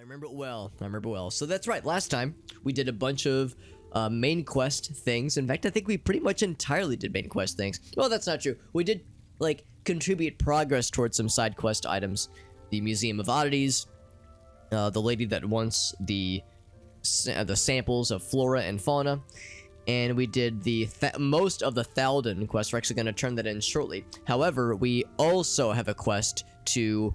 remember it well. I remember well. So that's right. Last time we did a bunch of main quest things. In fact, I think we pretty much entirely did main quest things. Well, that's not true. We did like contribute progress towards some side quest items. The Museum of Oddities, the lady that wants the samples of flora and fauna, and we did the most of the Thalden quest. We're actually going to turn that in shortly. However, we also have a quest to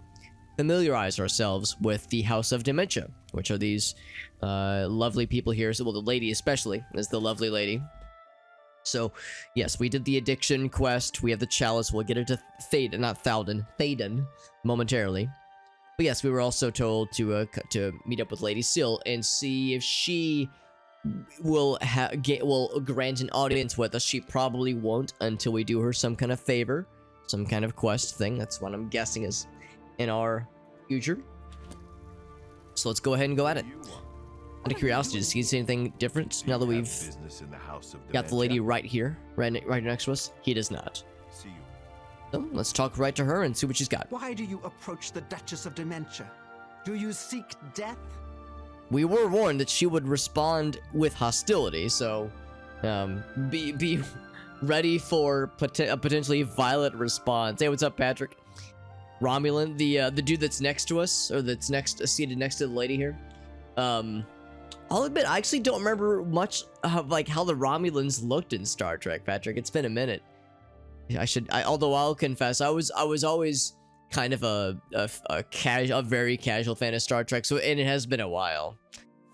familiarize ourselves with the House of Dementia, which are these lovely people here. So, well, the lady especially is the lovely lady. So, yes, we did the addiction quest. We have the chalice. We'll get into Thalden momentarily. But yes, we were also told to meet up with Lady Syl and see if she will grant an audience with us. She probably won't until we do her some kind of favor, some kind of quest thing. That's what I'm guessing is in our future. So let's go ahead and go at it. Out of curiosity, does he see anything different now that we've got the lady right here, right next to us? He does not. So let's talk right to her and see what she's got. Why do you approach the Duchess of Dementia? Do you seek death? We were warned that she would respond with hostility, so be ready for a potentially violent response. Hey, what's up, Patrick? Romulan, the dude that's next to us, or that's seated next to the lady here. I'll admit, I actually don't remember much of like how the Romulans looked in Star Trek, Patrick. It's been a minute. Although I'll confess, I was always kind of a very casual fan of Star Trek, and it has been a while.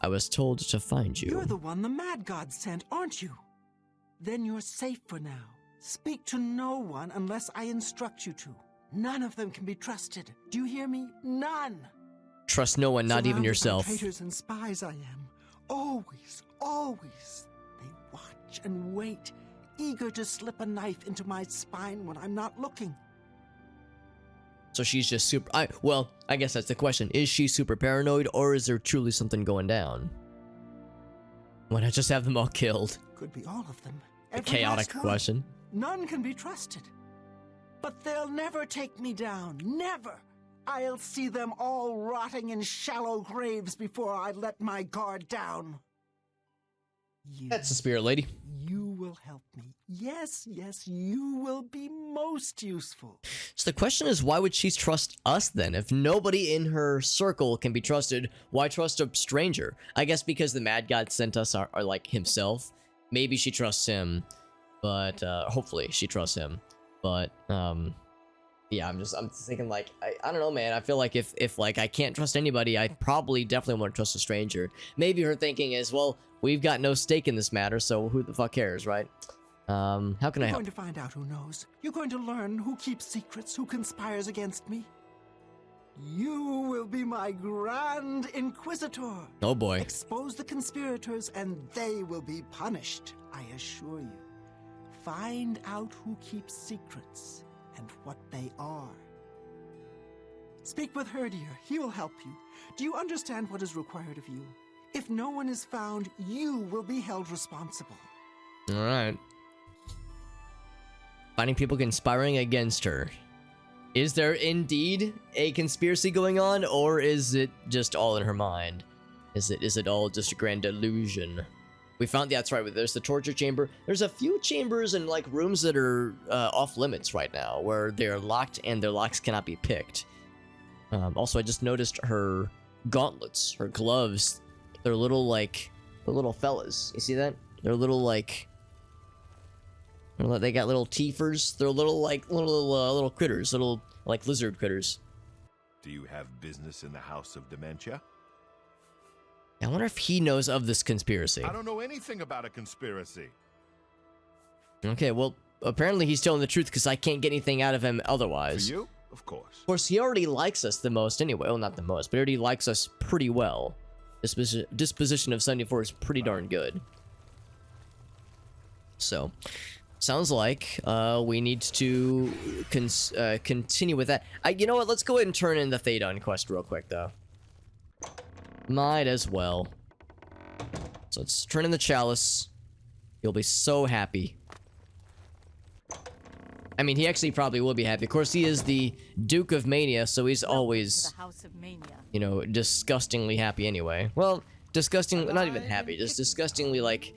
I was told to find you. You're the one the Mad God sent, aren't you? Then you're safe for now. Speak to no one unless I instruct you to. None of them can be trusted. Do you hear me? None. Trust no one, not even yourself. Surrounded by traitors and spies I am. Always, always. They watch and wait, eager to slip a knife into my spine when I'm not looking. So she's just super... I guess that's the question. Is she super paranoid, or is there truly something going down? Why not just have them all killed? Could be all of them. A chaotic question. None can be trusted. But they'll never take me down. Never. I'll see them all rotting in shallow graves before I let my guard down. That's the spirit lady. You will help me. Yes, you will be most useful. So the question is, why would she trust us then? If nobody in her circle can be trusted, why trust a stranger? I guess because the Mad God sent us are like himself. Maybe she trusts him, but hopefully she trusts him. But yeah, I'm thinking like I don't know, man. I feel like if like I can't trust anybody, I probably definitely want to trust a stranger. Maybe her thinking is, well, we've got no stake in this matter, so who the fuck cares, right? How can I help? You're going to find out who knows. You're going to learn who keeps secrets, who conspires against me. You will be my Grand Inquisitor. Oh boy. Expose the conspirators and they will be punished, I assure you. Find out who keeps secrets and what they are. Speak with Herdier. He will help you. Do you understand what is required of you? If no one is found, you will be held responsible. All right. Finding people conspiring against her. Is there indeed a conspiracy going on, or is it just all in her mind? Is it all just a grand illusion? We found that's right. There's the torture chamber. There's a few chambers and like rooms that are off limits right now, where they're locked and their locks cannot be picked. Also, I just noticed her gauntlets, her gloves. They're little fellas. You see that? They're little they got little teethers. They're little critters, little like lizard critters. Do you have business in the House of Dementia? I wonder if he knows of this conspiracy. I don't know anything about a conspiracy. Okay, well, apparently he's telling the truth because I can't get anything out of him otherwise. For you? Of course. Of course, he already likes us the most anyway. Well, not the most, but he already likes us pretty well. Disposition of 74 is pretty darn good. So, sounds like we need to continue with that. You know what? Let's go ahead and turn in the Thadon quest real quick, though. Might as well. So let's turn in the chalice. You'll be so happy. I mean, he actually probably will be happy. Of course, he is the Duke of Mania, so he's Welcome to always, the House of Mania. you know, disgustingly happy anyway. Well, disgusting, not even happy, just disgustingly like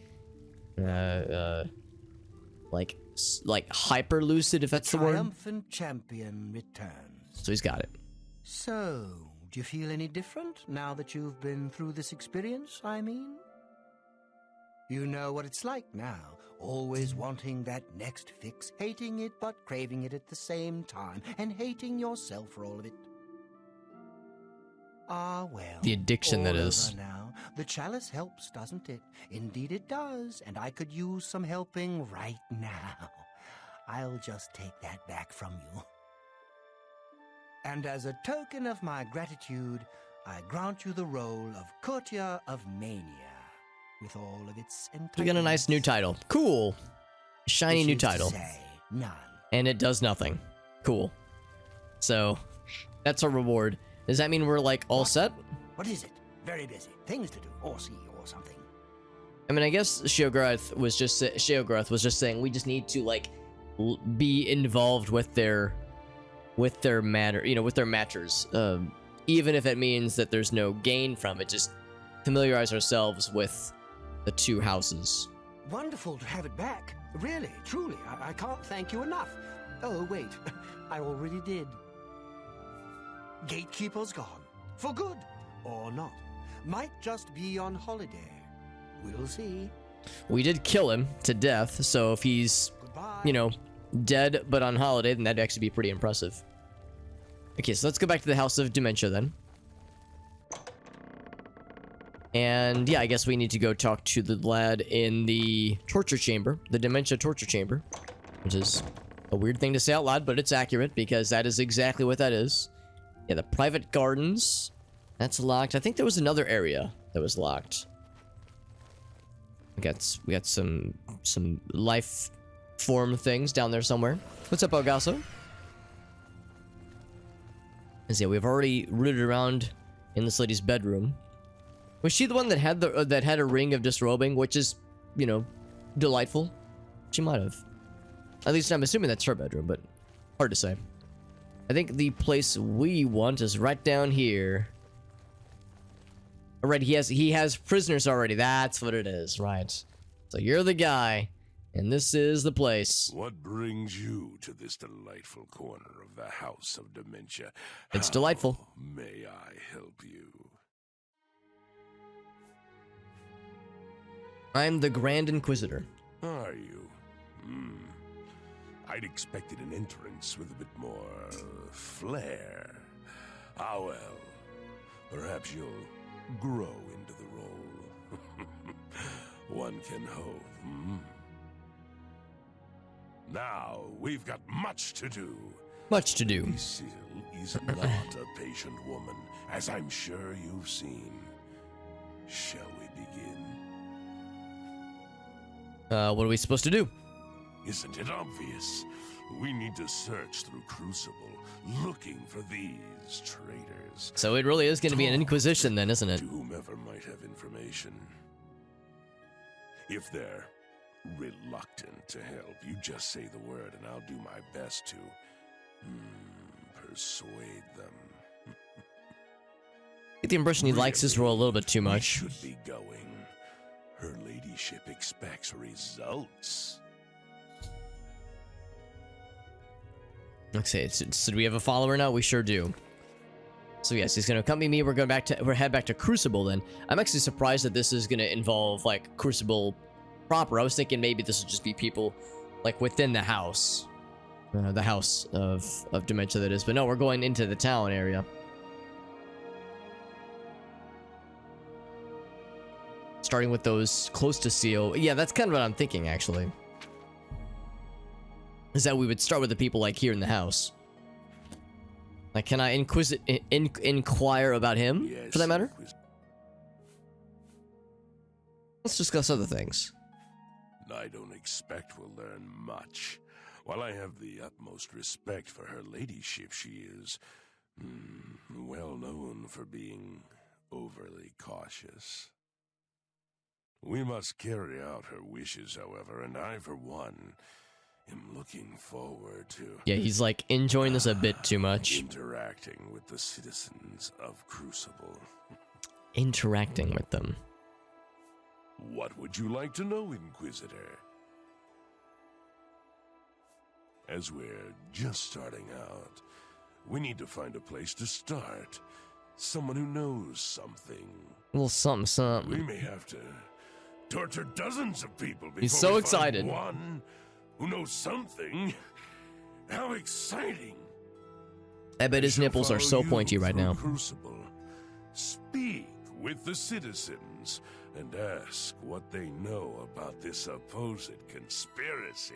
hyper lucid, if that's the word. Triumphant champion returns. So he's got it. So, do you feel any different now that you've been through this experience, I mean? You know what it's like now, always wanting that next fix, hating it but craving it at the same time, and hating yourself for all of it. Ah, well. The addiction, that all is. over now. The chalice helps, doesn't it? Indeed it does, and I could use some helping right now. I'll just take that back from you. And as a token of my gratitude, I grant you the role of Courtier of Mania, with all of its entitlements. We got a nice new title. Cool. Shiny Which new is to title. say, none. And it does nothing. Cool. So, that's our reward. Does that mean we're, like, all set? What is it? Very busy. Things to do, or see, or something. I mean, I guess Sheogorath was just saying we just need to, like, be involved with their matter, you know, with their matters. Even if it means that there's no gain from it, just familiarize ourselves with the two houses. Wonderful to have it back. Really, truly, I can't thank you enough. Oh, wait, I already did. Gatekeeper's gone. For good, or not. Might just be on holiday. We'll see. We did kill him to death, so if he's, Goodbye. you know, dead but on holiday, then that'd actually be pretty impressive. Okay, so let's go back to the House of Dementia then. And yeah, I guess we need to go talk to the lad in the torture chamber, the Dementia torture chamber, which is a weird thing to say out loud, but it's accurate because that is exactly what that is. Yeah, the private gardens, that's locked. I think there was another area that was locked. We got some life form things down there somewhere. What's up, Elgaso? And yeah, we've already rooted around in this lady's bedroom. Was she the one that had a ring of disrobing, which is, you know, delightful? She might have. At least I'm assuming that's her bedroom, but hard to say. I think the place we want is right down here. Alright, he has prisoners already. That's what it is, right? So you're the guy, and this is the place. What brings you to this delightful corner of the House of Dementia? It's How delightful. May I help you? I'm the Grand Inquisitor. Are you? I'd expected an entrance with a bit more flair. Ah, well. Perhaps you'll grow into the role. One can hope. Now, we've got much to do. Much to do. Cecile is not a patient woman, as I'm sure you've seen. Shall we begin? What are we supposed to do? Isn't it obvious? We need to search through Crucible, looking for these traitors. So it really is going to be an inquisition then, isn't it? To whomever might have information. If they're reluctant to help, you just say the word and I'll do my best to persuade them. Get the impression he likes his role a little bit too We much. should be going. Her ladyship expects results. Okay, so do we have a follower now? We sure do. So yes, he's gonna accompany me. We're head back to Crucible then. I'm actually surprised that this is gonna involve like Crucible proper. I was thinking maybe this would just be people like within the house of Dementia that is. But no, we're going into the town area. Starting with those close to Seal. Yeah, that's kind of what I'm thinking actually. Is that we would start with the people like here in the house. Like, can I inquire about him, Yes, for that matter? Let's discuss other things. I don't expect we'll learn much. While I have the utmost respect for her ladyship, she is well known for being overly cautious. We must carry out her wishes, however, and I, for one, am looking forward to Yeah, he's like enjoying this a bit too much. interacting with the citizens of Crucible. Interacting with them. What would you like to know, Inquisitor? As we're just starting out, we need to find a place to start. Someone who knows something. A little something, We something. may have to torture dozens of people before He's so we excited. find one who knows something. How exciting! I bet his shall nipples are so follow pointy you right through now. Crucible. Speak with the citizens and ask what they know about this supposed conspiracy.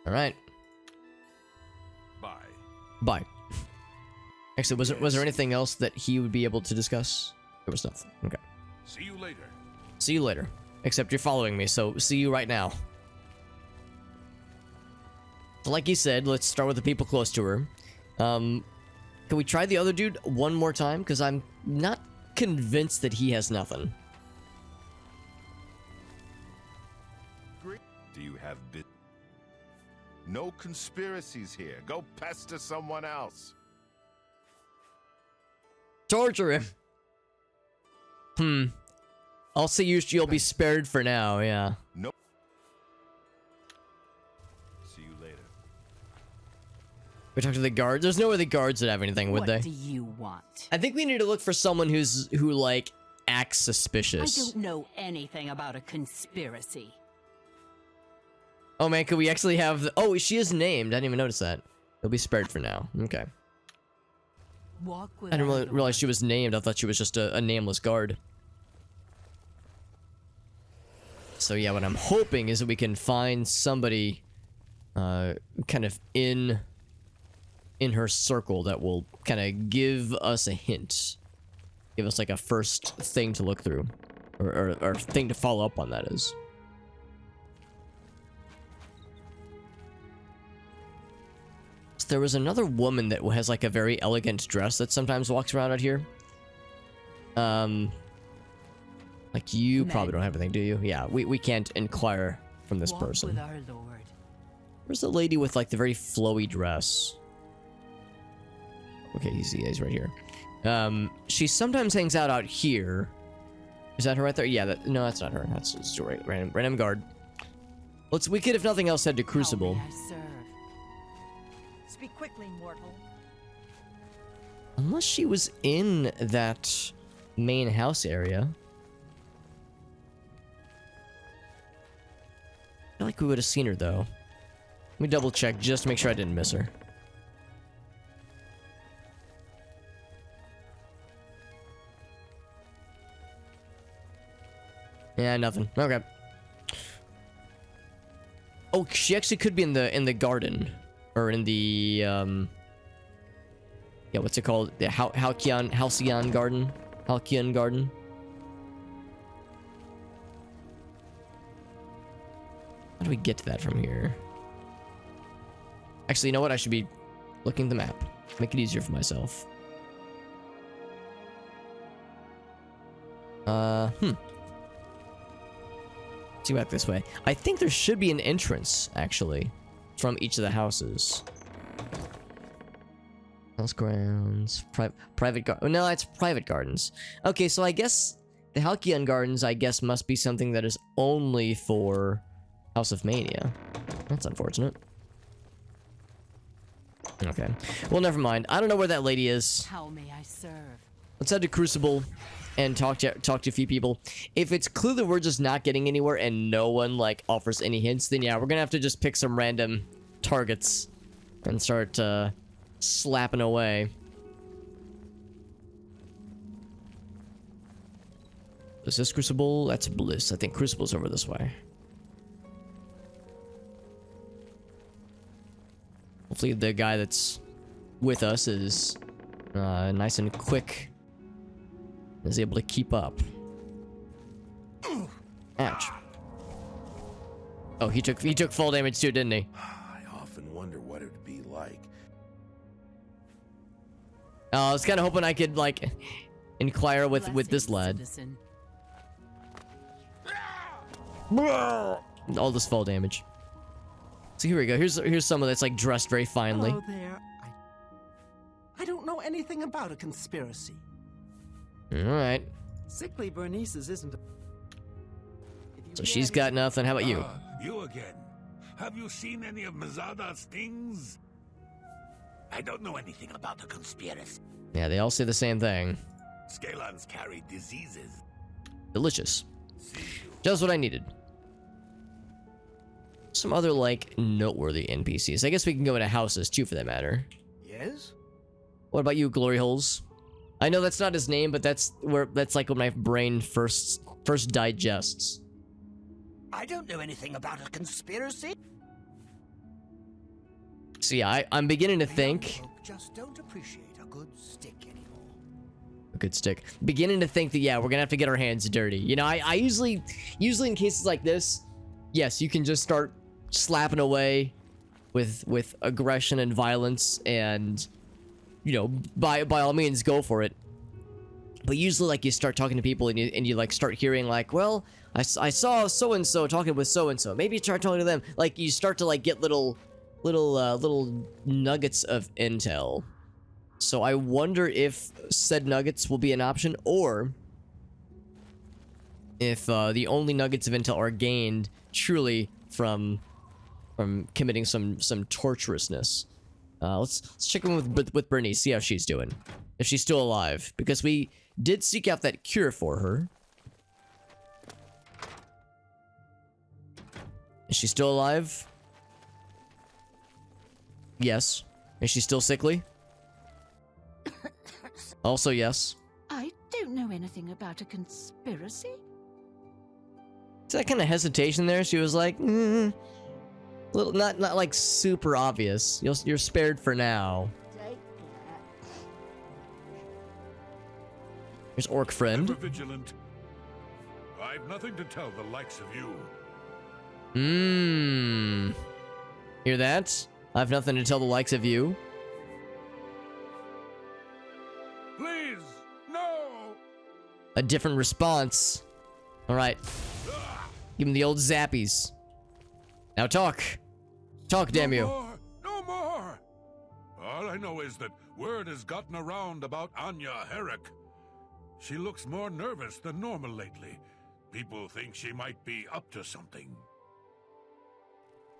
All right, Bye. bye. Actually, was there anything else that he would be able to discuss? There was nothing. Okay. See you later. See you later. Except you're following me, so see you right now. So like he said, let's start with the people close to her. Can we try the other dude one more time? Because I'm not convinced that he has nothing. Do you have bit? No conspiracies here. Go pester someone else. Torture him. I'll say you'll be spared for now, yeah. Nope. See you later. We talk to the guards. There's no way the guards would have anything, would What they? do you want? I think we need to look for someone who like acts I suspicious. don't know anything about a conspiracy. Oh man, could we actually have oh, she is named. I didn't even notice that. He'll be spared for now. Okay. Walk with I didn't our really realize Lord. she was named. I thought she was just a nameless guard. So yeah, what I'm hoping is that we can find somebody kind of in her circle that will kind of give us a hint. Give us like a first thing to look through. Or thing to follow up on, that is. So there was another woman that has like a very elegant dress that sometimes walks around out here. Like you probably don't have anything, do you? Yeah, we can't inquire from this Walk person. with our Lord. Where's the lady with like the very flowy dress? Okay, he's right here. She sometimes hangs out here. Is that her right there? Yeah, no, that's not her. That's just a random guard. We could, if nothing else, head to Crucible. How may I serve? Speak quickly, mortal. Unless she was in that main house area. I feel like we would have seen her, though. Let me double check just to make sure I didn't miss her. Yeah, nothing. Okay. Oh, she actually could be in the garden, or in the yeah, what's it called? The Halcyon Garden. Halcyon Garden. How do we get to that from here? Actually, you know what? I should be looking at the map. Make it easier for myself. Let's go back this way. I think there should be an entrance, actually, from each of the houses. House grounds, private garden. Oh, no, it's private gardens. Okay, so I guess the Halcyon Gardens, I guess, must be something that is only for House of Mania. That's unfortunate. Okay. Well, never mind. I don't know where that lady is. How may I serve? Let's head to Crucible and talk to a few people. If it's clear that we're just not getting anywhere and no one like offers any hints, then yeah, we're gonna have to just pick some random targets and start slapping away. Is this Crucible? That's Bliss. I think Crucible's over this way. Hopefully the guy that's with us is nice and quick. Is able to keep up. Ouch. Oh, he took full damage too, didn't he? I often wonder what it would be like. I was kind of hoping I could like inquire with this Blessings, lad. citizen. all this fall damage. So here we go. Here's someone that's like dressed very finely. Hello there. I don't know anything about a conspiracy. All right. Sickly Bernice's isn't. So she's got nothing. How about you? You again. Have you seen any of Mazada's things? I don't know anything about a conspiracy. Yeah, they all say the same thing. Scalons carry diseases. Delicious. Just what I needed. Some other, like, noteworthy NPCs. I guess we can go into houses, too, for that matter. Yes? What about you, Glory Holes? I know that's not his name, but that's like what my brain first digests. I don't know anything about a conspiracy. So yeah, I'm beginning to think... Folk just don't appreciate a good stick anymore. A good stick. Beginning to think that, yeah, we're gonna have to get our hands dirty. You know, I usually in cases like this, yes, you can just start slapping away with aggression and violence and, you know, by all means, go for it. But usually, like, you start talking to people and you like start hearing like, well, I saw so-and-so talking with so-and-so. Maybe try talking to them. Like, you start to like get little nuggets of intel. So I wonder if said nuggets will be an option, or if the only nuggets of intel are gained truly from committing some torturousness. Let's check in with Bernice, see how she's doing, if she's still alive, because we did seek out that cure for her. Is she still alive? Yes. Is she still sickly? Also yes. I don't know anything about a conspiracy. Is that kind of hesitation there? She was like, little, not like super obvious. You're spared for now. Here's Orc Friend. Ever vigilant. I've nothing to tell the likes of you. Hear that? I've nothing to tell the likes of you. Please, no! A different response. Alright. Give him the old zappies. Now talk. Talk, damn you. No more! All I know is that word has gotten around about Anya Herrick. She looks more nervous than normal lately. People think she might be up to something.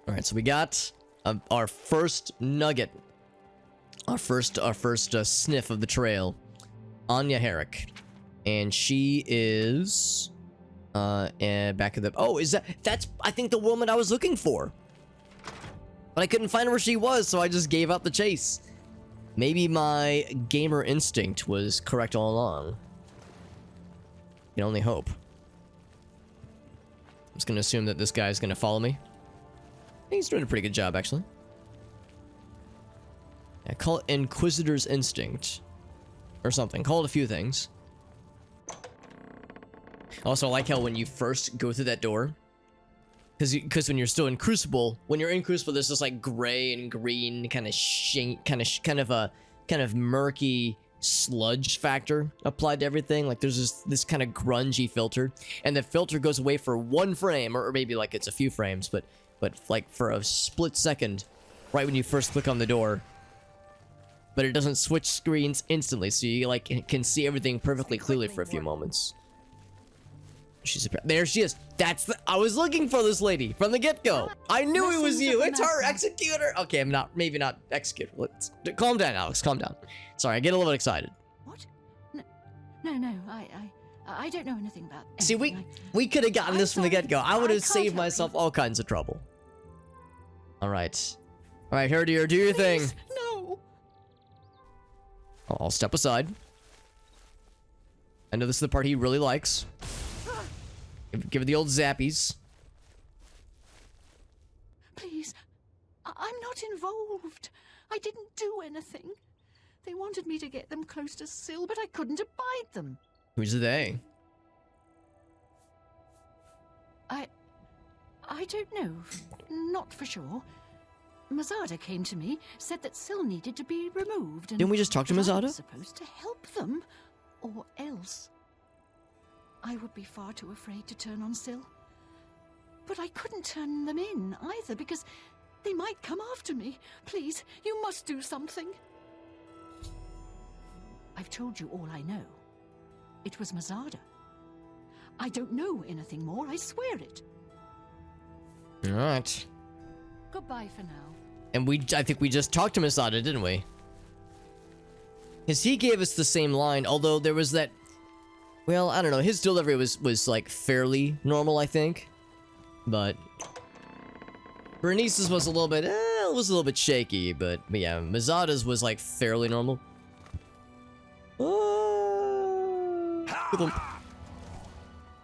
Alright, so we got our first nugget. Our first sniff of the trail. Anya Herrick. And she is... and back of the... Oh, that's, I think, the woman I was looking for. But I couldn't find where she was, so I just gave up the chase. Maybe my gamer instinct was correct all along. You can only hope. I'm just gonna assume that this guy's gonna follow me. He's doing a pretty good job, actually. Yeah, call it Inquisitor's Instinct. Or something. Call it a few things. Also, I like how when you first go through that door, because when you're still in Crucible, there's this like gray and green kind of murky sludge factor applied to everything. Like there's this kind of grungy filter, and the filter goes away for one frame, or maybe like it's a few frames, but like for a split second, right when you first click on the door. But it doesn't switch screens instantly, so you like can see everything perfectly clearly for a few moments. There she is. I was looking for this lady from the get-go. I knew it was you. It's her, Executor. Okay, maybe not Executor. Let's calm down, Alex. Calm down. Sorry, I get a little bit excited. What? No. I don't know anything about. See, we could have gotten this from the get-go. I would have saved myself all kinds of trouble. All right, here, dear, do your thing. No. I'll step aside. I know this is the part he really likes. Give it the old zappies. Please, I'm not involved. I didn't do anything. They wanted me to get them close to Syl, but I couldn't abide them. Who's they? I don't know. Not for sure. Mazada came to me, said that Syl needed to be removed. And didn't we just talk to I Mazada? was supposed to help them, or else I would be far too afraid to turn on Syl. But I couldn't turn them in either because they might come after me. Please, you must do something. I've told you all I know. It was Mazada. I don't know anything more, I swear it. Alright. Goodbye for now. And I think we just talked to Mazada, didn't we? Because he gave us the same line, although there was that... Well, I don't know, his delivery was like, fairly normal, I think. But... Bernice's was a little bit, it was a little bit shaky, but yeah, Mazada's was like, fairly normal.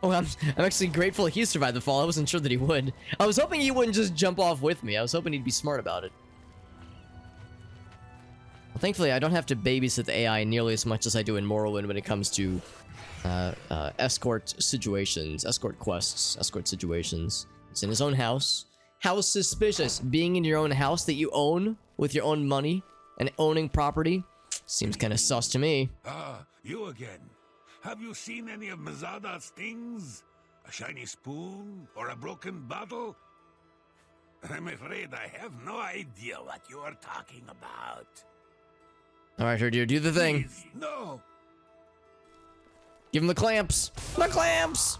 Oh, I'm actually grateful he survived the fall. I wasn't sure that he would. I was hoping he wouldn't just jump off with me. I was hoping he'd be smart about it. Well, thankfully, I don't have to babysit the AI nearly as much as I do in Morrowind when it comes to escort situations, escort quests, escort situations. It's in his own house. How suspicious. Being in your own house that you own with your own money and owning property seems kind of sus to me. Ah, you again. Have you seen any of Mazada's things? A shiny spoon or a broken bottle? I'm afraid I have no idea what you are talking about. Alright, Herdier, do the thing. Please, no. Give him the clamps. The clamps!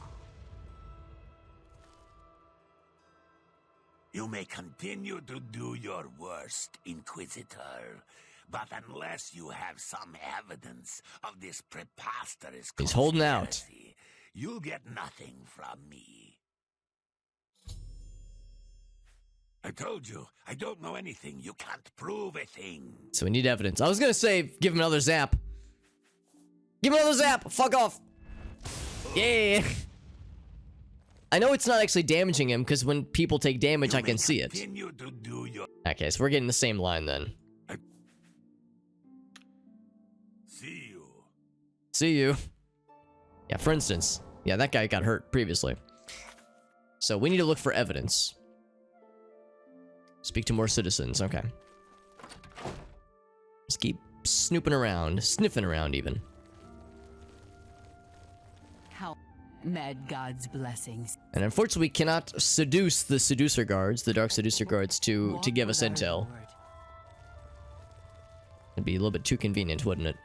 You may continue to do your worst, Inquisitor. But unless you have some evidence of this preposterous He's holding out. conspiracy, you'll get nothing from me. I told you, I don't know anything. You can't prove a thing. So we need evidence. I was gonna say, give him another zap. Give him another zap! Fuck off! Yeah! I know it's not actually damaging him, because when people take damage, I can see it. Continue to do your... Okay, so we're getting the same line then. See you. See you. Yeah, for instance. Yeah, that guy got hurt previously. So we need to look for evidence. Speak to more citizens. Okay. Let's keep snooping around. Sniffing around, even. How mad God's blessings. And unfortunately, we cannot seduce the Seducer guards, the Dark Seducer guards, to give us intel. It'd be a little bit too convenient, wouldn't it?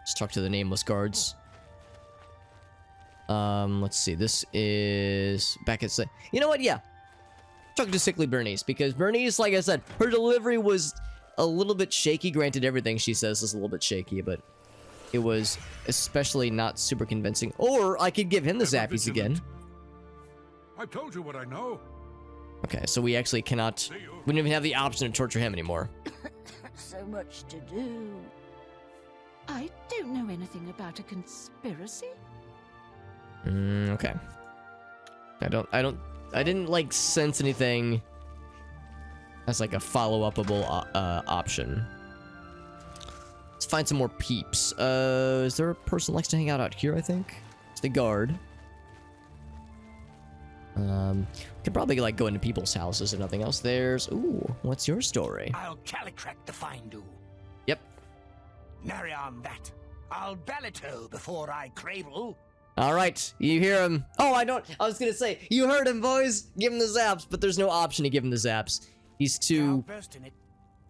Just talk to the nameless guards. Let's see. This is back at... You know what? Yeah. Talk to Sickly Bernice, because Bernice, like I said, her delivery was a little bit shaky. Granted, everything she says is a little bit shaky, but it was especially not super convincing. Or I could give him the zappies again. I told you what I know. Okay, so we actually cannot... We don't even have the option to torture him anymore. So much to do. I don't know anything about a conspiracy. Okay. I didn't like sense anything as like a follow-upable option. Let's find some more peeps. Is there a person who likes to hang out here, I think? It's the guard. Could probably like go into people's houses and nothing else. There's... Ooh, what's your story? I'll calicrack the find you. Yep. Nary on that. I'll ballito before I cradle. Alright, you hear him. Oh, I was gonna say, you heard him, boys! Give him the zaps, but there's no option to give him the zaps. He's too...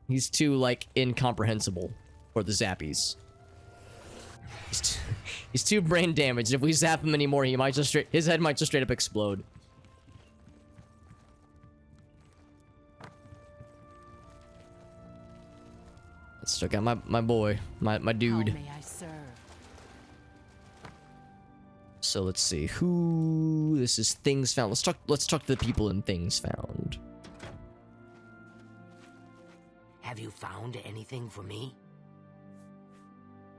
He's too, like, incomprehensible for the zappies. He's too brain damaged. If we zap him anymore, he might just his head might just straight up explode. Still got my boy, my dude. How may I serve? So let's see who this is. Things found. Let's talk to the people in Things Found. Have you found anything for me?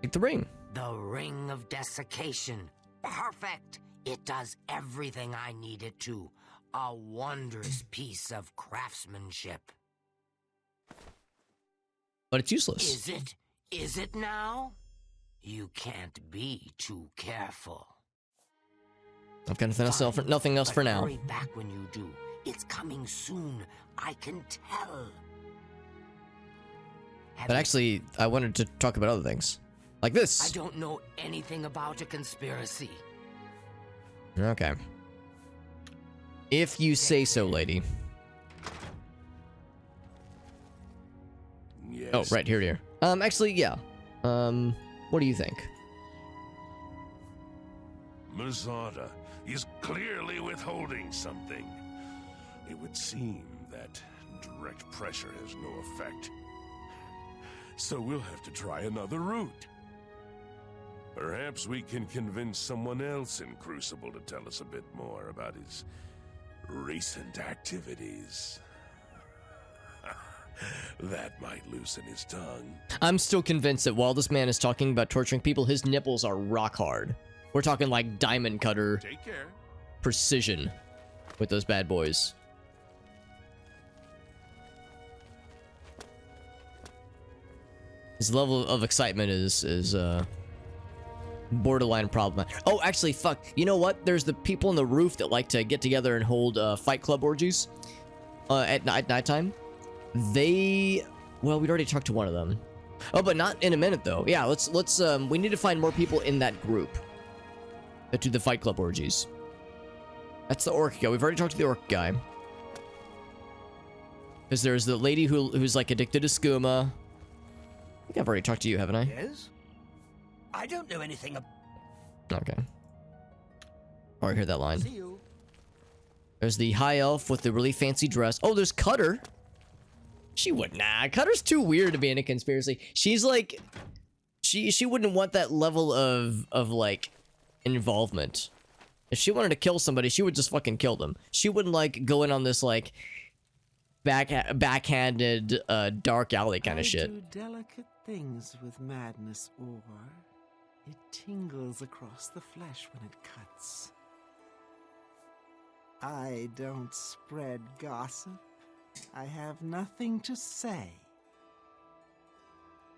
Take the ring. The Ring of Desiccation. Perfect. It does everything I need it to. A wondrous piece of craftsmanship. But it's useless. Is it? Is it now? You can't be too careful. I've got nothing else for now. Hurry back when you do. It's coming soon. I can tell. But actually, I wanted to talk about other things. Like this. I don't know anything about a conspiracy. Okay. If you say so, lady. Yes. Oh, right, here. Actually, yeah. What do you think? Mazada is clearly withholding something. It would seem that direct pressure has no effect. So we'll have to try another route. Perhaps we can convince someone else in Crucible to tell us a bit more about his recent activities. That might loosen his tongue. I'm still convinced that while this man is talking about torturing people, his nipples are rock hard. We're talking like diamond cutter Take care. precision with those bad boys. His level of excitement is borderline problematic. Oh, actually, fuck. You know what? There's the people on the roof that like to get together and hold Fight Club orgies at nighttime. Well, we'd already talked to one of them. Oh, but not in a minute though. Yeah, let's we need to find more people in that group that do the Fight Club orgies. That's the orc guy. We've already talked to the orc guy. Because there's the lady who's like addicted to skooma. I think I've already talked to you, haven't I? Yes? I don't know anything about... Okay. Already heard that line. See you. There's the high elf with the really fancy dress. Oh, there's Cutter. Nah, Cutter's too weird to be in a conspiracy. She's like, she wouldn't want that level of like involvement. If she wanted to kill somebody, she would just fucking kill them. She wouldn't like go in on this like backhanded dark alley kind of shit. Do delicate things with madness ore. It tingles across the flesh when it cuts. I don't spread gossip. I have nothing to say.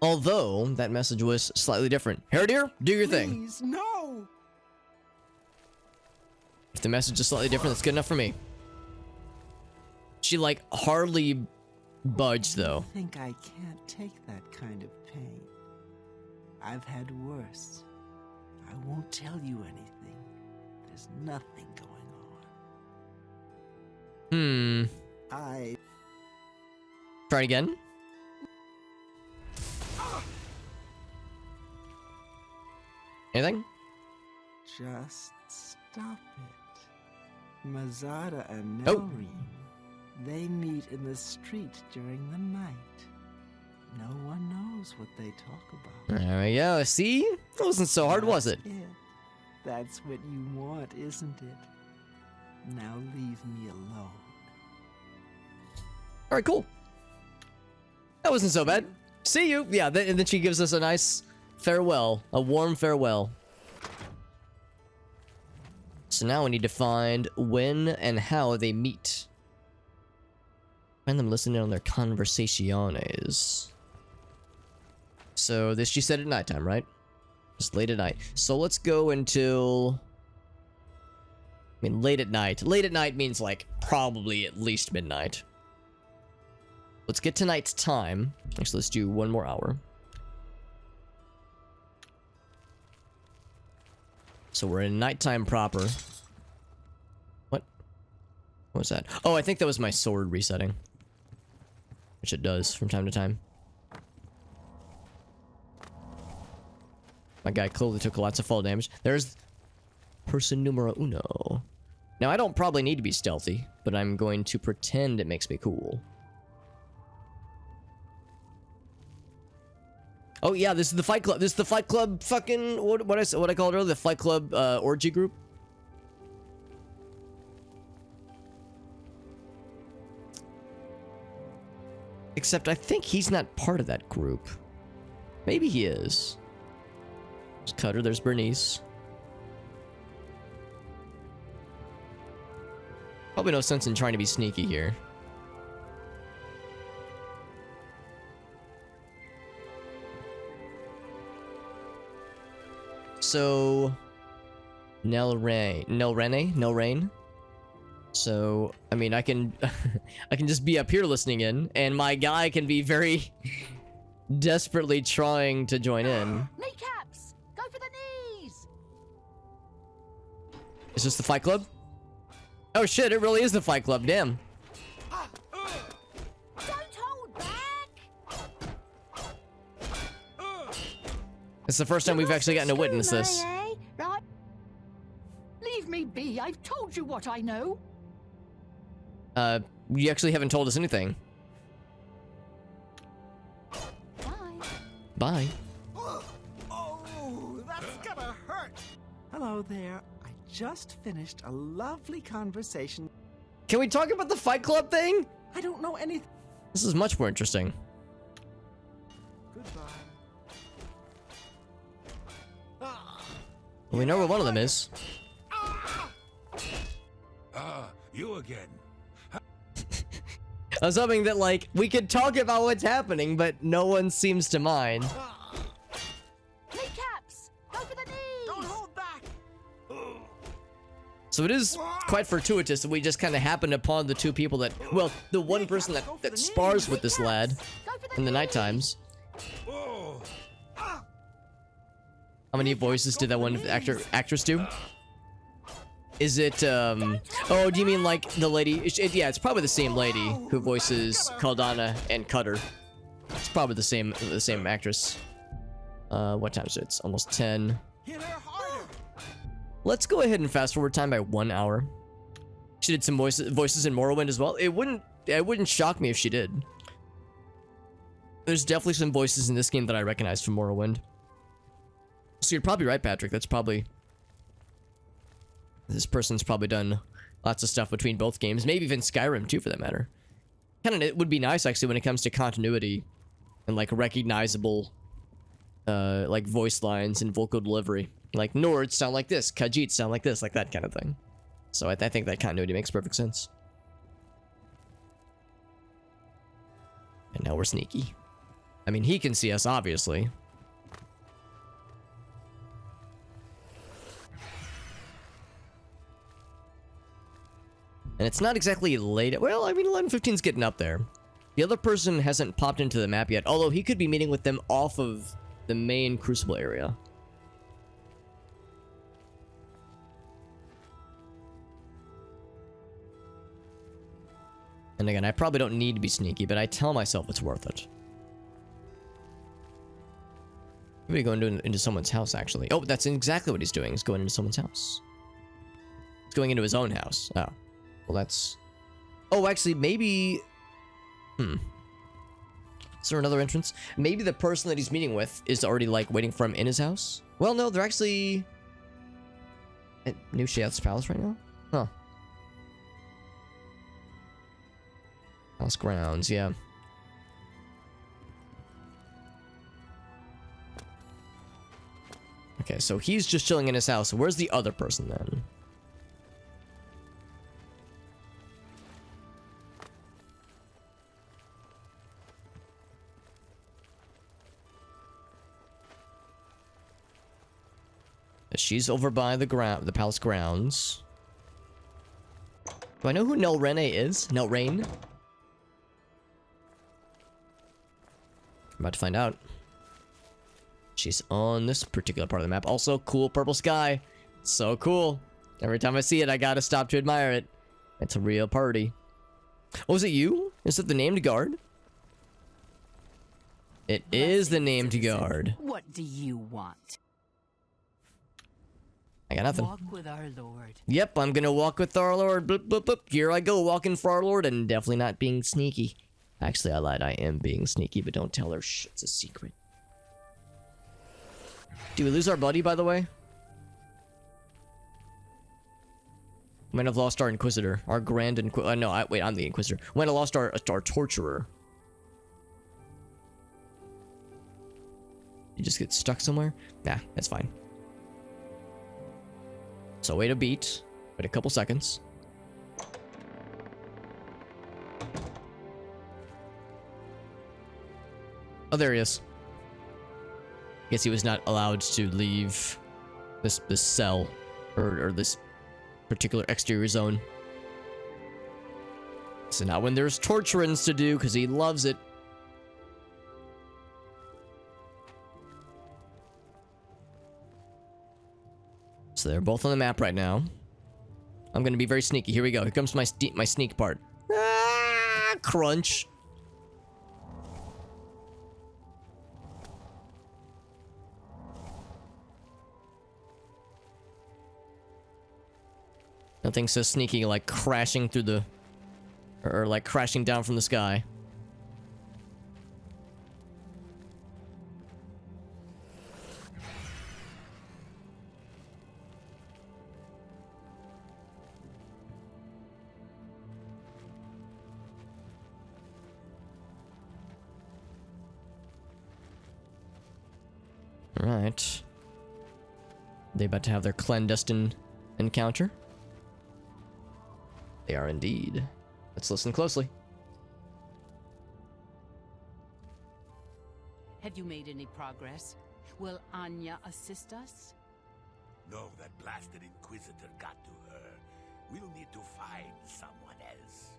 Although that message was slightly different. Herodier, do your thing. Please, no! If the message is slightly different, that's good enough for me. She like hardly budged though. I think I can't take that kind of pain. I've had worse. I won't tell you anything. There's nothing going on. I... Try it again. Anything? Just stop it. Mazada and Oh. Nelreen, they meet in the street during the night. No one knows what they talk about. There we go. See? It wasn't so hard, was it? That's what you want, isn't it? Now leave me alone. Alright, cool. That wasn't so bad. See you. Yeah, and then she gives us a nice farewell. A warm farewell. So now we need to find when and how they meet. Find them listening on their conversaciones. So this she said at nighttime, right? Just late at night. So let's go until... I mean, late at night. Late at night means like probably at least midnight. Let's get tonight's time. Actually, let's do one more hour. So we're in nighttime proper. What? What was that? Oh, I think that was my sword resetting. Which it does from time to time. My guy clearly took lots of fall damage. There's person numero uno. Now, I don't probably need to be stealthy, but I'm going to pretend it makes me cool. Oh yeah, this is the Fight Club. This is the Fight Club fucking what I called earlier, the Fight Club orgy group. Except I think he's not part of that group. Maybe he is. There's Cutter, there's Bernice. Probably no sense in trying to be sneaky here. So, Nelrain. So, I mean, I can, I can just be up here listening in, and my guy can be very desperately trying to join in. Kneecaps! Go for the knees! Is this the Fight Club? Oh shit, it really is the Fight Club, damn. Don't hold back! It's the first time we've actually gotten to witness this. Right? Leave me be. I've told you what I know. You actually haven't told us anything. Bye. Bye. Oh, that's gonna hurt. Hello there. I just finished a lovely conversation. Can we talk about the Fight Club thing? I don't know anything. This is much more interesting. Goodbye. We know where one of them is. You again. I was hoping that, like, we could talk about what's happening, but no one seems to mind. Kneecaps! Go for the knees! Don't hold back. So it is quite fortuitous that we just kind of happened upon the two people that, well, the one person that spars with this lad in the night times. How many voices did that one actress do? Is it, oh, do you mean like the lady? Yeah, it's probably the same lady who voices Caldana and Cutter. It's probably the same actress. What time is it? It's almost 10. Let's go ahead and fast forward time by 1 hour. She did some voices in Morrowind as well. It wouldn't shock me if she did. There's definitely some voices in this game that I recognize from Morrowind. So you're probably right, Patrick. That's probably... This person's probably done lots of stuff between both games. Maybe even Skyrim, too, for that matter. Kind of, it would be nice, actually, when it comes to continuity and, like, recognizable, like, voice lines and vocal delivery. Like, Nords sound like this, Khajiit sound like this, like that kind of thing. So I think that continuity makes perfect sense. And now we're sneaky. I mean, he can see us, obviously. And it's not exactly late. Well, I mean, 11:15's getting up there. The other person hasn't popped into the map yet, although he could be meeting with them off of the main Crucible area. And again, I probably don't need to be sneaky, but I tell myself it's worth it. Maybe going into someone's house, actually. Oh, that's exactly what he's doing. He's going into someone's house. He's going into his own house. Oh. Well, that's... Oh, actually, maybe... Is there another entrance? Maybe the person that he's meeting with is already, like, waiting for him in his house? Well, no, they're actually... at New Sheath's Palace right now? Huh. Palace grounds, yeah. Okay, so he's just chilling in his house. Where's the other person, then? She's over by the palace grounds. Do I know who Nelrene is? Nelraine? I'm about to find out. She's on this particular part of the map. Also, cool purple sky. So cool. Every time I see it, I gotta stop to admire it. It's a real party. Oh, is it you? Is it the named guard? It is the named guard. What do you want? I got nothing. Walk with our Lord. Yep, I'm gonna walk with our Lord. Bloop, bloop, bloop. Here I go, walking for our Lord, and definitely not being sneaky. Actually, I lied. I am being sneaky, but don't tell her. Shh, it's a secret. Do we lose our buddy, by the way? Might have lost our Inquisitor. Our Grand Inquisitor. No, wait, I'm the Inquisitor. Might have lost our Torturer. You just get stuck somewhere? Nah, that's fine. So wait a beat. Wait a couple seconds. Oh, there he is. Guess he was not allowed to leave this cell or this particular exterior zone. So now when there's torturings to do, because he loves it. So they're both on the map right now. I'm gonna be very sneaky. Here we go. Here comes my sneak part. Ah, crunch. Nothing so sneaky like crashing through the... Or like crashing down from the sky. Alright. They about to have their clandestine encounter? They are indeed. Let's listen closely. Have you made any progress? Will Anya assist us? No, that blasted Inquisitor got to her. We'll need to find someone else.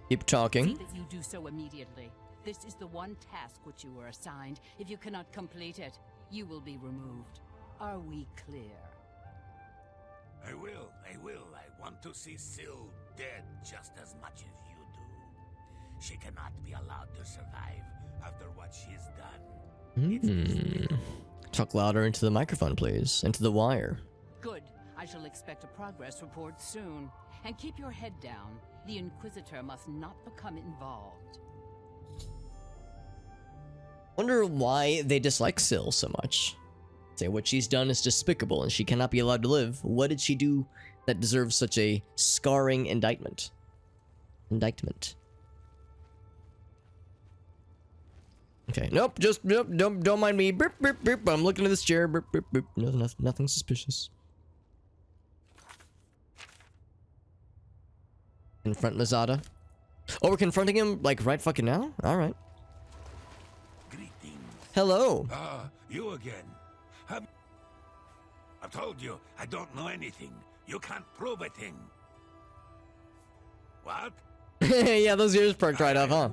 Keep talking. See that you do so immediately. This is the one task which you were assigned. If you cannot complete it, you will be removed. Are we clear? I will. I want to see Syl dead just as much as you do. She cannot be allowed to survive after what she's done. Talk louder into the microphone, please. Into the wire. Good. I shall expect a progress report soon. And keep your head down. The Inquisitor must not become involved. Wonder why they dislike Syl so much. Say what she's done is despicable and she cannot be allowed to live. What did she do that deserves such a scarring indictment? Okay, nope, just nope, don't mind me. Burp, burp, burp. I'm looking at this chair. Burp, burp, burp. Nothing suspicious. Confront Mazada. Oh, we're confronting him like right fucking now? Alright. Greetings. Hello. Ah, you again. I've told you, I don't know anything. You can't prove a thing. What? Yeah, those ears perked right up, huh?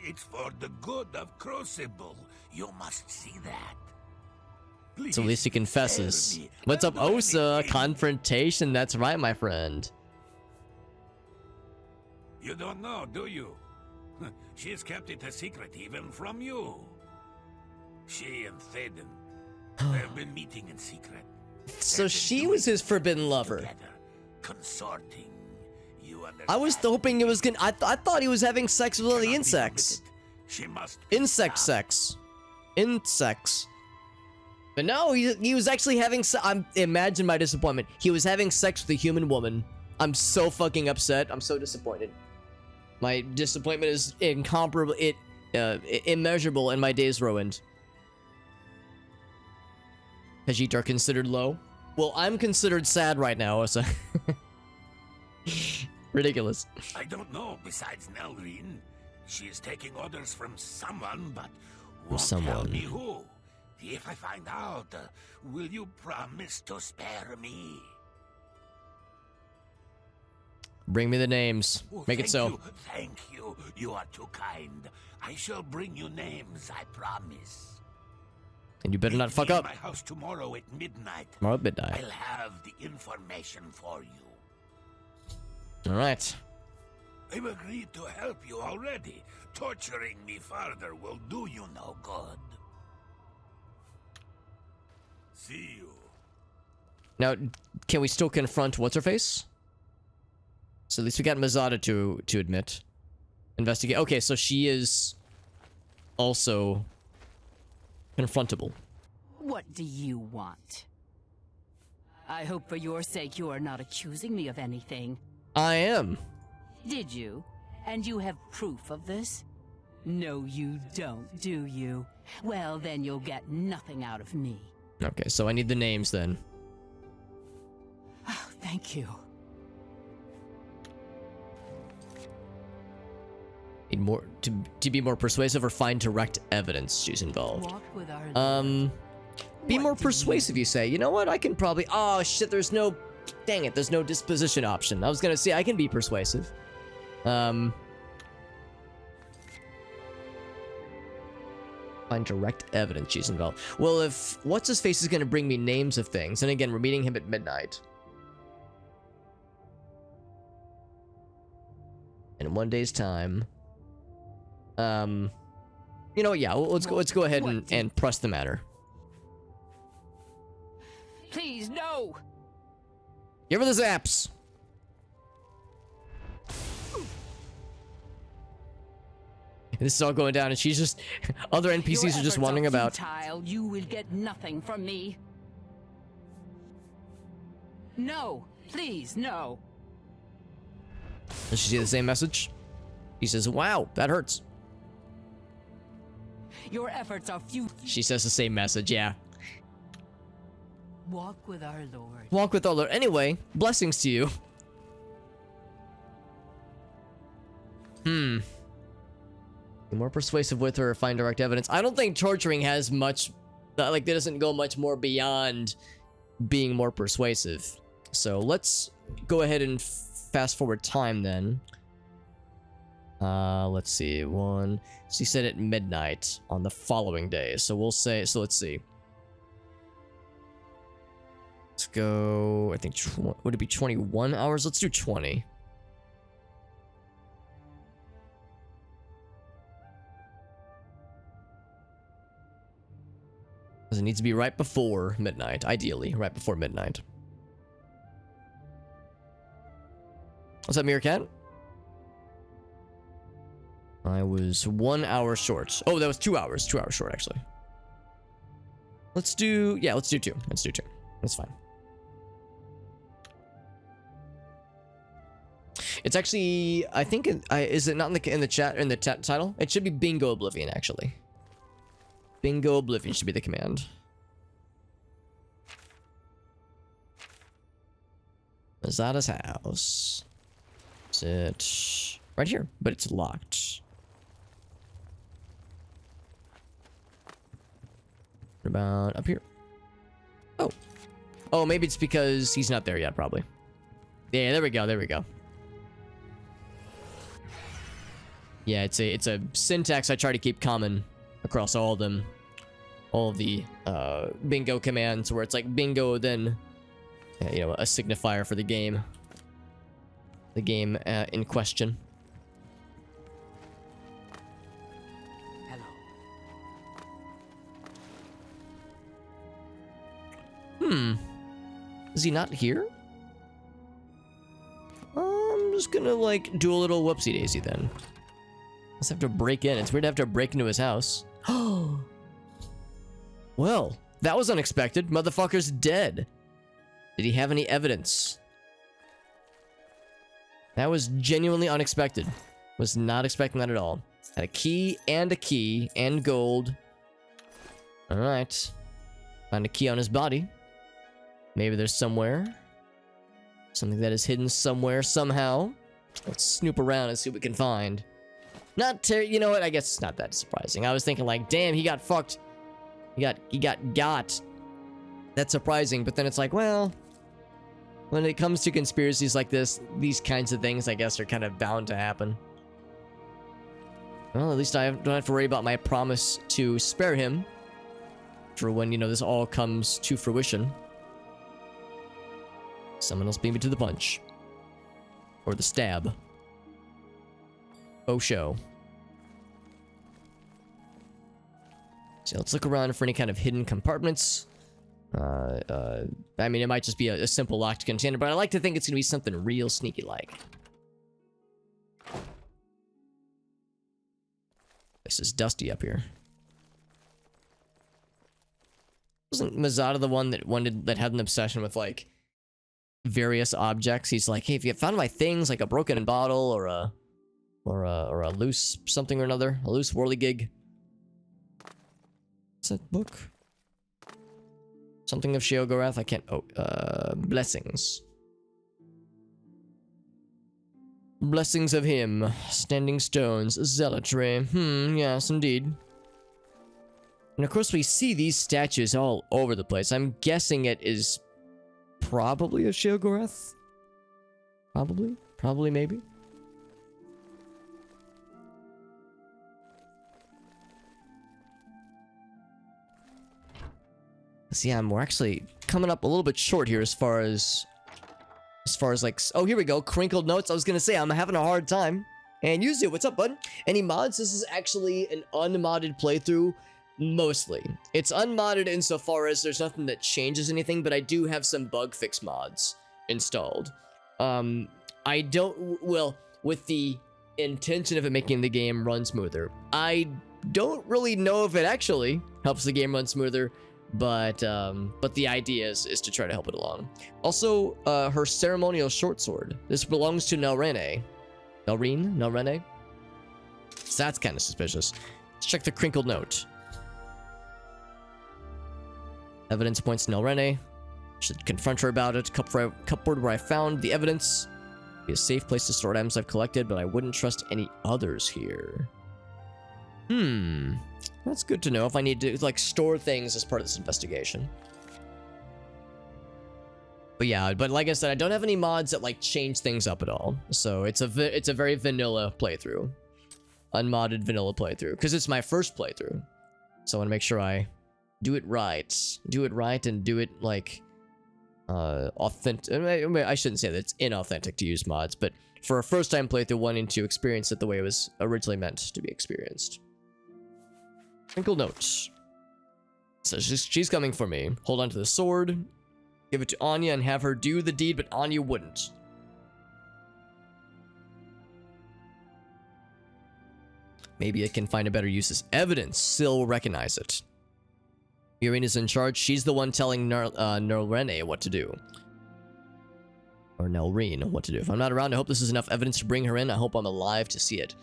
It's for the good of Crucible. You must see that. Please, So at least he confesses. spare me. What's up, I'll do Osa? anything. Confrontation, that's right, my friend. You don't know, do you? She's kept it a secret even from you. She and Thaden have been meeting in secret. So They've been she doing was his forbidden lover. together, consorting. You understand? I was hoping it was gonna. I thought he was having sex with all the Cannot be insects. permitted. She must be Insect stopped. sex. Insects. But no, he was actually having. Imagine my disappointment. He was having sex with a human woman. I'm so fucking upset. I'm so disappointed. My disappointment is incomparable. Immeasurable, and my days ruined. Hajiit are considered low. Well, I'm considered sad right now, Osa. Ridiculous. I don't know. Besides Nelrine, she is taking orders from someone, but won't tell someone. me who. If I find out, will you promise to spare me? Bring me the names. Oh, Make it so. Thank you. You are too kind. I shall bring you names, I promise. And you better not Meet fuck me up. in my house tomorrow at midnight. Tomorrow at midnight. I'll have the information for you. Alright. I've agreed to help you already. Torturing me further will do you no good. See you. Now, can we still confront what's-her-face? So at least we got Mazada to admit. Investigate. Okay, so she is also confrontable. What do you want? I hope for your sake you are not accusing me of anything. I am. Did you? And you have proof of this? No, you don't, do you? Well, then you'll get nothing out of me. Okay, so I need the names then. Oh, thank you. Need more to be more persuasive or find direct evidence she's involved. Walk with our Be What more do persuasive, you say. You know what? I can probably. Oh shit! There's no. Dang it! There's no disposition option. I was gonna say I can be persuasive. Find direct evidence she's involved. Well, if what's-his-face is going to bring me names of things, and again, we're meeting him at midnight. In 1 day's time. You know what, yeah, let's go ahead and press the matter. Please, no! Give her the zaps! This is all going down, and she's just... Other NPCs are just wandering about. Futile. You will get nothing from me. No, please, no. Does she see the same message? He says, wow, that hurts. Your efforts are futile. She says the same message, yeah. Walk with our Lord. Walk with our Lord. Anyway, blessings to you. Be more persuasive with her or find direct evidence. I don't think torturing has much... Like, that doesn't go much more beyond being more persuasive. So let's go ahead and fast forward time then. Let's see. So he said at midnight on the following day. So we'll say... So let's see. Let's go... I think... Would it be 21 hours? Let's do 20. It needs to be right before midnight, ideally, right before midnight. What's up, Meerkat? I was 1 hour short. Oh, that was 2 hours. 2 hours short, actually. Let's do 2. Let's do 2. That's fine. It's actually, I think, is it not in the chat, in the title? It should be Bingo Oblivion, actually. Bingo Oblivion should be the command. Mazada's house. Is it right here? But it's locked. What about up here? Oh. Oh, maybe it's because he's not there yet, probably. Yeah, there we go, there we go. Yeah, it's a syntax I try to keep common across all of them. All of the bingo commands, where it's like bingo, then you know, a signifier for the game. The game in question. Hello. Is he not here? I'm just gonna like do a little whoopsie daisy then. Let's have to break in. It's weird to have to break into his house. Oh. Well, that was unexpected. Motherfucker's dead. Did he have any evidence? That was genuinely unexpected. Was not expecting that at all. Had a key and gold. Alright. Found a key on his body. Maybe there's somewhere. Something that is hidden somewhere, somehow. Let's snoop around and see what we can find. You know what? I guess it's not that surprising. I was thinking like, damn, he got fucked. He got. That's surprising, but then it's like, well, when it comes to conspiracies like this, these kinds of things, I guess, are kind of bound to happen. Well, at least I don't have to worry about my promise to spare him for when, you know, this all comes to fruition. Someone else beat me to the punch. Or the stab. Oh, show. So let's look around for any kind of hidden compartments. I mean, it might just be a simple locked container, but I like to think it's gonna be something real sneaky-like. This is dusty up here. Wasn't Mazada the one that had an obsession with like various objects? He's like, hey, if you found my things, like a broken bottle or a loose something or another, a loose whirligig. What's that book? Something of Sheogorath? I can't... Oh, blessings. Blessings of him. Standing stones. Zealotry. Yes, indeed. And of course we see these statues all over the place. I'm guessing it is probably a Sheogorath? Probably? Probably, maybe? So yeah, we're actually coming up a little bit short here as far as like, oh, here we go, crinkled notes. I was gonna say I'm having a hard time. And Yuzu, what's up, bud? Any mods? This is actually an unmodded playthrough, mostly. It's unmodded insofar as there's nothing that changes anything, but I do have some bug fix mods installed. I don't, well, with the intention of it making the game run smoother. I don't really know if it actually helps the game run smoother, but the idea is to try to help it along. Also, her ceremonial short sword. This belongs to Nelrene. Nelrene? So that's kind of suspicious. Let's check the crinkled note. Evidence points to Nelrene. Should confront her about it. Cupboard where I found the evidence. Be a safe place to store items I've collected, but I wouldn't trust any others here. That's good to know if I need to, like, store things as part of this investigation. But yeah, but like I said, I don't have any mods that, like, change things up at all. So it's a very vanilla playthrough. Unmodded vanilla playthrough. Because it's my first playthrough. So I want to make sure I do it right. Do it right and do it, like, authentic. I shouldn't say that it's inauthentic to use mods, but for a first-time playthrough, wanting to experience it the way it was originally meant to be experienced. Crinkled notes. So she's coming for me. Hold on to the sword. Give it to Anya and have her do the deed, but Anya wouldn't. Maybe I can find a better use as evidence. Syl will recognize it. Irina's in charge. She's the one telling Nelrene what to do. Or Nelrene what to do. If I'm not around, I hope this is enough evidence to bring her in. I hope I'm alive to see it.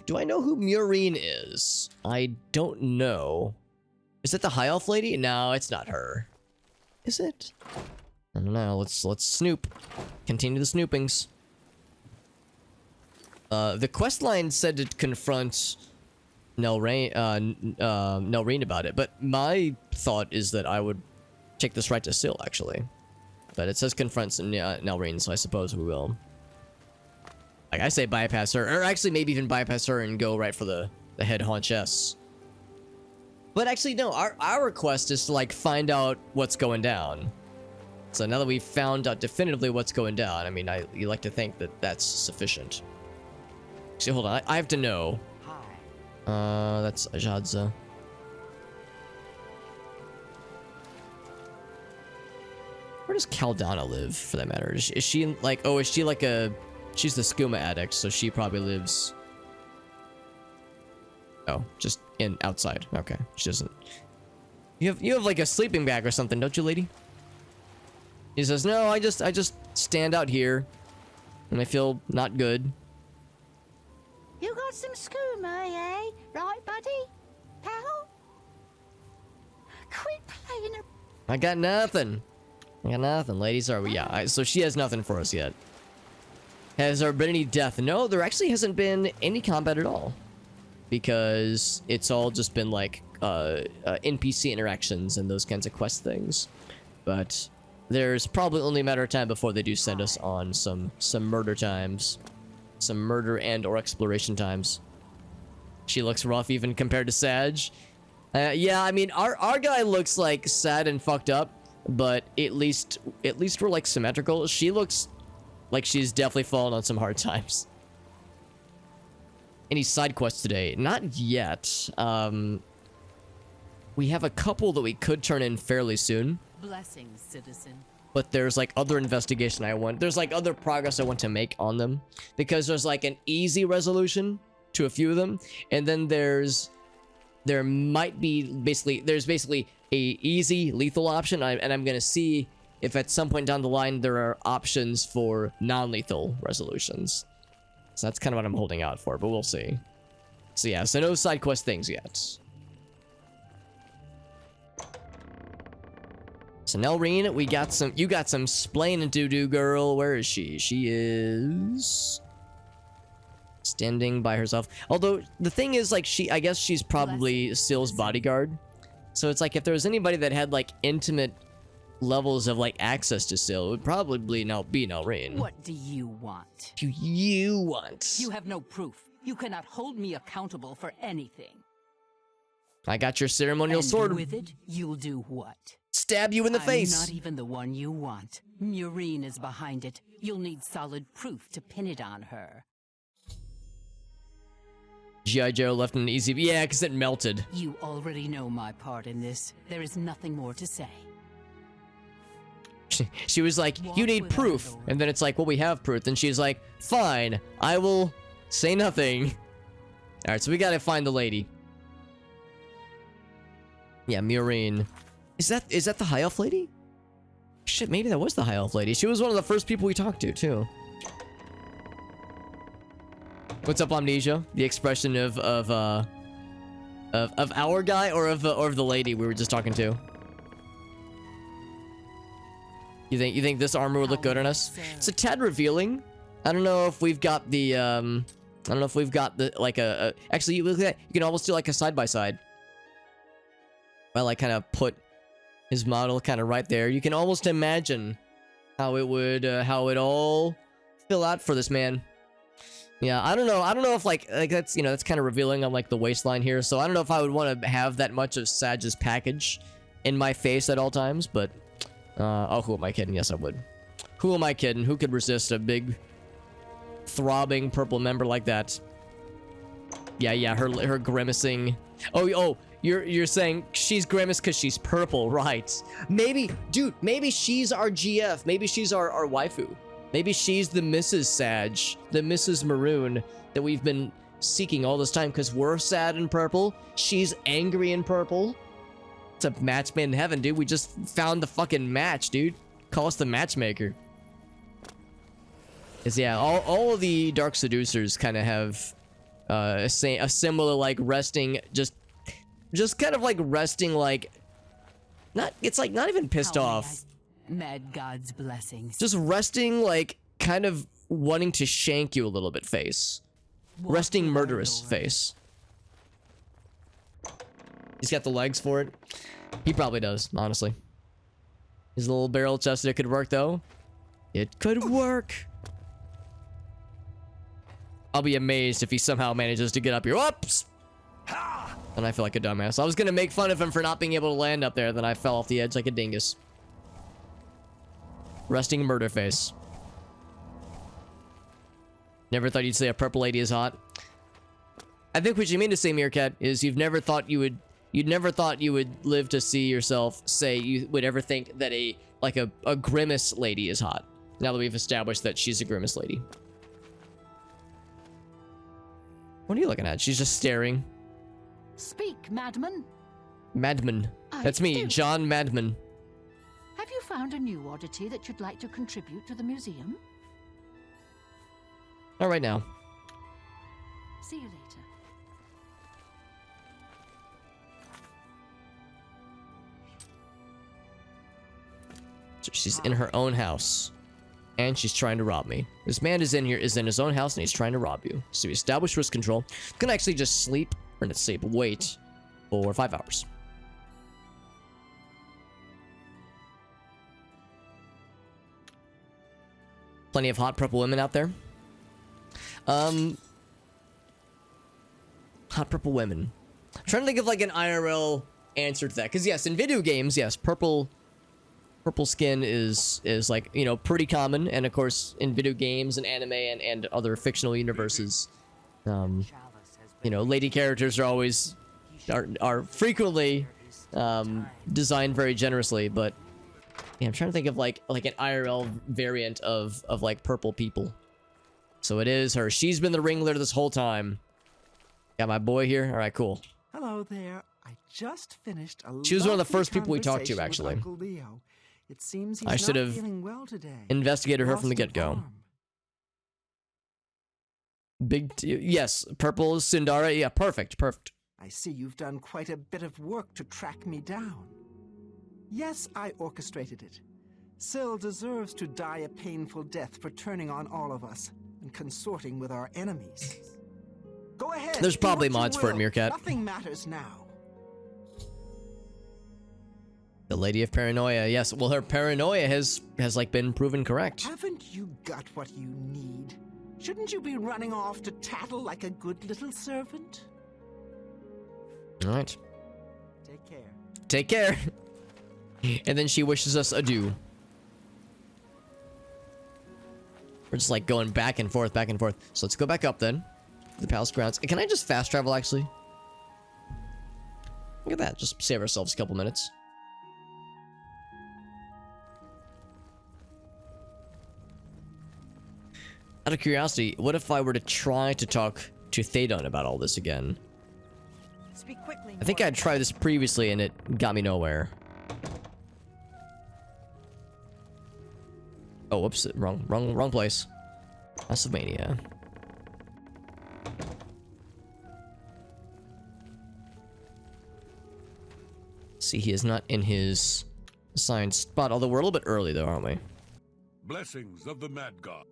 Do I know who Murine is? I don't know. Is that the High Elf lady? No, it's not her. Is it? I don't know. Let's snoop. Continue the snoopings. The quest line said to confront Nelrene about it, but my thought is that I would take this right to Syl, actually. But it says confronts Nelrene, so I suppose we will. Like, I say bypass her, or actually maybe even bypass her and go right for the head haunchess. But actually, no, our quest is to, like, find out what's going down. So now that we've found out definitively what's going down, I mean, you like to think that that's sufficient. See, hold on, I have to know. That's Ajadza. Where does Caldana live, for that matter? Is she like, oh, is she like she's the skooma addict, so she probably lives... Oh, just outside. Okay, she doesn't... You have like a sleeping bag or something, don't you, lady? He says, no, I just stand out here, and I feel not good. You got some skooma, eh? Right, buddy? Pal? Quit playing a... I got nothing. Ladies. Are we? Yeah, so she has nothing for us yet. Has there been any death? No, there actually hasn't been any combat at all. Because it's all just been like NPC interactions and those kinds of quest things. But there's probably only a matter of time before they do send us on some murder times. Some murder and or exploration times. She looks rough even compared to Sadge. Yeah, I mean, our guy looks like sad and fucked up, but at least we're like symmetrical. She looks like she's definitely fallen on some hard times. Any side quests today? Not yet. We have a couple that we could turn in fairly soon. Blessings, citizen. But there's like other investigation there's like other progress I want to make on them. Because there's like an easy resolution to a few of them. And then there's basically a easy lethal option. And I'm going to see if at some point down the line there are options for non-lethal resolutions. So that's kind of what I'm holding out for, but we'll see. So yeah, so no side quest things yet. So Nelrene, you got some splaining to do, girl. Where is she? She is standing by herself. Although the thing is, like, I guess she's probably Syl's bodyguard. So it's like if there was anybody that had like intimate levels of like access to Syl, it would probably now be Nelrene. What do you want? Do you want? You have no proof. You cannot hold me accountable for anything. I got your ceremonial sword. With it, you'll do what? stab you in the face. I'm not even the one you want. Maureen is behind it. You'll need solid proof to pin it on her. G.I. Joe left an easy... Yeah, because it melted. You already know my part in this. There is nothing more to say. She was like, you need proof. And then it's like, well, we have proof. And she's like, fine, I will say nothing. Alright, so we gotta find the lady. Yeah, Maureen. Is that the High Elf lady? Shit, maybe that was the High Elf lady. She was one of the first people we talked to, too. What's up, Amnesia? The expression of our guy or of the lady we were just talking to? You think this armor would look good on us? It's a tad revealing. I don't know if we've got the like actually you look at that, you can almost do like a side by side. I like kind of put his model kind of right there. You can almost imagine how it would all fill out for this man. Yeah, I don't know if like that's, you know, that's kind of revealing on like the waistline here. So I don't know if I would want to have that much of Sadge's package in my face at all times, but oh, who am I kidding? Yes, I would. Who am I kidding? Who could resist a big throbbing purple member like that? Yeah, her grimacing. Oh, you're saying she's grimace because she's purple, right? Maybe, dude, maybe she's our GF. Maybe she's our waifu. Maybe she's the Mrs. Sadge, the Mrs. Maroon that we've been seeking all this time because we're sad in purple. She's angry in purple. It's a match made in heaven, dude. We just found the fucking match, dude. Call us the matchmaker. Is yeah, all of the Dark Seducers kind of have a similar like resting, just kind of like resting, like it's like not even pissed off. Mad God's blessings. Just resting, like kind of wanting to shank you a little bit face. Resting murderous face. He's got the legs for it. He probably does, honestly. His little barrel chested, it could work though. It could work. I'll be amazed if he somehow manages to get up here. Whoops! And I feel like a dumbass. I was gonna make fun of him for not being able to land up there, then I fell off the edge like a dingus. Resting murder face. Never thought you'd say a purple lady is hot. I think what you mean to say, Meerkat, is you'd never thought you would live to see yourself say you would ever think that a grimace lady is hot. Now that we've established that she's a grimace lady. What are you looking at? She's just staring. Speak, madman. Madman. That's me, John Madman. Have you found a new oddity that you'd like to contribute to the museum? Not right now. See you later. So she's in her own house. And she's trying to rob me. This man is in his own house and he's trying to rob you. So we establish risk control. I'm gonna actually just sleep, or not sleep, wait for 5 hours. Plenty of hot purple women out there. Hot purple women. I'm trying to think of like an IRL answer to that. Because yes, in video games, yes, purple skin is like, you know, pretty common. And of course, in video games and anime and other fictional universes, you know, lady characters are always are frequently designed very generously. But yeah, I'm trying to think of like an IRL variant of like purple people. So it is her. She's been the ringleader this whole time. Got my boy here. All right, cool. Hello there. I just finished a She was one of the lovely first people we talked to, conversation with actually. Uncle Leo. It seems he's I should not have feeling well today. investigated her from the Lost an get-go. arm. Yes, purple Sundara. Yeah, perfect. I see you've done quite a bit of work to track me down. Yes, I orchestrated it. Syl deserves to die a painful death for turning on all of us and consorting with our enemies. Go ahead. There's do probably what you mods for it, will. Meerkat. Nothing matters now. The Lady of Paranoia. Yes, well, her paranoia has like been proven correct. Haven't you got what you need? Shouldn't you be running off to tattle like a good little servant? All right. Take care. Take care. And then she wishes us adieu. We're just like going back and forth, back and forth. So let's go back up then. To the palace grounds. And can I just fast travel actually? Look at that. Just save ourselves a couple minutes. Out of curiosity, what if I were to try to talk to Thedon about all this again? Speak quickly. I think I tried this previously and it got me nowhere. Oh, whoops. Wrong place. Bliss of Mania. See, he is not in his assigned spot, although we're a little bit early though, aren't we? Blessings of the Mad God.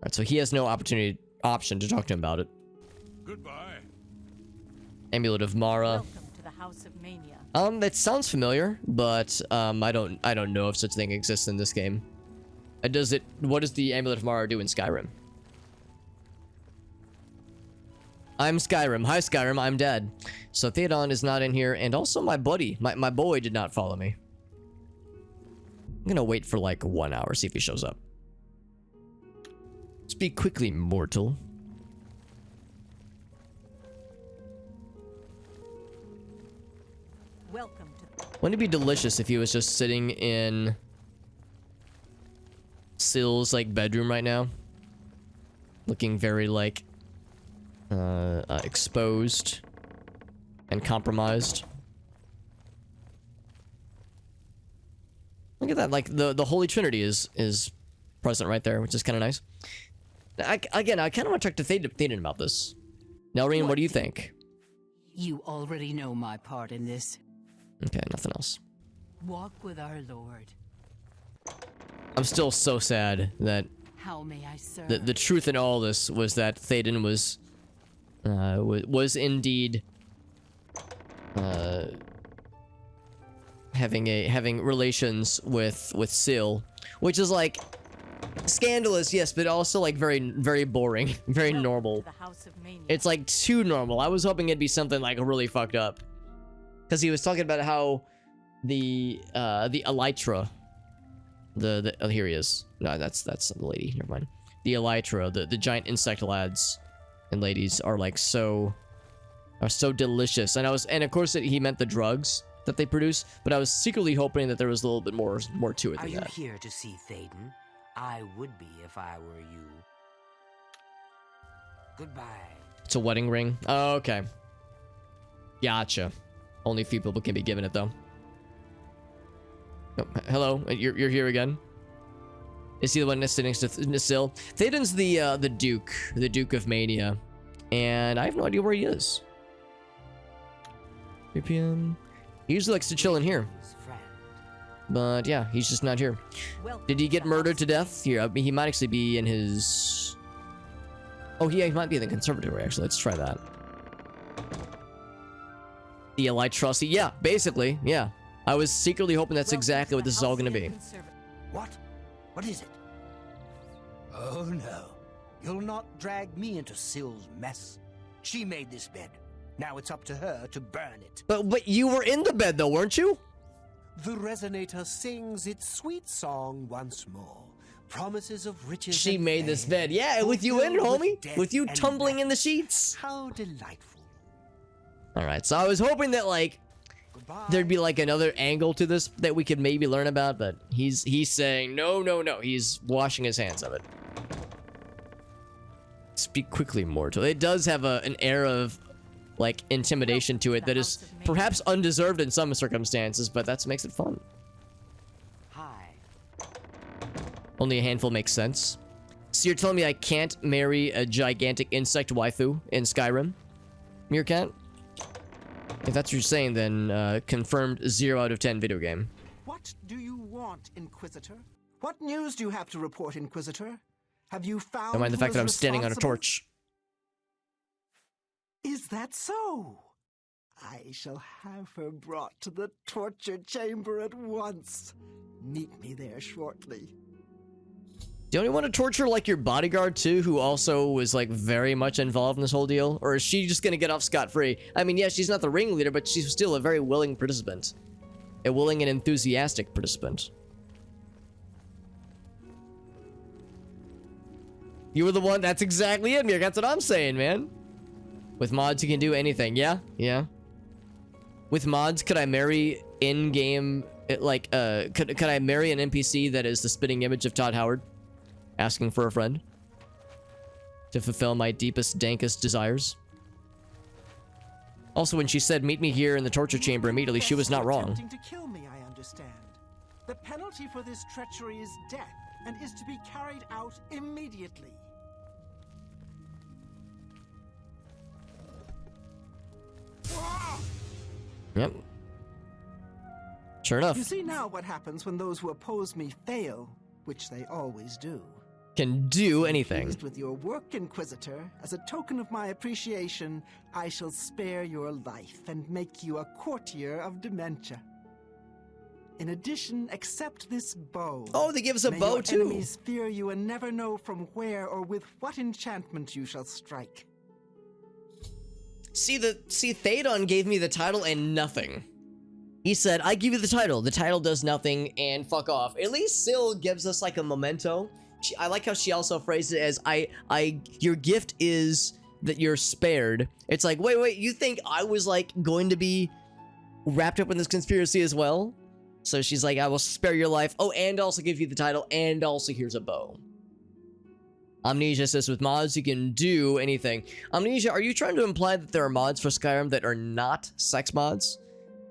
Alright, so he has no option to talk to him about it. Goodbye. Amulet of Mara. Welcome to the House of Mania. That sounds familiar, but I don't know if such a thing exists in this game. What does the Amulet of Mara do in Skyrim? I'm Skyrim. Hi Skyrim, I'm dead. So Theodon is not in here, and also my buddy, my boy did not follow me. I'm gonna wait for like 1 hour, see if he shows up. Speak quickly, mortal. Welcome to. Wouldn't it be delicious if he was just sitting in Syl's like bedroom right now, looking very like exposed and compromised? Look at that, like the Holy Trinity is present right there, which is kind of nice. I kind of want to talk to Theoden about this. Nelrine, what do you think? You already know my part in this. Okay, nothing else. Walk with our Lord. I'm still so sad that How may I serve? the truth in all this was that Theoden was indeed having relations with Syl, which is like scandalous, yes, but also like very boring, very normal. The House of Mania. It's like too normal. I was hoping it'd be something like really fucked up, because he was talking about how the Elytra, oh, here he is. No, that's the lady. Never mind. The Elytra, the giant insect lads and ladies are like so delicious. And of course he meant the drugs that they produce, but I was secretly hoping that there was a little bit more to it Are than you that. here to see Thaden? I would be if I were you. Goodbye. It's a wedding ring. Oh, okay. Gotcha. Only a few people can be given it though. Oh, hello, you're here again. Is he the one that's sitting next to Syl? Theoden's the Duke of Mania, and I have no idea where he is. 3 p.m. He usually likes to chill in here, but yeah, he's just not here. Did he get murdered to death? Here, I mean, he might actually be in his. Oh, yeah, he might be in the conservatory. Actually, let's try that. The Elytra. Yeah, basically, yeah. I was secretly hoping that's exactly what this is all going to be. What? What is it? Oh no. You'll not drag me into Syl's mess. She made this bed. Now it's up to her to burn it. But you were in the bed though, weren't you? The resonator sings its sweet song once more. Promises of riches. She and made this fame, bed. Yeah, with you in it, fulfilled homie. death With you and tumbling in the madness. sheets. How delightful. Alright, so I was hoping that like Goodbye. there'd be like another angle to this that we could maybe learn about, but he's saying no. He's washing his hands of it. Speak quickly, mortal. It does have an air of like intimidation to it that is perhaps undeserved in some circumstances, but that makes it fun. Hi. Only a handful makes sense. So you're telling me I can't marry a gigantic insect waifu in Skyrim? Meerkat? If that's what you're saying, then confirmed 0 out of 10 video game. What do you want, Inquisitor? What news do you have to report, Inquisitor? Have you found Don't mind the who fact is that I'm standing on a responsible? torch. Is that so? I shall have her brought to the torture chamber at once. Meet me there shortly. Don't you want to torture like your bodyguard too, who also was like very much involved in this whole deal? Or is she just gonna get off scot-free? I mean, yeah, she's not the ringleader, but she's still a very willing participant. A willing and enthusiastic participant. You were the one. That's exactly it, Mir. That's what I'm saying, man. With mods, you can do anything. Yeah, yeah. With mods, could I marry in-game, like, could I marry an NPC that is the spitting image of Todd Howard? Asking for a friend? To fulfill my deepest, dankest desires? Also, when she said, meet me here in the torture chamber immediately, she was not wrong. Attempting to kill me, I understand. The penalty for this treachery is death, and is to be carried out immediately. Yep. Sure enough. You see now what happens when those who oppose me fail, which they always do. Can do anything. Pleased with your work, Inquisitor. As a token of my appreciation, I shall spare your life and make you a courtier of Dementia. In addition, accept this bow. Oh, they give us a May bow your too. Enemies fear you and never know from where or with what enchantment you shall strike. See, Théodon gave me the title and nothing. He said, I give you the title. The title does nothing and fuck off. At least Syl gives us like a memento. I like how she also phrased it as, your gift is that you're spared. It's like, wait, you think I was like going to be wrapped up in this conspiracy as well? So she's like, I will spare your life. Oh, and also give you the title, and also here's a bow. Amnesia says, with mods, you can do anything. Amnesia, are you trying to imply that there are mods for Skyrim that are not sex mods?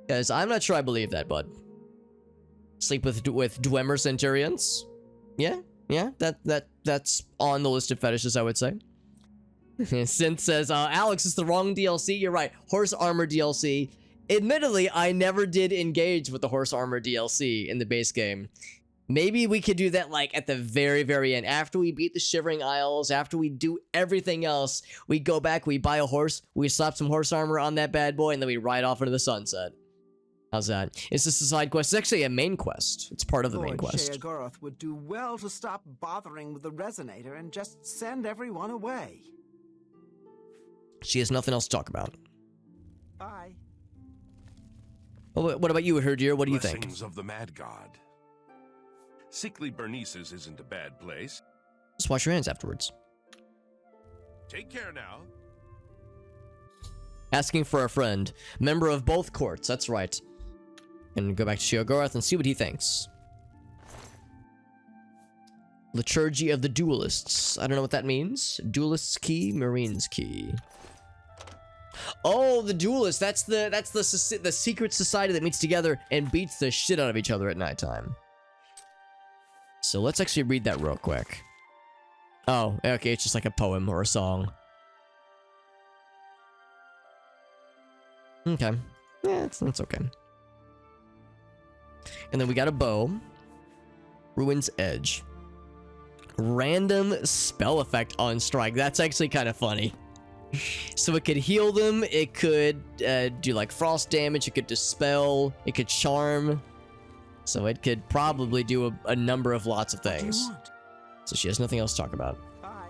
Because I'm not sure I believe that, bud. Sleep with Dwemer Centurions? Yeah, that's on the list of fetishes, I would say. Synth says, Alex, it's the wrong DLC. You're right. Horse Armor DLC. Admittedly, I never did engage with the Horse Armor DLC in the base game. Maybe we could do that like at the very, very end. After we beat the Shivering Isles, after we do everything else, we go back, we buy a horse, we slap some horse armor on that bad boy, and then we ride off into the sunset. How's that? Is this a side quest? It's actually a main quest. It's part of the main quest. Lord Sheogorath would do well to stop bothering with the resonator and just send everyone away. She has nothing else to talk about. Bye. Well, what about you, Herdir? What do you think? Blessings of the Mad God. Sickly Bernice's isn't a bad place. Just wash your hands afterwards. Take care now. Asking for a friend. Member of both courts, that's right. And go back to Sheogorath and see what he thinks. Liturgy of the Duelists. I don't know what that means. Duelist's key, Marine's key. Oh, the Duelists. That's the secret society that meets together and beats the shit out of each other at nighttime. So let's actually read that real quick. Oh, okay, it's just like a poem or a song. Okay. Yeah, that's okay. And then we got a bow. Ruin's Edge. Random spell effect on strike. That's actually kind of funny. So it could heal them. It could do like frost damage. It could dispel. It could charm. So it could probably do a number of lots of things. So she has nothing else to talk about. Bye.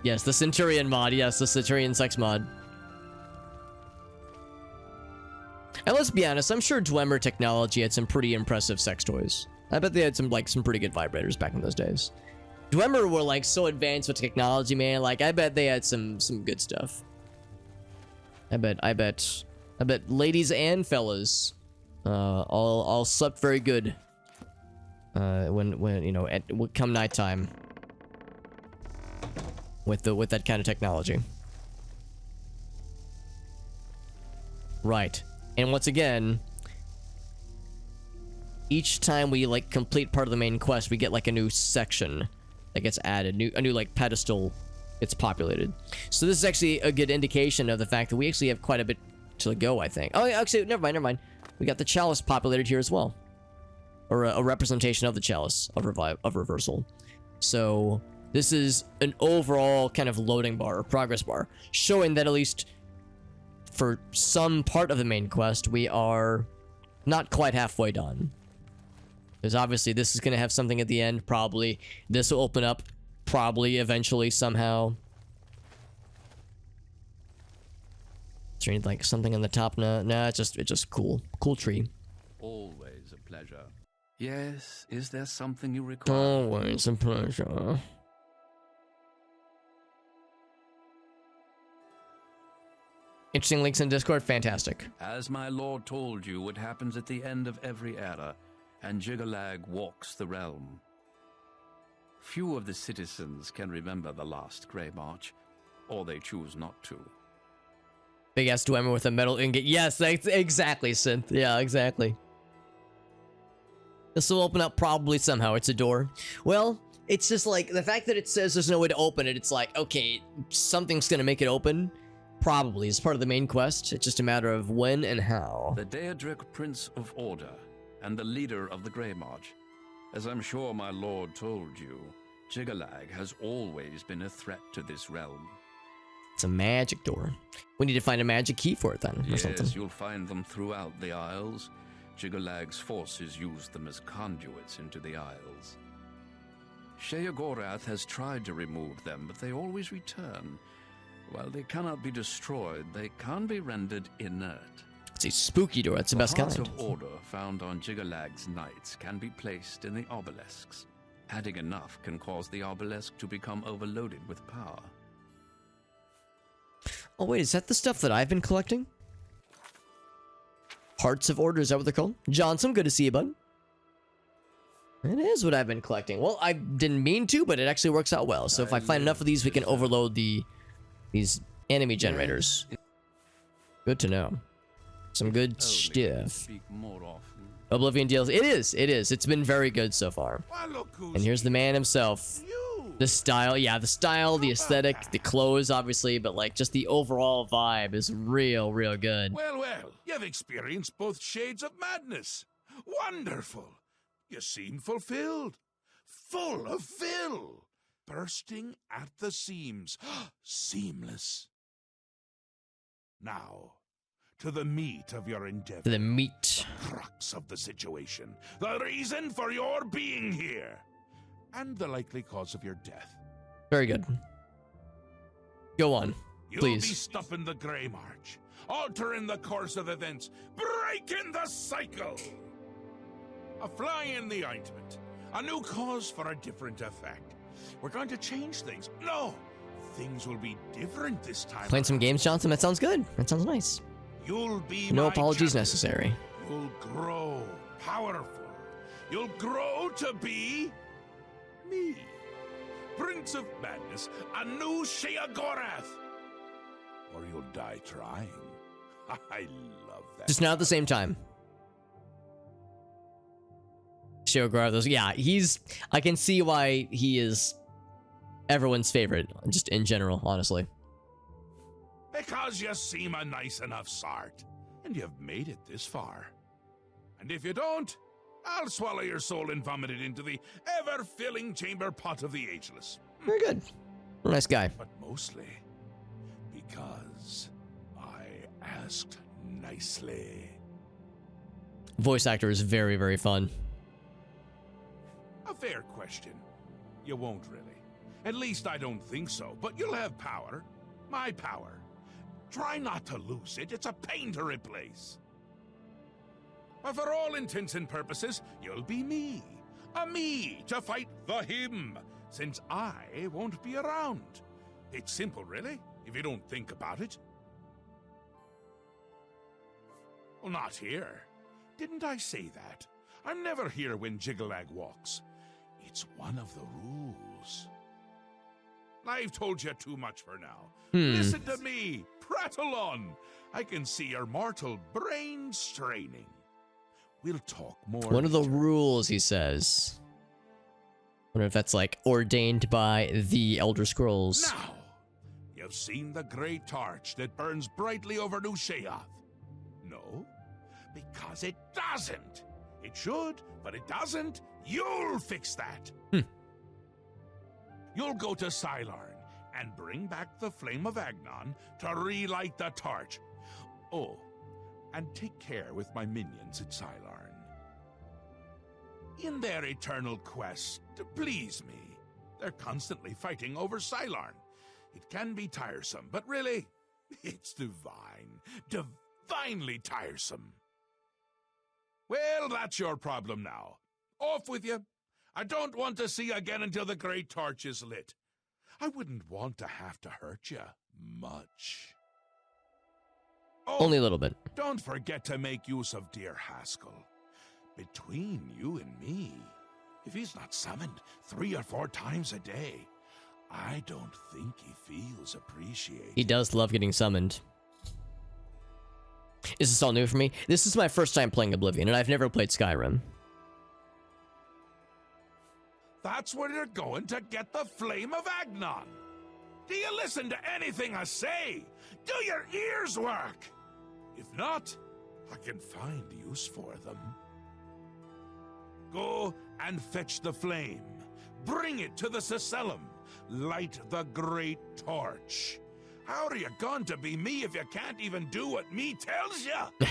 Yes, the Centurion mod. Yes, the Centurion sex mod. And let's be honest, I'm sure Dwemer Technology had some pretty impressive sex toys. I bet they had some pretty good vibrators back in those days. Dwemer were like so advanced with technology, man. Like I bet they had some good stuff. I bet ladies and fellas all slept very good when you know come nighttime with that kind of technology. Right. And once again, each time we like complete part of the main quest, we get like a new section that gets added, a new like pedestal gets populated. So this is actually a good indication of the fact that we actually have quite a bit to go, I think. Oh, actually, never mind. We got the chalice populated here as well, or a representation of the chalice of reversal. So this is an overall kind of loading bar or progress bar, showing that at least for some part of the main quest, we are not quite halfway done. Because obviously this is going to have something at the end, probably. This will open up, probably, eventually, somehow. Do you need like something on the top? Nah, it's just cool. Cool tree. Always a pleasure. Yes, is there something you require? Always a pleasure. Interesting links in Discord, fantastic. As my lord told you, it happens at the end of every era, and Jiggalag walks the realm. Few of the citizens can remember the last Grey March, or they choose not to. Big ass Dwemer with a metal ingot. Yes, exactly, Synth. Yeah, exactly. This will open up probably somehow. It's a door. Well, it's just like the fact that it says there's no way to open it. It's like, okay, something's gonna make it open. Probably. It's part of the main quest. It's just a matter of when and how. The Daedric Prince of Order and the leader of the Grey March. As I'm sure my lord told you, Jiggalag has always been a threat to this realm. It's a magic door. We need to find a magic key for it then, or something. Yes, you'll find them throughout the Isles. Jiggalag's forces use them as conduits into the Isles. Sheogorath has tried to remove them, but they always return. While they cannot be destroyed, they can be rendered inert. It's a spooky door. That's the best kind. The Hearts of Order found on Jiggalag's knights can be placed in the obelisks. Adding enough can cause the obelisk to become overloaded with power. Oh wait, is that the stuff that I've been collecting? Hearts of Order, is that what they're called? Johnson, good to see you, bud. It is what I've been collecting. Well, I didn't mean to, but it actually works out well. So if I find enough of these, we can overload these enemy generators. Good to know. Some good stuff. Oblivion deals. It is. It's been very good so far. And here's the man himself. The style, yeah, the aesthetic, the clothes, obviously, but like just the overall vibe is real good. Well, you've experienced both shades of madness. Wonderful. You seem fulfilled. Full of fill. Bursting at the seams. Seamless. Now, to the meat of your endeavor. The meat. The crux of the situation. The reason for your being here. And the likely cause of your death. Very good. Go on, You'll please. be stopping the Grey March. Altering the course of events. Breaking the cycle. A fly in the ointment. A new cause for a different effect. We're going to change things. No! Things will be different this time. Playing some games, Johnson? That sounds good. That sounds nice. You'll be no my apologies champion. necessary. You'll grow powerful. You'll grow to be me. Prince of Madness, a new Sheogorath. Or you'll die trying. I love that. Just not at the same time. Sheogorath, yeah, I can see why he is everyone's favorite, just in general, honestly. Because you seem a nice enough sort, and you've made it this far. And if you don't, I'll swallow your soul and vomit it into the ever-filling chamber pot of the ageless. Very good. Nice guy. But mostly because I asked nicely. Voice actor is very fun. A fair question. You won't really. At least I don't think so, but you'll have power. My power. Try not to lose it. It's a pain to replace. But for all intents and purposes, you'll be me. A me to fight the him, since I won't be around. It's simple, really, if you don't think about it. Well, not here. Didn't I say that? I'm never here when Jiggalag walks. It's one of the rules. I've told you too much for now. Listen to me. Prattle on. I can see your mortal brain straining. We'll talk more. One of the rules, he says. Wonder if that's like ordained by the Elder Scrolls. Now, you've seen the great torch that burns brightly over New Sheoth. No, because it doesn't. It should, but it doesn't. You'll fix that. You'll go to Cylorn and bring back the Flame of Agnon to relight the torch. Oh, and take care with my minions at Cylorn. In their eternal quest to please me, they're constantly fighting over Cylorn. It can be tiresome, but really, It's divine. Divinely tiresome. Well, that's your problem now. Off with you. I don't want to see you again until the great torch is lit. I wouldn't want to have to hurt you much. Oh, Only a little bit. don't forget to make use of dear Haskell. Between you and me, if he's not summoned 3 or 4 times a day, I don't think he feels appreciated. He does love getting summoned. Is this all new for me? This is my first time playing Oblivion, and I've never played Skyrim. That's where you're going to get the Flame of Agnon. Do you listen to anything I say? Do your ears work? If not, I can find use for them. Go and fetch the flame. Bring it to the Cecellum. Light the great torch. How are you going to be me if you can't even do what me tells you?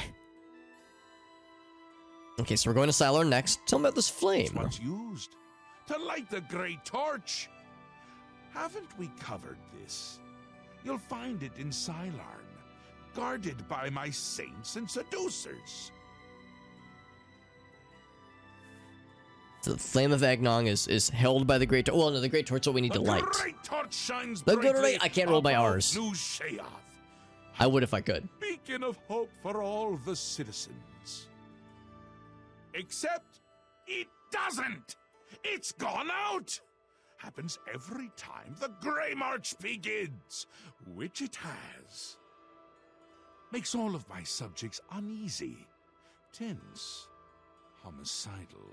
Okay, so we're going to Sylar next. Tell me about this flame. It's what's used to light the great torch. Haven't we covered this? You'll find it in Sylarn, guarded by my saints and seducers. The Flame of Agnon is held by the Great Torch. Well, no, the Great Torch is what we need to light. The great torch shines The brightly great- I can't roll my above Rs. New Sheath, I would if I could. beacon of hope for all the citizens. Except it doesn't. It's gone out. Happens every time the Grey March begins, which it has. Makes all of my subjects uneasy, tense, homicidal,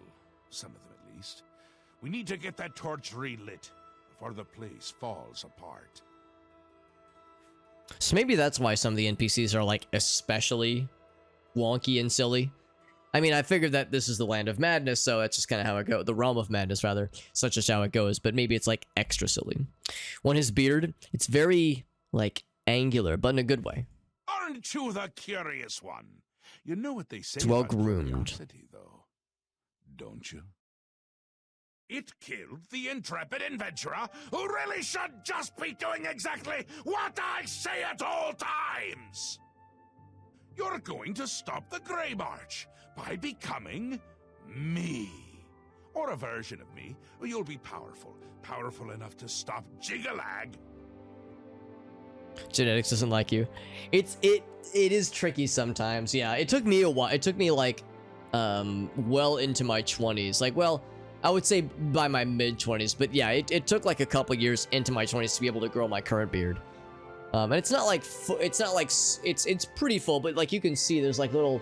some of them at least. We need to get that torch relit before the place falls apart. So maybe that's why some of the NPCs are like especially wonky and silly. I mean, I figured that this is the land of madness, so that's just kind of how it goes. The realm of madness, rather. Such as how it goes, but maybe it's like extra silly. On his beard, it's very like angular, but in a good way. Aren't you the curious one? You know what they say It's well about groomed. curiosity, though, don't you? It killed the intrepid adventurer who really should just be doing exactly what I say at all times! You're going to stop the Grey March by becoming me. Or a version of me. You'll be powerful. Powerful enough to stop Jigalag. Genetics doesn't like you. It is tricky sometimes. Yeah, it took me a while. It took me like well into my 20s. Like, well, I would say by my mid 20s, but yeah, it took like a couple years into my 20s to be able to grow my current beard. And it's not like it's pretty full, but like you can see there's like little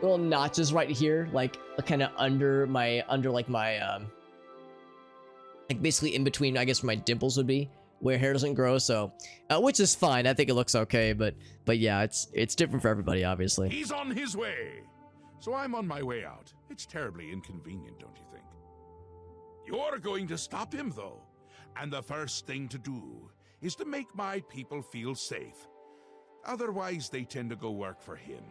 notches right here, like kind of under my like basically in between, I guess, where my dimples would be, where hair doesn't grow. So which is fine. I think it looks okay, but yeah, it's different for everybody, obviously. He's on his way. So I'm on my way out. It's terribly inconvenient, don't you think? You're going to stop him, though. And the first thing to do is to make my people feel safe. Otherwise, they tend to go work for him.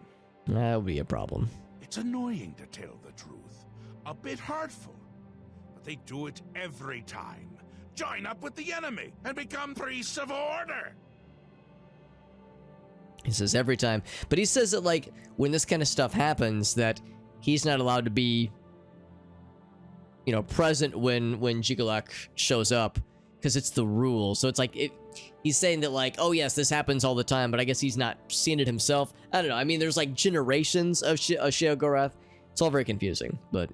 That'll be a problem. It's annoying, to tell the truth. A bit hurtful. But they do it every time. Join up with the enemy and become priests of order. He says every time. But he says that, like, when this kind of stuff happens, that he's not allowed to be, you know, present when Jigalak shows up, because it's the rule. So it's like, he's saying that, like, oh yes, this happens all the time, but I guess he's not seen it himself. I don't know. I mean, there's like generations of Sheogorath. It's all very confusing, but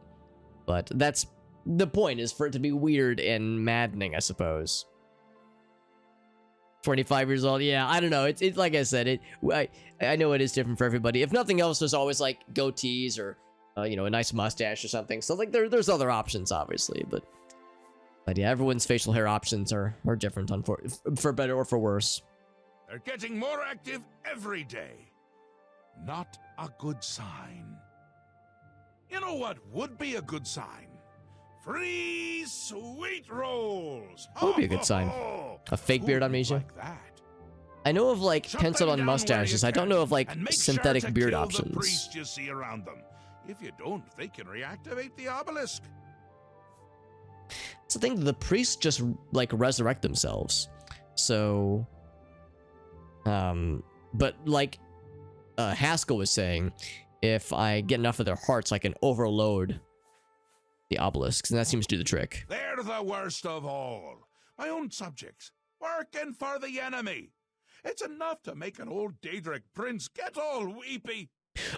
that's the point, is for it to be weird and maddening, I suppose. 25 years old, yeah, I don't know. It's like I said, I know it is different for everybody. If nothing else, there's always like goatees or you know, a nice mustache or something. So like there's other options, obviously, but yeah, everyone's facial hair options are different, for better or for worse. They're getting more active every day. Not a good sign. You know what would be a good sign? Free sweet rolls. That would be a good sign. A fake beard amnesia. Like that? I know of like Shut penciled them on down where mustaches. you I don't can, know of like and make synthetic sure to beard kill options. The priest you see around them. If you don't, they can reactivate the obelisk. It's the thing, the priests just like resurrect themselves. So But like Haskell was saying, if I get enough of their hearts, I can overload the obelisks, and that seems to do the trick. They're the worst of all. My own subjects, working for the enemy. It's enough to make an old Daedric prince get all weepy.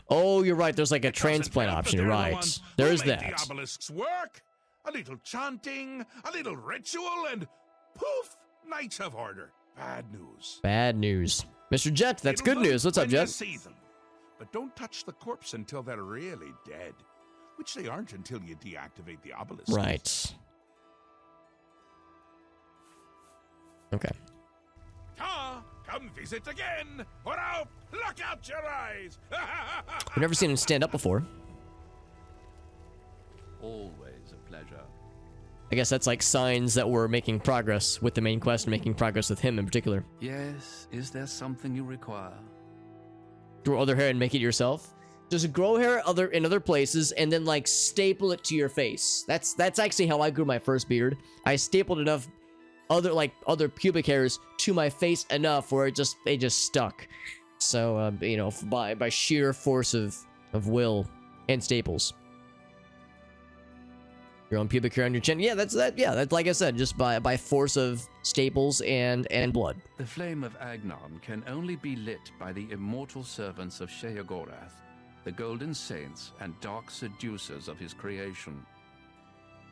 Oh, you're right. There's like a transplant option, right? There's that. The obelisks work. A little chanting, a little ritual, and poof, Knights of Order. Bad news. Bad news. Mr. Jet, that's good news. What's up, Jet? See them. But don't touch the corpse until they're really dead. Which they aren't until you deactivate the obelisk. Right. Okay. Come visit again, or I'll pluck out your eyes. I've never seen him stand up before. Always a pleasure. I guess that's like signs that we're making progress with the main quest and making progress with him in particular. Yes, is there something you require? Grow other hair and make it yourself? Just grow hair in other places and then like staple it to your face. That's actually how I grew my first beard. I stapled enough other pubic hairs to my face enough where they just stuck. So you know, by sheer force of will and staples. Your own pubic hair on your chin. Yeah, that's like I said, just by force of staples and blood. The Flame of Agnon can only be lit by the immortal servants of Sheogorath, the Golden Saints and dark seducers of his creation.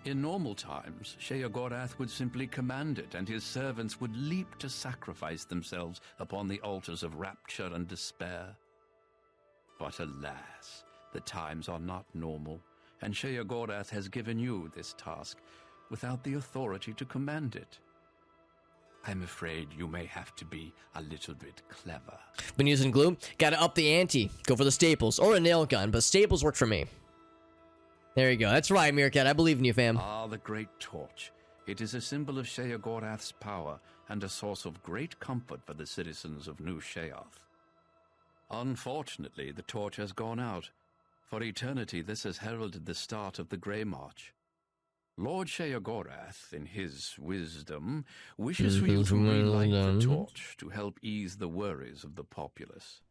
In normal times, Sheogorath would simply command it, and his servants would leap to sacrifice themselves upon the altars of rapture and despair. But alas, the times are not normal, and Sheogorath has given you this task without the authority to command it. I'm afraid you may have to be a little bit clever. Been using glue? Gotta up the ante. Go for the staples, or a nail gun, but staples work for me. There you go. That's right, Meerkat. I believe in you, fam. Ah, the great torch. It is a symbol of Sheogorath's power and a source of great comfort for the citizens of New Sheoth. Unfortunately, the torch has gone out. For eternity, this has heralded the start of the Grey March. Lord Sheogorath, in his wisdom, wishes for you to relight the torch to help ease the worries of the populace.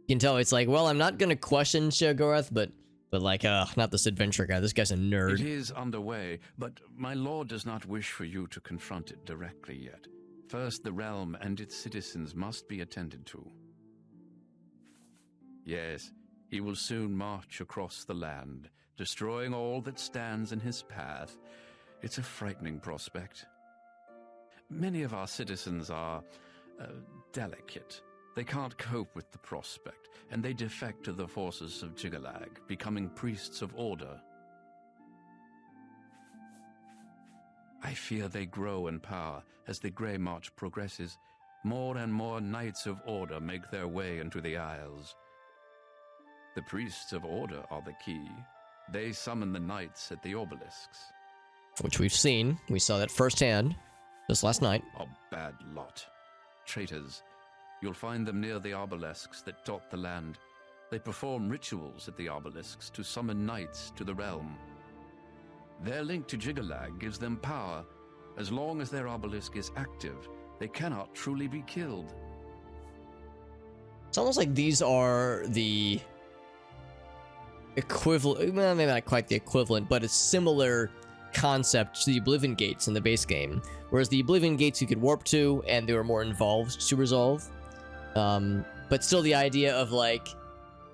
You can tell it's like, well, I'm not gonna question Sheogorath, but like, not this adventure guy. This guy's a nerd. It is underway, but my lord does not wish for you to confront it directly yet. First, the realm and its citizens must be attended to. Yes, he will soon march across the land, destroying all that stands in his path. It's a frightening prospect. Many of our citizens are delicate. They can't cope with the prospect, and they defect to the forces of Jigalag, becoming priests of order. I fear they grow in power as the Grey March progresses. More and more Knights of Order make their way into the Isles. The priests of order are the key. They summon the knights at the obelisks. Which we've seen. We saw that firsthand just last night. A bad lot. Traitors. You'll find them near the obelisks that dot the land. They perform rituals at the obelisks to summon knights to the realm. Their link to Jigalag gives them power. As long as their obelisk is active, they cannot truly be killed. It's almost like these are the equivalent, well, maybe not quite the equivalent, but a similar concept to the Oblivion gates in the base game. Whereas the Oblivion gates you could warp to, and they were more involved to resolve. But still the idea of like,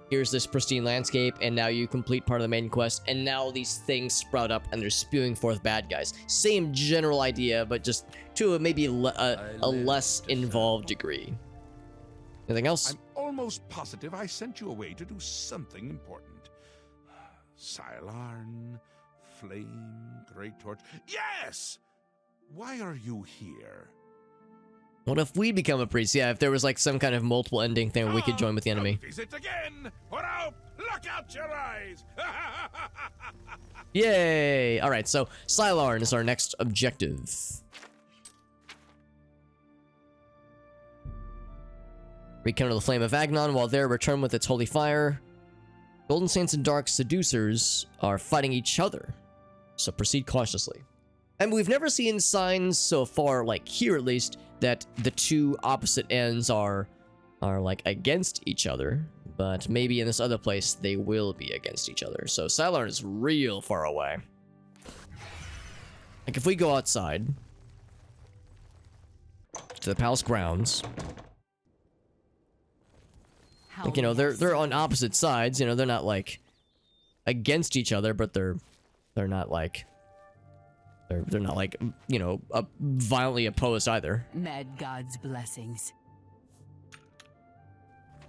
here's this pristine landscape, and now you complete part of the main quest, and now these things sprout up and they're spewing forth bad guys. Same general idea, but just to a maybe a less involved degree. Anything else? I'm almost positive I sent you away to do something important. Silarn, Flame, Great Torch. Yes! Why are you here? What if we become a priest? Yeah, if there was like some kind of multiple ending thing where we could join with the enemy. Visit again, or I'll pluck out your eyes. Yay! All right, so Silarn is our next objective. Rekindle the Flame of Agnon. While there, return with its holy fire. Golden Saints and Dark Seducers are fighting each other, so proceed cautiously. And we've never seen signs so far, like here at least, that the two opposite ends are like against each other, but maybe in this other place they will be against each other. So Cylon is real far away. Like if we go outside to the palace grounds, like, you know, they're on opposite sides. You know, they're not like against each other, but they're not like they're not like, you know, violently opposed either. Mad God's blessings.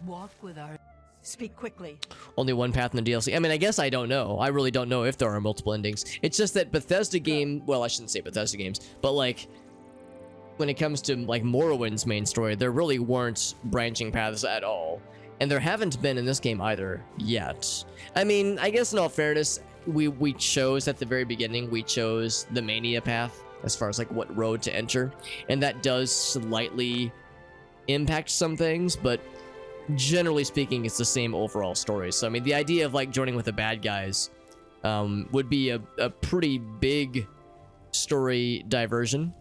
Walk with our... Speak quickly. Only one path in the DLC. I mean, I guess I don't know. I really don't know if there are multiple endings. It's just that Bethesda game... Well, I shouldn't say Bethesda games, but like, when it comes to like Morrowind's main story, there really weren't branching paths at all. And there haven't been in this game either, yet. I mean, I guess in all fairness, we chose at the very beginning, we chose the Mania path, as far as like what road to enter. And that does slightly impact some things, but generally speaking, it's the same overall story. So, I mean, the idea of like joining with the bad guys would be a pretty big story diversion.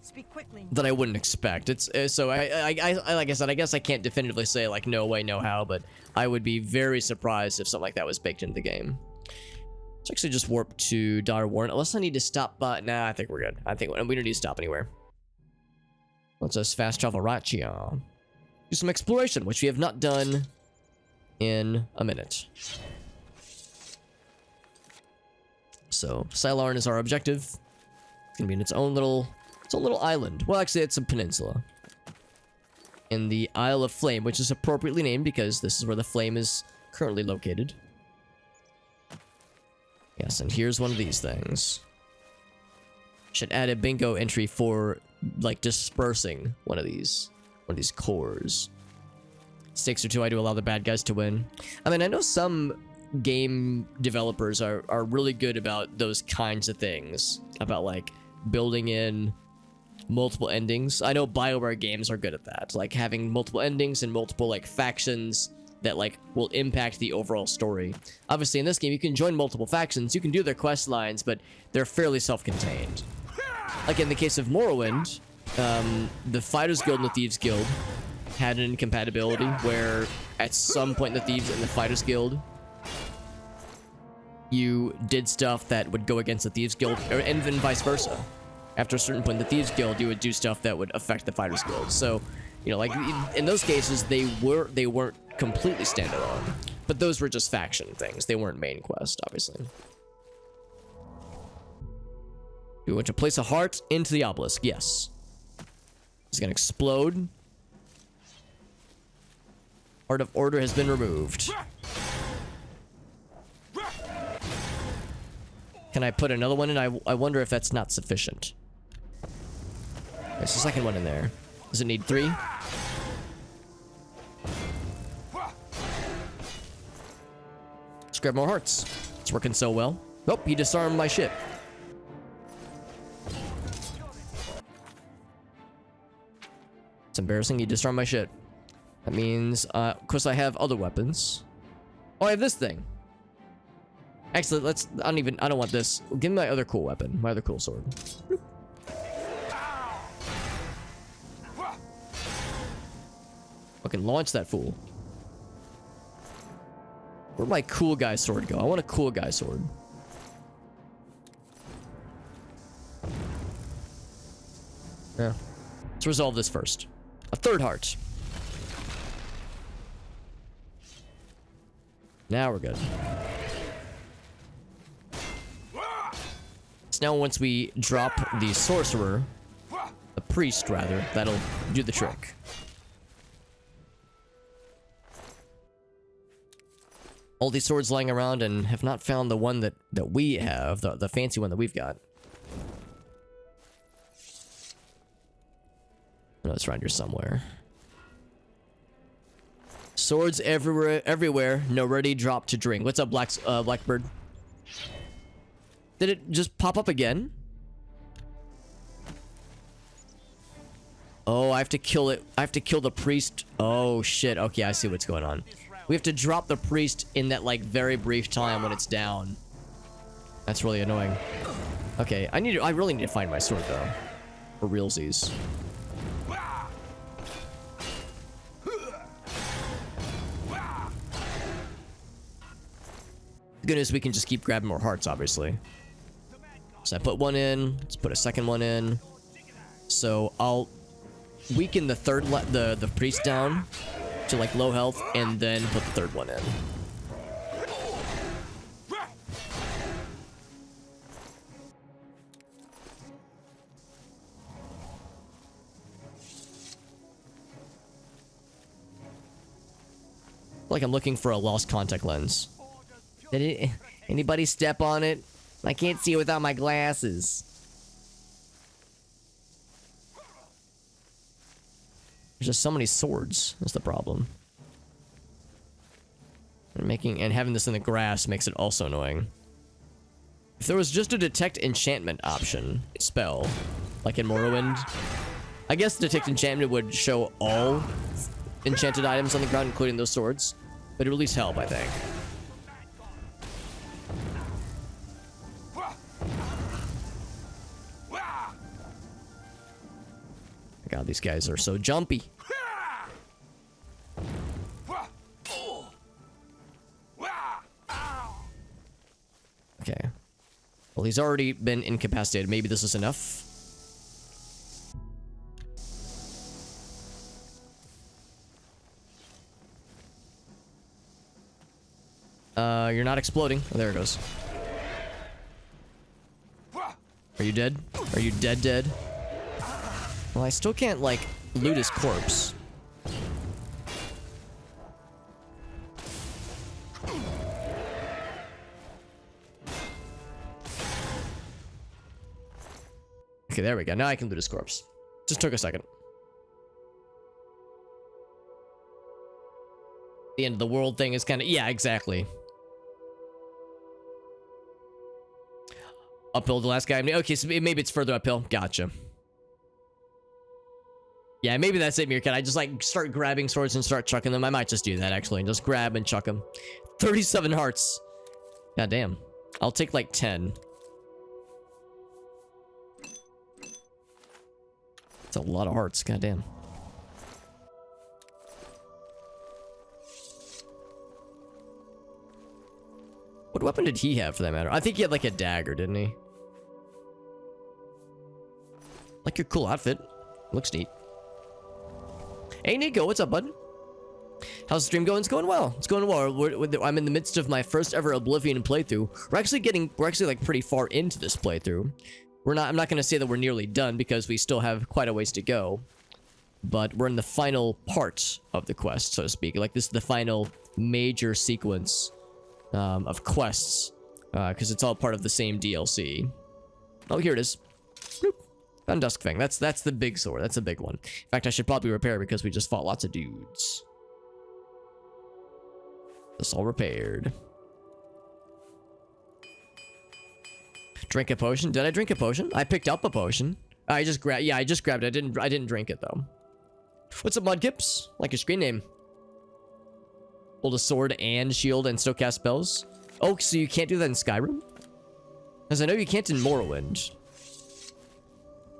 Speak quickly. That I wouldn't expect. It's so I like I said, I guess I can't definitively say like no way, no how, but I would be very surprised if something like that was baked into the game. Let's actually just warp to Daughter Warren, unless I need to stop. But nah, I think we're good. I think we don't need to stop anywhere. Let's just fast travel right here. Do some exploration, which we have not done in a minute. So Cylon is our objective. It's gonna be in its own little island. Well, actually, it's a peninsula. In the Isle of Flame, which is appropriately named because this is where the flame is currently located. Yes, and here's one of these things. Should add a bingo entry for, like, dispersing one of these cores. Stakes are too high to allow the bad guys to win. I mean, I know some game developers are really good about those kinds of things. About, like, building in multiple endings. I know BioWare games are good at that, like having multiple endings and multiple like factions that like will impact the overall story. Obviously in this game you can join multiple factions, you can do their quest lines, but they're fairly self-contained. Like in the case of Morrowind, the Fighters Guild and the Thieves Guild had an incompatibility where at some point in the Thieves and the Fighters Guild you did stuff that would go against the Thieves Guild, and then vice versa. After a certain point in the Thieves Guild, you would do stuff that would affect the Fighters Guild. So, you know, like, in those cases, they weren't completely standalone. But those were just faction things. They weren't main quest, obviously. We want to place a heart into the obelisk. Yes. It's gonna explode. Heart of Order has been removed. Can I put another one in? I wonder if that's not sufficient. There's a second one in there. Does it need 3? Let's grab more hearts. It's working so well. Nope, he disarmed my shit. It's embarrassing, he disarmed my shit. That means, of course I have other weapons. Oh, I have this thing. Actually, I don't want this. Give me my other cool weapon. My other cool sword. Fucking launch that fool. Where'd my cool guy sword go? I want a cool guy sword. Yeah. Let's resolve this first. A third heart. Now we're good. So now once we drop the sorcerer, the priest rather, that'll do the trick. All these swords lying around and have not found the one that we have, the fancy one that we've got. No, it's around here somewhere. Swords everywhere. No ready, drop to drink. What's up, Blackbird? Did it just pop up again? Oh, I have to kill it. I have to kill the priest. Oh shit. Okay, I see what's going on. We have to drop the priest in that like very brief time when it's down. That's really annoying. Okay, I really need to find my sword though. For realsies. The good news, we can just keep grabbing more hearts, obviously. So I put one in. Let's put a second one in. So I'll weaken the third the priest down to like low health, and then put the third one in. Like I'm looking for a lost contact lens. Did anybody step on it? I can't see it without my glasses. There's just so many swords. That's the problem. And having this in the grass makes it also annoying. If there was just a detect enchantment option spell, like in Morrowind, I guess detect enchantment would show all enchanted items on the ground, including those swords. But it would at least help, I think. God, these guys are so jumpy. Okay. Well, he's already been incapacitated. Maybe this is enough. You're not exploding. Oh, there it goes. Are you dead? Are you dead? Well, I still can't, like, loot his corpse. Okay, there we go. Now I can loot his corpse. Just took a second. The end of the world thing is kind of... Yeah, exactly. Uphill, the last guy. Okay, so maybe it's further uphill. Gotcha. Yeah, maybe that's it, Meerkat. I just, like, start grabbing swords and start chucking them. I might just do that, actually. Just grab and chuck them. 37 hearts. God damn. I'll take, like, 10. That's a lot of hearts. God damn. What weapon did he have, for that matter? I think he had, like, a dagger, didn't he? Like your cool outfit. Looks neat. Hey, Nico, what's up, bud? How's the stream going? It's going well. It's going well. I'm in the midst of my first ever Oblivion playthrough. We're actually like pretty far into this playthrough. I'm not going to say that we're nearly done because we still have quite a ways to go. But we're in the final part of the quest, so to speak. Like, this is the final major sequence of quests. Because it's all part of the same DLC. Oh, here it is. Bloop. Found Duskfang. That's the big sword. That's a big one. In fact, I should probably repair because we just fought lots of dudes. This all repaired. Drink a potion. Did I drink a potion? I picked up a potion. I just grabbed it. I didn't drink it though. What's up, Mudkips? Like your screen name. Hold a sword and shield and still cast spells. Oh, so you can't do that in Skyrim? Because I know you can't in Morrowind.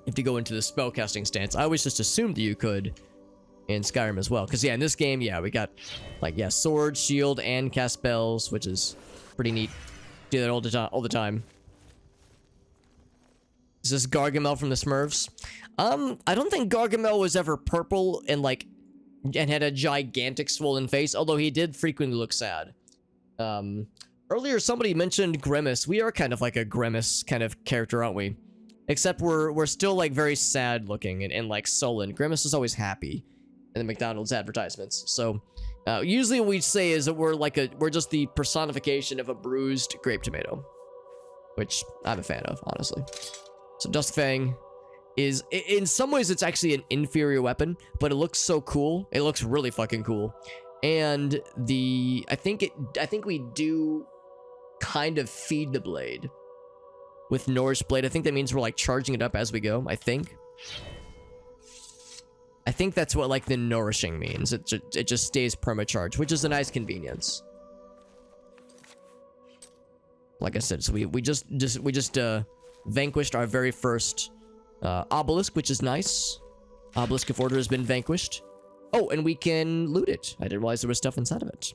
You have to go into the spellcasting stance. I always just assumed that you could in Skyrim as well. Because, yeah, in this game, yeah, we got, like, yeah, sword, shield, and cast spells, which is pretty neat. Do that all the time. Is this Gargamel from the Smurfs? I don't think Gargamel was ever purple and, like, and had a gigantic swollen face, although he did frequently look sad. Earlier, somebody mentioned Grimace. We are kind of like a Grimace kind of character, aren't we? Except we're still, like, very sad looking and like, sullen. Grimace is always happy in the McDonald's advertisements. So, usually what we say is that we're just the personification of a bruised grape tomato. Which I'm a fan of, honestly. So, Duskfang is, in some ways, it's actually an inferior weapon, but it looks so cool. It looks really fucking cool. And I think we do kind of feed the blade. With Nourish Blade, I think that means we're, like, charging it up as we go, I think. I think that's what, like, the nourishing means. It just stays perma-charged, which is a nice convenience. Like I said, so we just vanquished our very first obelisk, which is nice. Obelisk of Order has been vanquished. Oh, and we can loot it. I didn't realize there was stuff inside of it.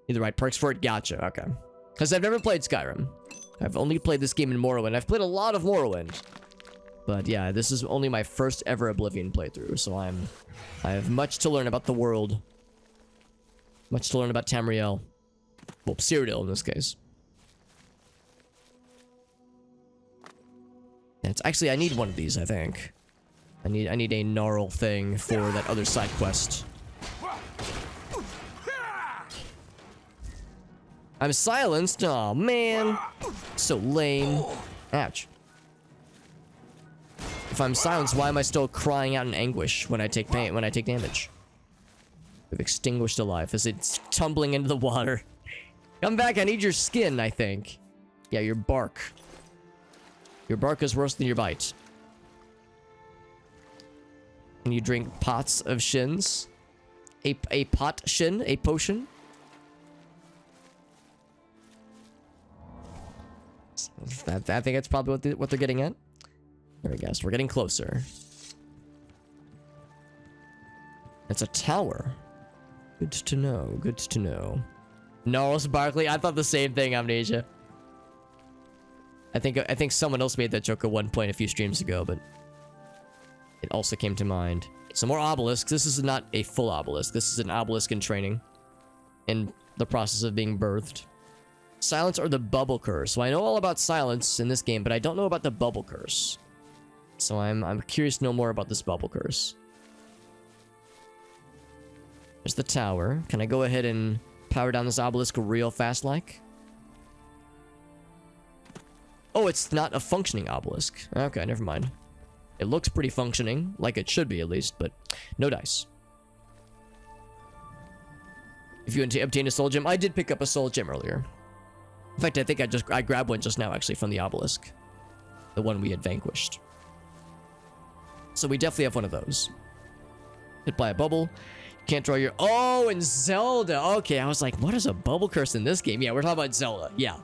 Need the right perks for it? Gotcha, okay. Because I've never played Skyrim. I've only played this game in Morrowind. I've played a lot of Morrowind. But yeah, this is only my first ever Oblivion playthrough, so I have much to learn about the world. Much to learn about Tamriel. Well, Cyrodiil in this case. It's actually, I need one of these, I think. I need a gnarl thing for that other side quest. I'm silenced? Aw, man. So lame. Ouch. If I'm silenced, why am I still crying out in anguish when I take pain, when I take damage? We've extinguished a life as it's tumbling into the water. Come back, I need your skin, I think. Yeah, your bark. Your bark is worse than your bite. Can you drink pots of shins? A pot shin? A potion? I think that's probably what they're getting at. There we go. So we're getting closer. It's a tower. Good to know. Good to know. Gnarls Barkley. I thought the same thing, Amnesia. I think someone else made that joke at one point a few streams ago, but it also came to mind. Some more obelisks. This is not a full obelisk. This is an obelisk in training, in the process of being birthed. Silence or the bubble curse. So I know all about silence in this game, but I don't know about the bubble curse. So I'm curious to know more about this bubble curse. There's the tower. Can I go ahead and power down this obelisk real fast like? Oh, it's not a functioning obelisk. Okay, never mind. It looks pretty functioning, like it should be at least, but no dice. If you obtain a soul gem, I did pick up a soul gem earlier. In fact, I think I grabbed one just now actually from the obelisk. The one we had vanquished. So we definitely have one of those. Hit by a bubble. Can't draw your... Oh, in Zelda. Okay, I was like, what is a bubble curse in this game? Yeah, we're talking about Zelda. Yeah.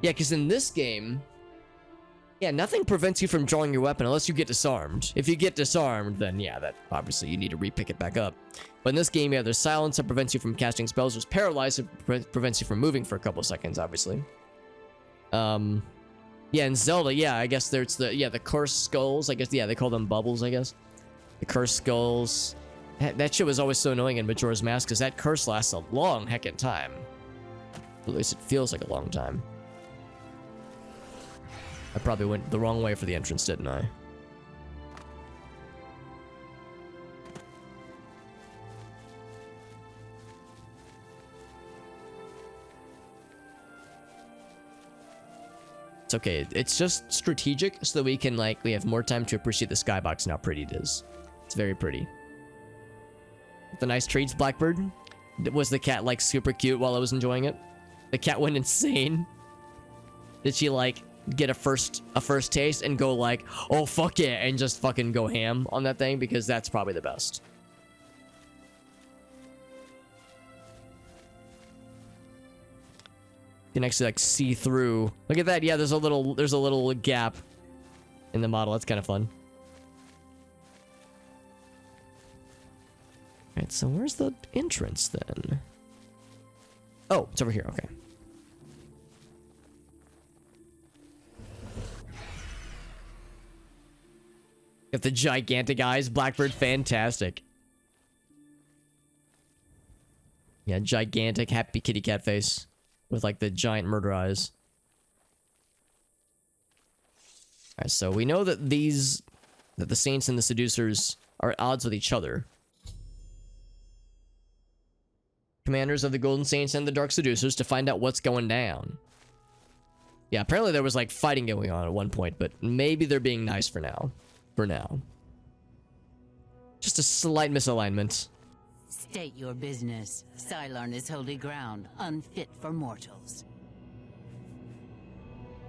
Yeah, because in this game... Yeah, nothing prevents you from drawing your weapon unless you get disarmed. If you get disarmed, then yeah, that obviously you need to re-pick it back up. But in this game, yeah, there's silence that prevents you from casting spells. There's paralyze that prevents you from moving for a couple seconds, obviously. Yeah, in Zelda, yeah, I guess there's the cursed skulls. I guess, yeah, they call them bubbles, I guess. The cursed skulls. That shit was always so annoying in Majora's Mask because that curse lasts a long heckin' time. At least it feels like a long time. I probably went the wrong way for the entrance, didn't I? It's okay. It's just strategic so that we can, like, we have more time to appreciate the skybox and how pretty it is. It's very pretty. The nice treats, Blackbird. Was the cat, like, super cute while I was enjoying it? The cat went insane. Did she, like, get a first taste and go like, oh fuck yeah, and just fucking go ham on that thing? Because that's probably the best. You can actually like see through. Look at that. Yeah, there's a little gap in the model. That's kind of fun. All right, so where's the entrance then? Oh, it's over here. Okay. Got the gigantic eyes, Blackbird, fantastic. Yeah, gigantic happy kitty cat face with like the giant murder eyes. Alright, so we know that that the Saints and the Seducers are at odds with each other. Commanders of the Golden Saints and the Dark Seducers to find out what's going down. Yeah, apparently there was like fighting going on at one point, but maybe they're being nice for now. For now. Just a slight misalignment. State your business. Cylon is holy ground, unfit for mortals.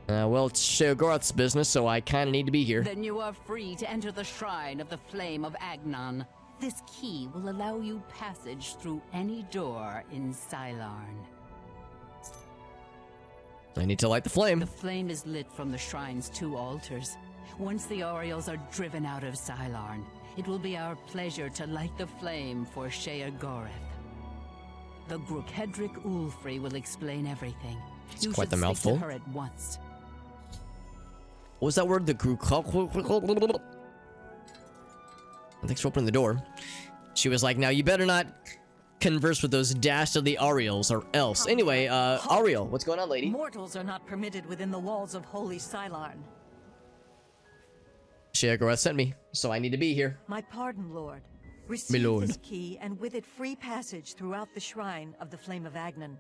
Well, it's Sheogorath's business, so I kind of need to be here. Then you are free to enter the shrine of the Flame of Agnon. This key will allow you passage through any door in Cylon. I need to light the flame. The flame is lit from the shrine's 2 altars. Once the Orioles are driven out of Cylon, it will be our pleasure to light the flame for Sheogorath. The Grukedric Ulfri will explain everything. It's You quite should the speak mouthful. to her at once. What was that word? The group. Thanks for opening the door. She was like, now you better not converse with those dastardly Ariels or else. Anyway, Ariel, what's going on, lady? Mortals are not permitted within the walls of Holy Silarn. Sheogorath sent me, so I need to be here. My pardon, Lord. Receive lord. this key and with it free passage throughout the shrine of the Flame of Agnon.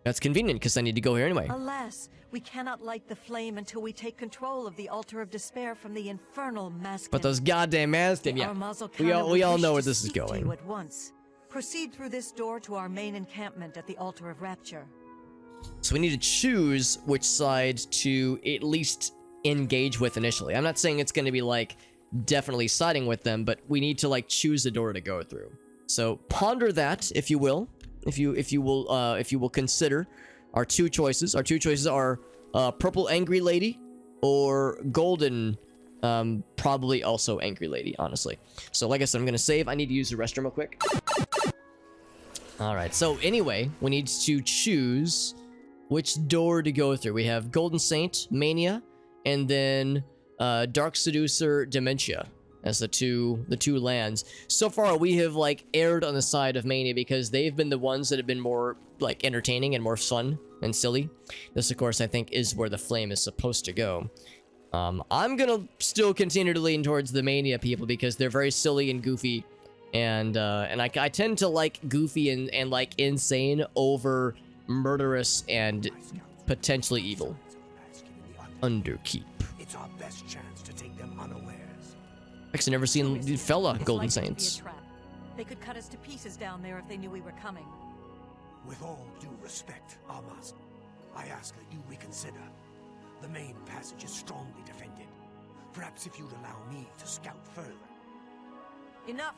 That's convenient, because I need to go here anyway. Alas, we cannot light the flame until we take control of the Altar of Despair from the infernal Maskin. But those goddamn Maskin, yeah. We all know where this is going. At once. Proceed through this door to our main encampment at the Altar of Rapture. So we need to choose which side to at least engage with initially. I'm not saying it's going to be like definitely siding with them, but we need to like choose a door to go through. So ponder that, if you will. If you will consider our two choices. Our two choices are purple angry lady or golden probably also angry lady, honestly. So like I said, I'm gonna save. I need to use the restroom real quick. All right, so anyway, we need to choose which door to go through. We have Golden Saint Mania and then Dark Seducer Dementia as the two lands. So far, we have like erred on the side of Mania because they've been the ones that have been more like entertaining and more fun and silly. This, of course, I think is where the flame is supposed to go. I'm gonna still continue to lean towards the Mania people because they're very silly and goofy, and I tend to like goofy and like insane over murderous and potentially evil. Underkeep. It's our best chance to take them unawares. Actually, never seen the fella It's Golden likely to be a Saints. trap. They could cut us to pieces down there if they knew we were coming. With all due respect, Armas, I ask that you reconsider. The main passage is strongly defended. Perhaps if you'd allow me to scout further. Enough.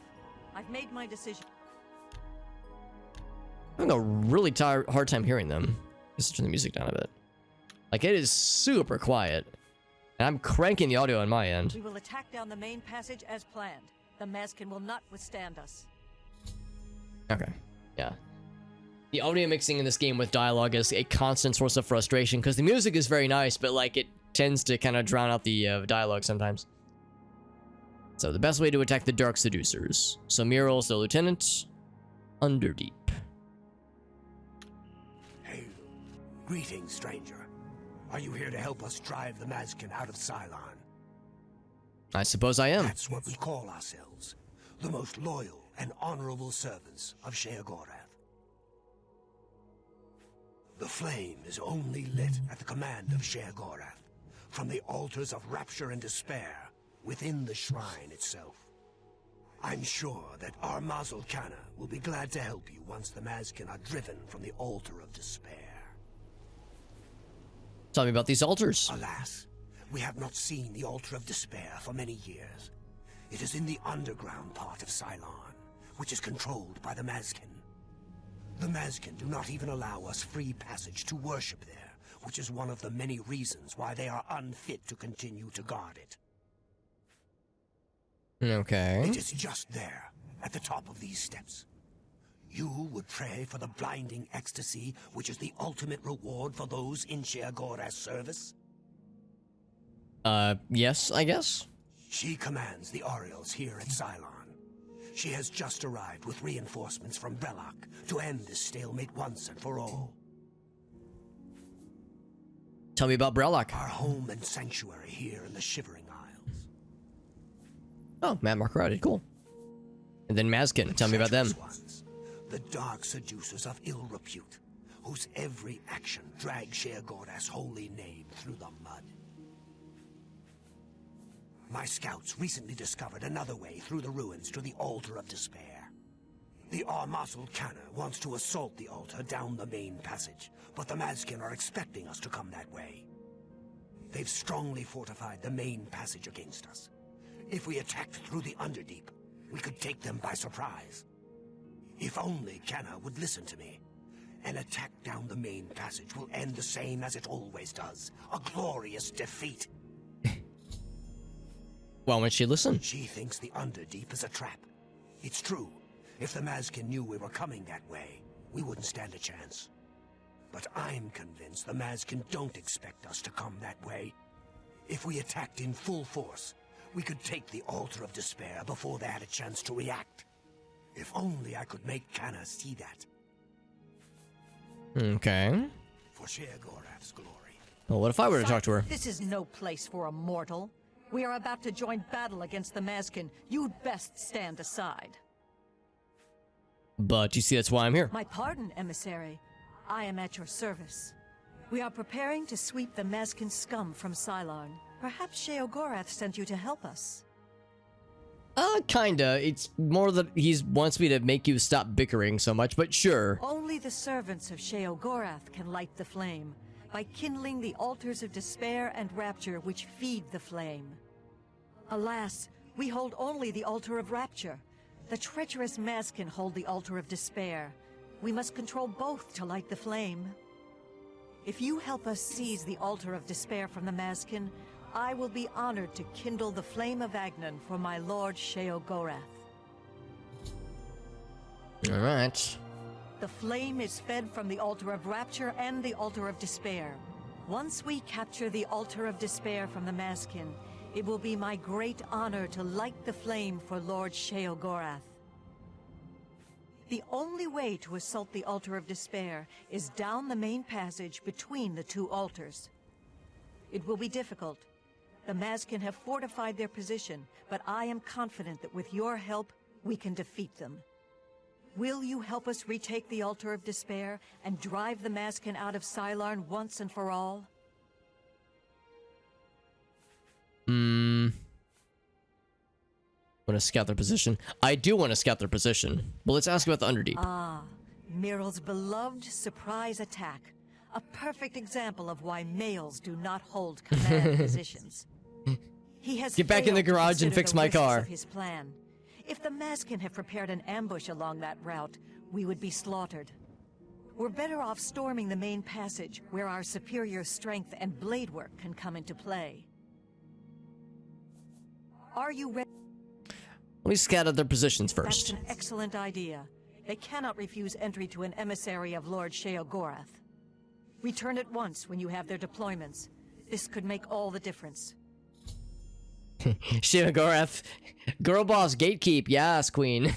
I've made my decision. I'm having a really hard time hearing them. Just turn the music down a bit. Like, it is super quiet. And I'm cranking the audio on my end. We will attack down the main passage as planned. The Maskin will not withstand us. Okay. Yeah. The audio mixing in this game with dialogue is a constant source of frustration because the music is very nice, but like it tends to kind of drown out the dialogue sometimes. So the best way to attack the Dark Seducers. So Muriel's the lieutenant. Underdeep. Hey, greetings, stranger. Are you here to help us drive the Maskin out of Cylon? I suppose I am. That's what we call ourselves. The most loyal and honorable servants of Sheogorath. The flame is only lit at the command of Sheogorath, from the altars of rapture and despair within the shrine itself. I'm sure that our Mazel Kana will be glad to help you once the Maskin are driven from the altar of despair. Tell me about these altars. Alas, we have not seen the altar of despair for many years. It is in the underground part of Cylon, which is controlled by the Maskin. The Maskin do not even allow us free passage to worship there, which is one of the many reasons why they are unfit to continue to guard it. Okay. It is just there, at the top of these steps. You would pray for the blinding ecstasy, which is the ultimate reward for those in Sheogorath's service? Yes, I guess. She commands the Ariels here at Cylon. She has just arrived with reinforcements from Belloc to end this stalemate once and for all. Tell me about Brelloc. Our home and sanctuary here in the Shivering Isles. Oh, Matt Mark cool. And then Maskin, tell me about them. Ones, the dark seducers of ill repute, whose every action drags Sheogorath's holy name through the mud. My scouts recently discovered another way through the ruins to the Altar of Despair. The Armasul Kana wants to assault the altar down the main passage, but the Maskin are expecting us to come that way. They've strongly fortified the main passage against us. If we attacked through the Underdeep, we could take them by surprise. If only Kana would listen to me. An attack down the main passage will end the same as it always does. A glorious defeat. Why won't she listen? She thinks the Underdeep is a trap. It's true. If the Mazkin knew we were coming that way, we wouldn't stand a chance. But I'm convinced the Mazkin don't expect us to come that way. If we attacked in full force, we could take the Altar of Despair before they had a chance to react. If only I could make Kana see that. Okay. For Sheogorath's glory. Well, what if I were to talk to her? This is no place for a mortal. We are about to join battle against the Mazkin. You'd best stand aside. But you see, that's why I'm here. My pardon, emissary. I am at your service. We are preparing to sweep the Mazkin scum from Cylon. Perhaps Sheogorath sent you to help us. Kinda. It's more that he wants me to make you stop bickering so much, but sure. Only the servants of Sheogorath can light the flame, by kindling the altars of despair and rapture which feed the flame. Alas, we hold only the altar of rapture. The treacherous Mazkin hold the altar of despair. We must control both to light the flame. If you help us seize the altar of despair from the Mazkin, I will be honored to kindle the Flame of Agnon for my lord Sheogorath. Alright. The flame is fed from the altar of rapture and the altar of despair. Once we capture the altar of despair from the Mazkin, it will be my great honor to light the flame for Lord Sheogorath. The only way to assault the altar of despair is down the main passage between the two altars. It will be difficult. The Mazkin have fortified their position, but I am confident that with your help, we can defeat them. Will you help us retake the altar of despair and drive the Mazkin out of Cylon once and for all? Want to scout their position? I do want to scout their position. But let's ask about the Underdeep. Ah, Miral's beloved surprise attack. A perfect example of why males do not hold command positions. He has Get back in the failed to garage and consider fix the my wishes car. of his plan. If the Mazkin have prepared an ambush along that route, we would be slaughtered. We're better off storming the main passage, where our superior strength and blade work can come into play. Are you ready? Let me scout out their positions first. That's an excellent idea. They cannot refuse entry to an emissary of Lord Sheogorath. Return at once when you have their deployments. This could make all the difference. Sheogorath. Girl boss, gatekeep. Yes, queen.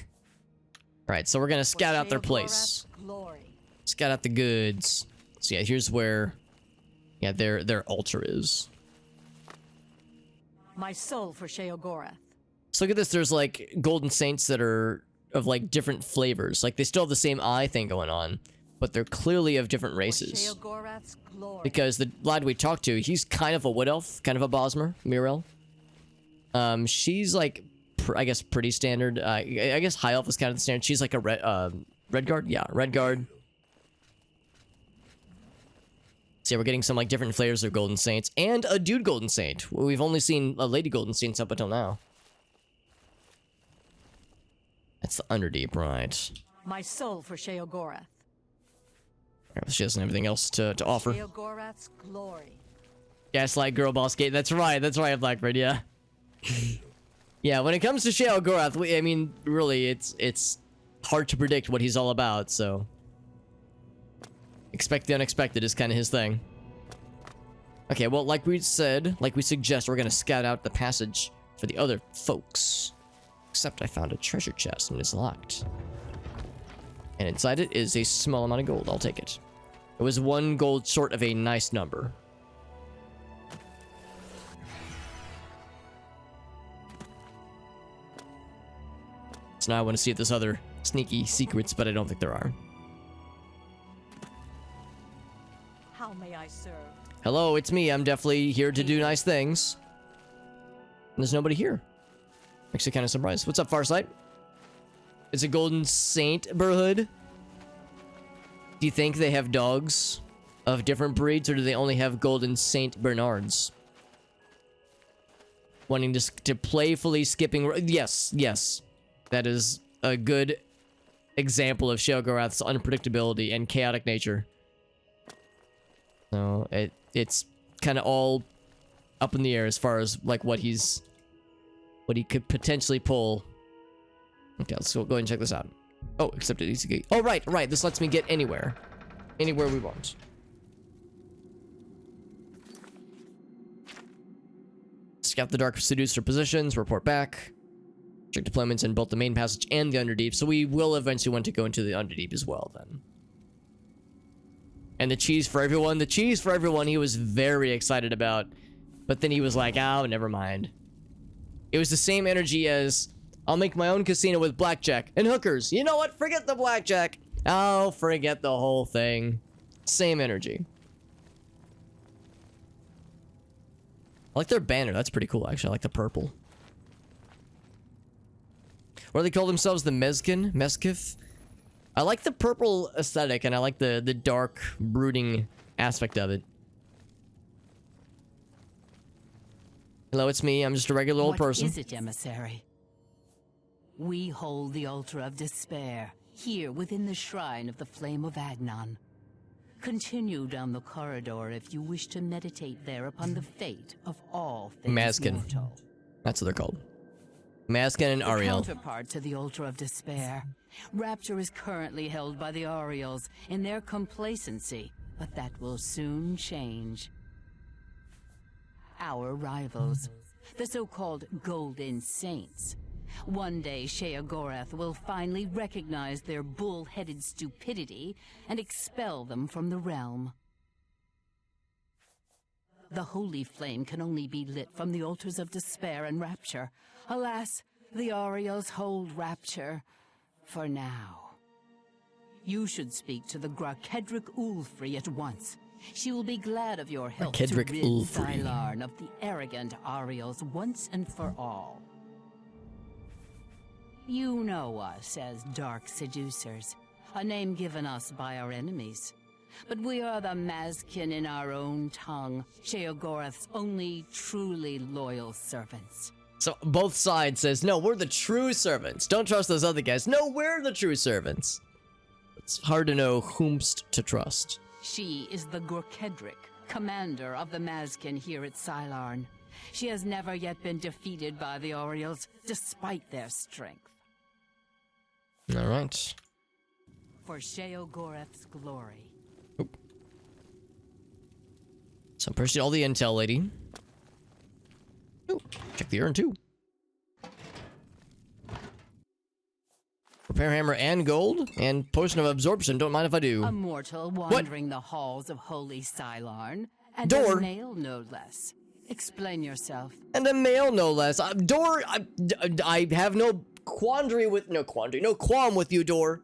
Alright, so we're gonna scout out their place. Glory. Scout out the goods. So yeah, here's where their altar is. My soul for Sheogorath. So look at this, there's like golden saints that are of like different flavors. Like they still have the same eye thing going on, but they're clearly of different races. Sheogorath's glory. Because the lad we talked to, he's kind of a wood elf, kind of a Bosmer, Mirel. She's like, I guess pretty standard. I guess high elf is kind of the standard. She's like a red guard, yeah, red guard. So yeah, we're getting some like different flavors of golden saints and a dude golden saint. We've only seen a lady golden saints up until now. That's the Underdeep, right? My soul for Sheogorath. She doesn't have anything else to offer. Sheogorath's glory. Gaslight Girl Boss Gate. That's right, Blackbird, yeah. Yeah, when it comes to Sheogorath, I mean, really, it's hard to predict what he's all about, so... Expect the unexpected is kind of his thing. Okay, well, like we said, like we suggest, we're gonna scout out the passage for the other folks. Except I found a treasure chest and it's locked. And inside it is a small amount of gold. I'll take it. It was 1 gold short of a nice number. So now I want to see if there's other sneaky secrets, but I don't think there are. How may I serve? Hello, it's me. I'm definitely here to do nice things. And there's nobody here. Actually kind of surprised. What's up, Farsight? Is it Golden Saint Brotherhood? Do you think they have dogs of different breeds, or do they only have Golden Saint Bernards? Wanting to playfully skipping... Yes, yes. That is a good example of Sheogorath's unpredictability and chaotic nature. So, it's kind of all up in the air as far as, like, what he could potentially pull. Okay, let's go ahead and check this out. Oh, except it needs to get... Oh, right, right. This lets me get anywhere. Anywhere we want. Scout the dark seducer positions, report back. Check deployments in both the main passage and the Underdeep. So we will eventually want to go into the Underdeep as well, then. And the cheese for everyone. The cheese for everyone he was very excited about. But then he was like, oh, never mind. It was the same energy as... I'll make my own casino with blackjack and hookers. You know what? Forget the blackjack. Oh, forget the whole thing. Same energy. I like their banner. That's pretty cool, actually. I like the purple. What do they call themselves? The Mezkin? Meskif? I like the purple aesthetic, and I like the dark, brooding aspect of it. Hello, it's me. I'm just a regular old person. What is it, emissary? We hold the altar of despair, here within the shrine of the Flame of Agnon. Continue down the corridor if you wish to meditate there upon the fate of all things mortal. That's what they're called. Maskin and Ariel. The counterpart to the altar of despair. Rapture is currently held by the Ariels in their complacency, but that will soon change. Our rivals, the so-called Golden Saints. One day, Sheogorath will finally recognize their bull-headed stupidity and expel them from the realm. The holy flame can only be lit from the altars of despair and rapture. Alas, the Ariels hold rapture for now. You should speak to the Grakedric Ulfri at once. She will be glad of your help to rid Xylarn of the arrogant Ariels once and for all. You know us as Dark Seducers, a name given us by our enemies. But we are the Mazkin in our own tongue, Sheogorath's only truly loyal servants. So both sides says, no, we're the true servants. Don't trust those other guys. No, we're the true servants. It's hard to know whomst to trust. She is the Gorkedric, commander of the Mazkin here at Xylarn. She has never yet been defeated by the Ariels, despite their strength. All right. For Sheogorath's glory. Oop. So I'm pushing all the intel, lady. Ooh, check the urn too. Repair hammer and gold, and potion of absorption. Don't mind if I do. A mortal wandering the halls of holy Xylarn, and Door. a male no less. Explain yourself. And a male no less. Door. I have no qualm with you, Door.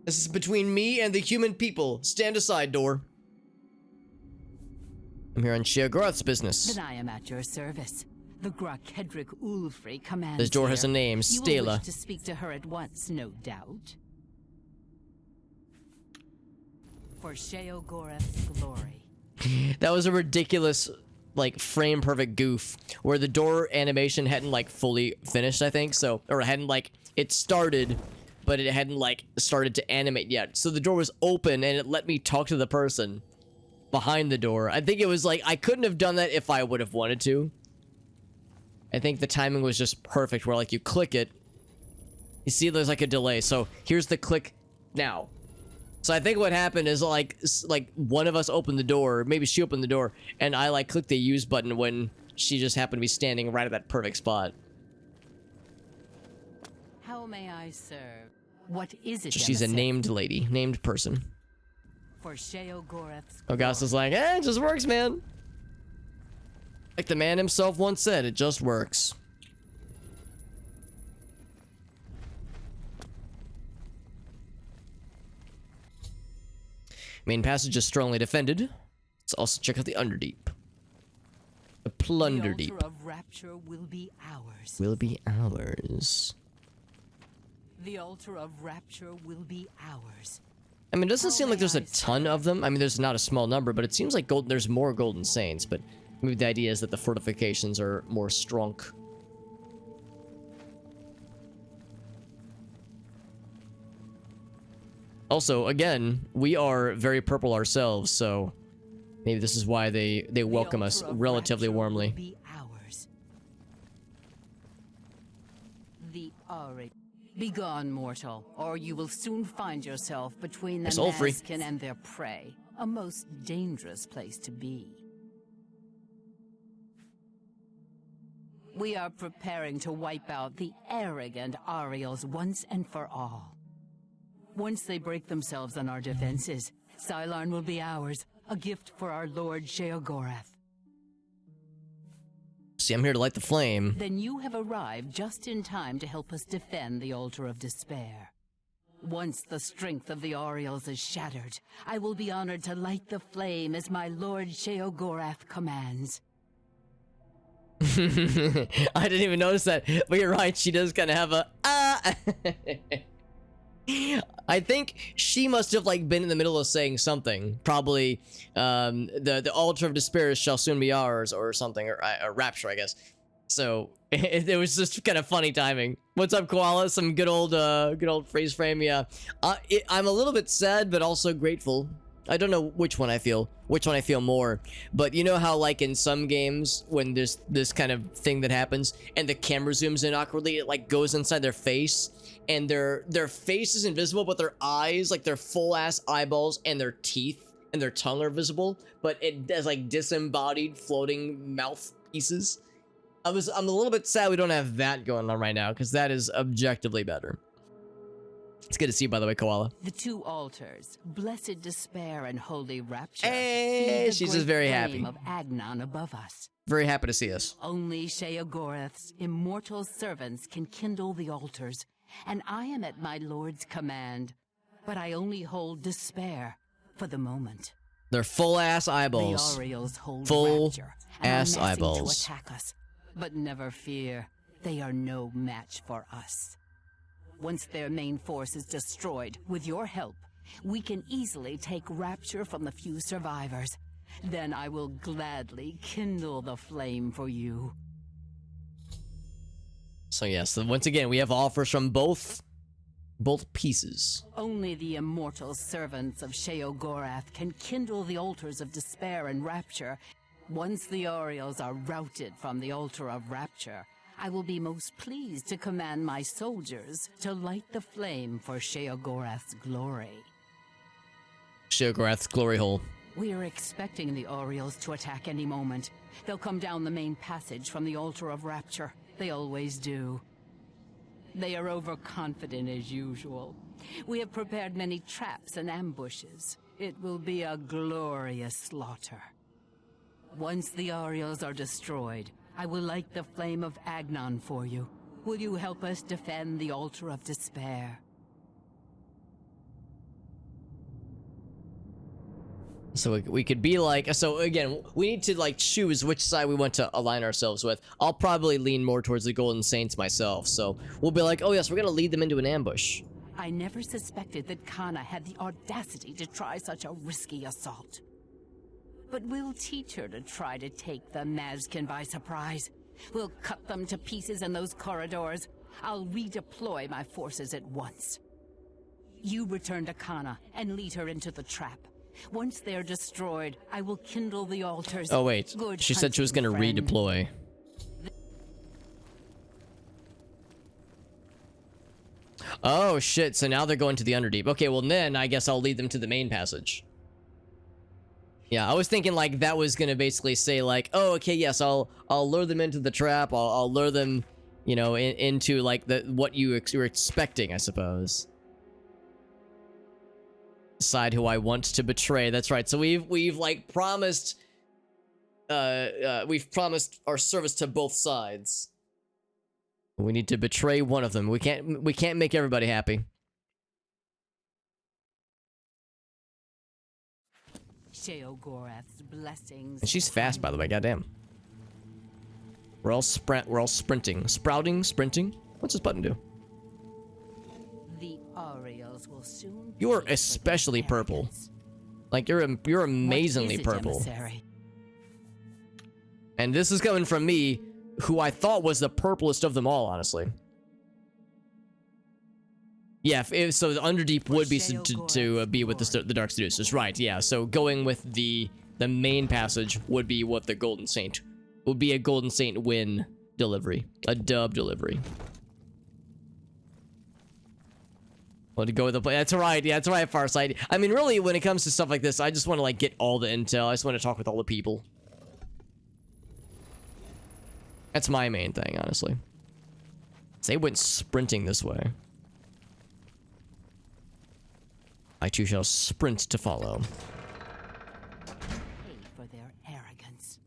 This is between me and the human people. Stand aside, Door. I'm here on Sheogorath's business. Then I am at your service. The Grakedric Ulfri commands. This door has a name, You will Stela. wish to speak to her at once, no doubt. For Sheogorath's glory. That was a ridiculous, like, frame perfect goof where the door animation hadn't, like, fully finished, I think. So, or it hadn't, like, it started, but it hadn't, like, started to animate yet. So the door was open and it let me talk to the person behind the door. I think it was like, I couldn't have done that if I would have wanted to. I think the timing was just perfect where, like, you click it. You see there's, like, a delay. So here's the click now. So I think what happened is, like one of us opened the door, maybe she opened the door, and I, like, clicked the use button when she just happened to be standing right at that perfect spot. How may I serve? What is it? She's a named lady, named person. For Sheogorath's Augusta's like, it just works, man. Like the man himself once said, it just works. Main passage is strongly defended. Let's also check out the Underdeep. The Plunderdeep. The altar of rapture will be ours. Will be ours. The altar of rapture will be ours. I mean, it doesn't seem like there's a ton of them. I mean, there's not a small number, but it seems like there's more Golden Saints. But maybe the idea is that the fortifications are more strong. Also, again, we are very purple ourselves, so maybe this is why they welcome us relatively warmly. The Begone, mortal, or you will soon find yourself between the Sulfry. Maskin and their prey. A most dangerous place to be. We are preparing to wipe out the arrogant Ariels once and for all. Once they break themselves on our defenses, Xylarn will be ours, a gift for our Lord Sheogorath. See, I'm here to light the flame. Then you have arrived just in time to help us defend the Altar of Despair. Once the strength of the Ariels is shattered, I will be honored to light the flame as my Lord Sheogorath commands. I didn't even notice that, but you're right, she does kind of have a I think she must have like been in the middle of saying something, probably the Altar of Despair shall soon be ours or something, or Rapture, I guess. So it was just kind of funny timing. What's up, Koala? Some good old freeze frame. Yeah, I'm a little bit sad, but also grateful. I don't know which one I feel more, but you know how like in some games when there's this kind of thing that happens and the camera zooms in awkwardly, it like goes inside their face and their face is invisible, but their eyes, like their full ass eyeballs and their teeth and their tongue are visible, but it does like disembodied floating mouth pieces. I'm a little bit sad we don't have that going on right now, because that is objectively better. It's good to see you, by the way, Koala. The two altars, Blessed Despair and Holy Rapture. Hey, she's just very happy. Flame of Agnon above us. Very happy to see us. Only Sheogorath's immortal servants can kindle the altars, and I am at my Lord's command. But I only hold despair for the moment. They're full-ass eyeballs. The Ariels hold Full-ass rapture, eyeballs. to attack us. But never fear, they are no match for us. Once their main force is destroyed, with your help, we can easily take Rapture from the few survivors. Then I will gladly kindle the flame for you. So yes, once again, we have offers from both pieces. Only the immortal servants of Sheogorath can kindle the altars of despair and rapture. Once the Ariels are routed from the altar of rapture, I will be most pleased to command my soldiers to light the flame for Sheogorath's glory. Sheogorath's glory hole. We are expecting the Ariels to attack any moment. They'll come down the main passage from the altar of rapture. They always do. They are overconfident as usual. We have prepared many traps and ambushes. It will be a glorious slaughter. Once the Ariels are destroyed, I will light the Flame of Agnon for you. Will you help us defend the Altar of Despair? So we could be like, so again, we need to like choose which side we want to align ourselves with. I'll probably lean more towards the Golden Saints myself, so we'll be like, oh yes, we're gonna lead them into an ambush. I never suspected that Kana had the audacity to try such a risky assault. But we'll teach her to try to take the Mazkin by surprise. We'll cut them to pieces in those corridors. I'll redeploy my forces at once. You return to Kana and lead her into the trap. Once they're destroyed, I will kindle the altars. Oh wait, Good she said she was gonna hunting, friend. redeploy. Oh shit, so now they're going to the Underdeep. Okay, well then I guess I'll lead them to the main passage. Yeah, I was thinking like that was gonna basically say like, oh okay, yes, I'll lure them into the trap. I'll lure them, you know, into like what you were expecting, I suppose. Decide who I want to betray. That's right. So we've like promised we've promised our service to both sides. We need to betray one of them. We can't make everybody happy. Sheogorath's blessings. And she's fast, by the way. Goddamn. We're all sprinting. Sprinting. What's this button do? The Ariels will soon. You're especially purple. Like you're amazingly purple. Emissary? And this is coming from me, who I thought was the purplest of them all, honestly. Yeah, so the Underdeep would be to be with the Dark Seducers, right? Yeah, so going with the main passage would be what the Golden Saint would be, a Golden Saint win delivery, a dub delivery. Want to go with the play? That's right. Yeah, that's right, Farsight. I mean, really, when it comes to stuff like this, I just want to like get all the intel. I just want to talk with all the people. That's my main thing, honestly. They went sprinting this way. I too shall sprint to follow. Pay for their arrogance.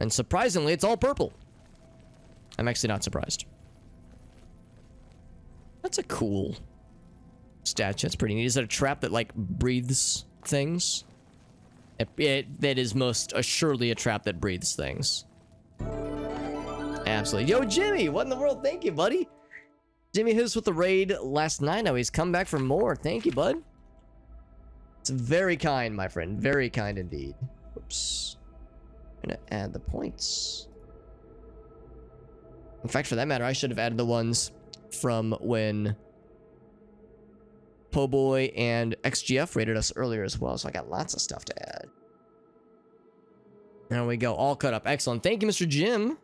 And surprisingly, it's all purple. I'm actually not surprised. That's a cool statue. That's pretty neat. Is that a trap that, like, breathes things? That is most assuredly a trap that breathes things. Absolutely. Yo, Jimmy! What in the world? Thank you, buddy. Jimmy hit us with the raid last night. Now he's come back for more. Thank you, bud. It's very kind, my friend. Very kind indeed. Oops. I'm gonna add the points. In fact, for that matter, I should have added the ones from when Po' and XGF rated us earlier as well, so I got lots of stuff to add. There we go, all cut up. Excellent. Thank you, Mr. Jim.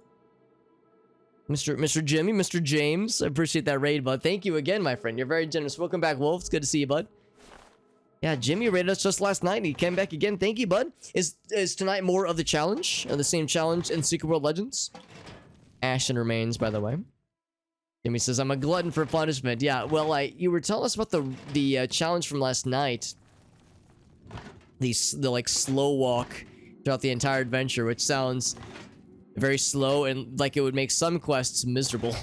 Mr. Jimmy, Mr. James. I appreciate that raid, bud. Thank you again, my friend. You're very generous. Welcome back, Wolf. It's good to see you, bud. Yeah, Jimmy rated us just last night, and he came back again. Thank you, bud. Is tonight more of the challenge? The same challenge in Secret World Legends? Ashen remains, by the way. Jimmy says, I'm a glutton for punishment. Yeah, well, you were telling us about the challenge from last night. The like slow walk throughout the entire adventure, which sounds very slow and like it would make some quests miserable.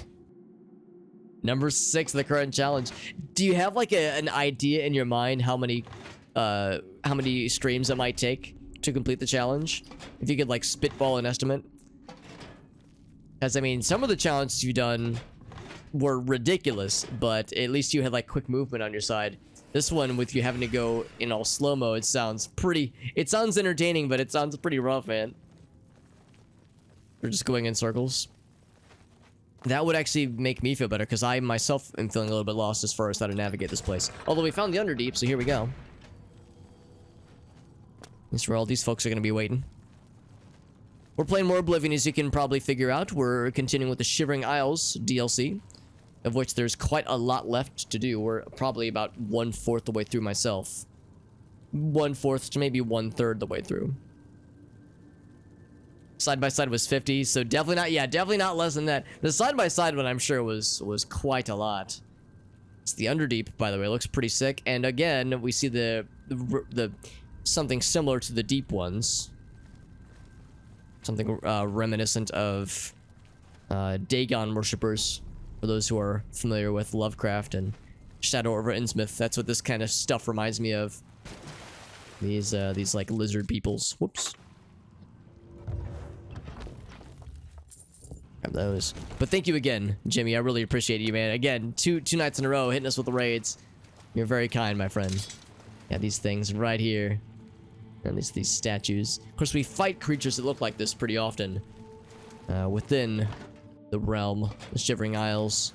Number 6, the current challenge. Do you have like an idea in your mind how many streams it might take to complete the challenge? If you could like spitball an estimate. Because I mean, some of the challenges you've done were ridiculous, but at least you had like quick movement on your side. This one, with you having to go in all slow-mo, it sounds entertaining, but it sounds pretty rough, man. We're just going in circles. That would actually make me feel better, because I myself am feeling a little bit lost as far as how to navigate this place. Although we found the Underdeep, so here we go. This is where all these folks are going to be waiting. We're playing more Oblivion, as you can probably figure out. We're continuing with the Shivering Isles DLC, of which there's quite a lot left to do. We're probably about 1/4 the way through myself. 1/4 to maybe 1/3 the way through. Side by side was 50, so definitely not less than that. The side by side one, I'm sure, was quite a lot. It's the Underdeep, by the way. It looks pretty sick. And again, we see the something similar to the deep ones. Something reminiscent of Dagon worshippers, for those who are familiar with Lovecraft and Shadow over Innsmouth. That's what this kind of stuff reminds me of. These like lizard peoples. Whoops. Grab those. But thank you again, Jimmy. I really appreciate you, man. Again, two nights in a row hitting us with the raids. You're very kind, my friend. Yeah, these things right here. And these statues. Of course, we fight creatures that look like this pretty often. Within the realm. The Shivering Isles.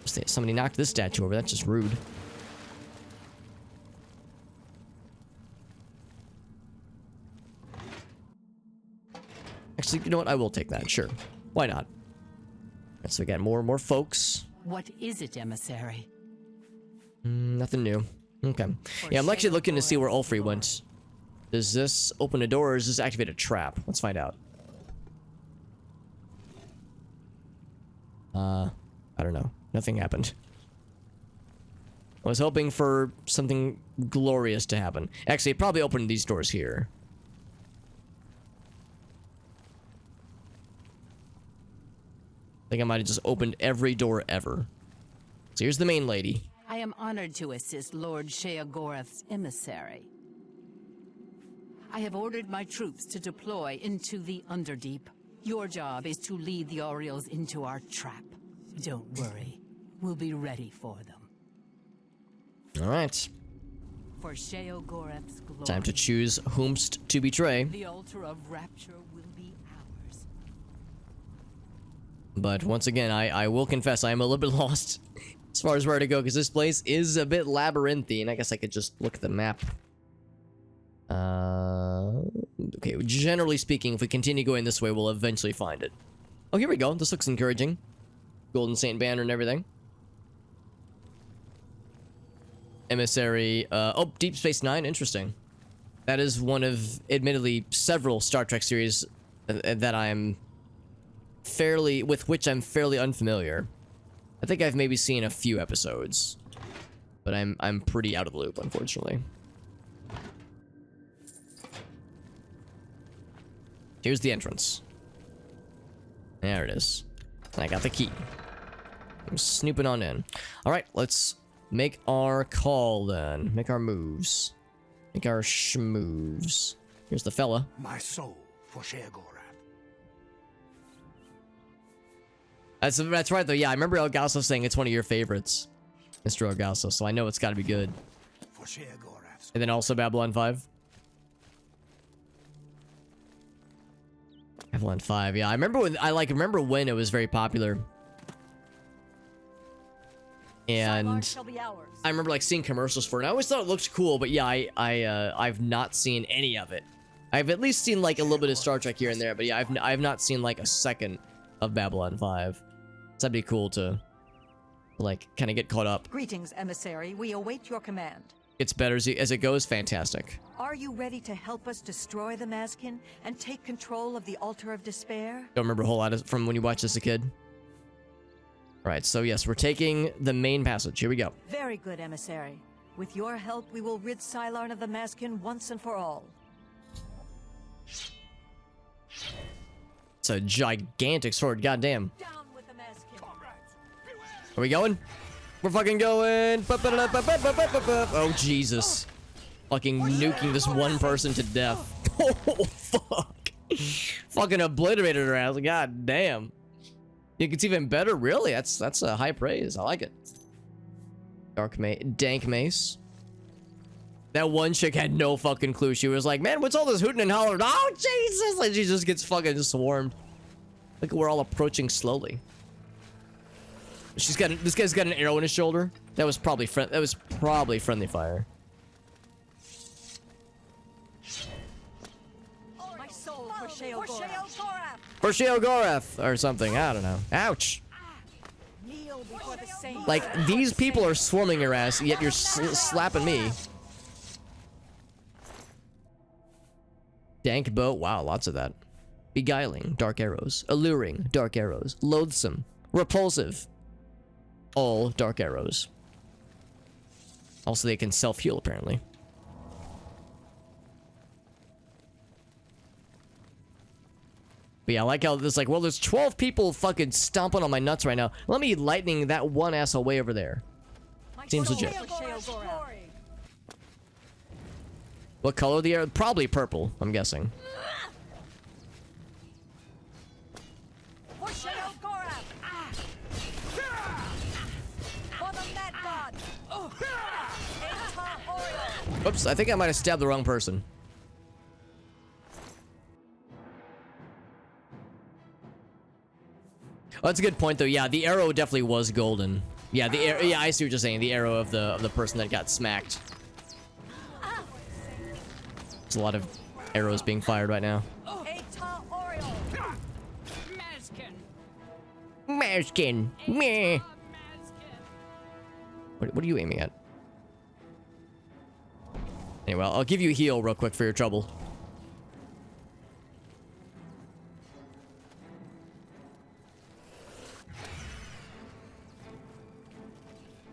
Somebody knocked this statue over. That's just rude. Actually, you know what? I will take that. Sure. Why not? Right, so we got more folks. What is it, emissary? Nothing new. Okay. Yeah, I'm actually looking to see where Ulfri went. Does this open a door or does this activate a trap? Let's find out. I don't know. Nothing happened. I was hoping for something glorious to happen. Actually, it probably opened these doors here. I think I might have just opened every door ever. So here's the main lady. I am honored to assist Lord Sheogorath's emissary. I have ordered my troops to deploy into the Underdeep. Your job is to lead the Orioles into our trap. Don't worry. We'll be ready for them. All right. For Sheogorath's glory. Time to choose whomst to betray. The altar of rapture will be ours. But once again, I will confess I am a little bit lost as far as where to go, because this place is a bit labyrinthy, and I guess I could just look at the map. Okay, generally speaking, if we continue going this way, we'll eventually find it. Oh, here we go. This looks encouraging. Golden Saint banner and everything. Emissary. Oh, Deep Space Nine. Interesting. That is one of, admittedly, several Star Trek series that with which I'm fairly unfamiliar. I think I've maybe seen a few episodes, but I'm pretty out of the loop, unfortunately. Here's the entrance. There it is. And I got the key. I'm snooping on in. All right, let's make our call then. Make our moves. Make our schmoves. Here's the fella. My soul for Sheogorath. That's right though. Yeah, I remember Elgaso saying it's one of your favorites, Mr. Elgaso. So I know it's got to be good. For Sheogorath. And then also Babylon 5. Babylon 5. Yeah, I remember when it was very popular. And I remember like seeing commercials for it. I always thought it looked cool, but yeah, I've not seen any of it. I've at least seen like a little bit of Star Trek here and there, but yeah, I've not seen like a second of Babylon 5. So that'd be cool to like kind of get caught up. Greetings, emissary. We await your command. It's better as it goes. Fantastic. Are you ready to help us destroy the Maskin and take control of the Altar of Despair? Don't remember a whole lot from when you watched this as a kid. Right, so yes, we're taking the main passage. Here we go. Very good, emissary. With your help, we will rid Sylarn of the Maskin once and for all. It's a gigantic sword, goddamn. Down with the Maskin. Are we going? We're fucking going. Oh, Jesus. Fucking nuking this one person to death. Oh, fuck. Fucking obliterated her ass. God damn. You it's even better, really. That's a high praise. I like it. Dank mace. That one chick had no fucking clue. She was like, "Man, what's all this hooting and hollering?" Oh Jesus! Like she just gets fucking swarmed. Look, we're all approaching slowly. This guy's got an arrow in his shoulder. That was probably friendly fire. My soul for Sheogorath. For Sheogorath or something. I don't know. Ouch. Like, these people are swarming your ass, yet you're slapping me. Dank bow. Wow, lots of that. Beguiling, dark arrows. Alluring, dark arrows. Loathsome. Repulsive. All dark arrows. Also, they can self-heal, apparently. But yeah, I like how this like, well, there's 12 people fucking stomping on my nuts right now. Let me lightning that one asshole way over there. Seems legit. What color the arrow? Probably purple, I'm guessing. Oops, I think I might have stabbed the wrong person. Oh, that's a good point, though. Yeah, the arrow definitely was golden. Yeah, yeah, I see what you're saying. The arrow of the person that got smacked. There's a lot of arrows being fired right now. Maskin. Meh. What are you aiming at? Anyway, I'll give you a heal real quick for your trouble.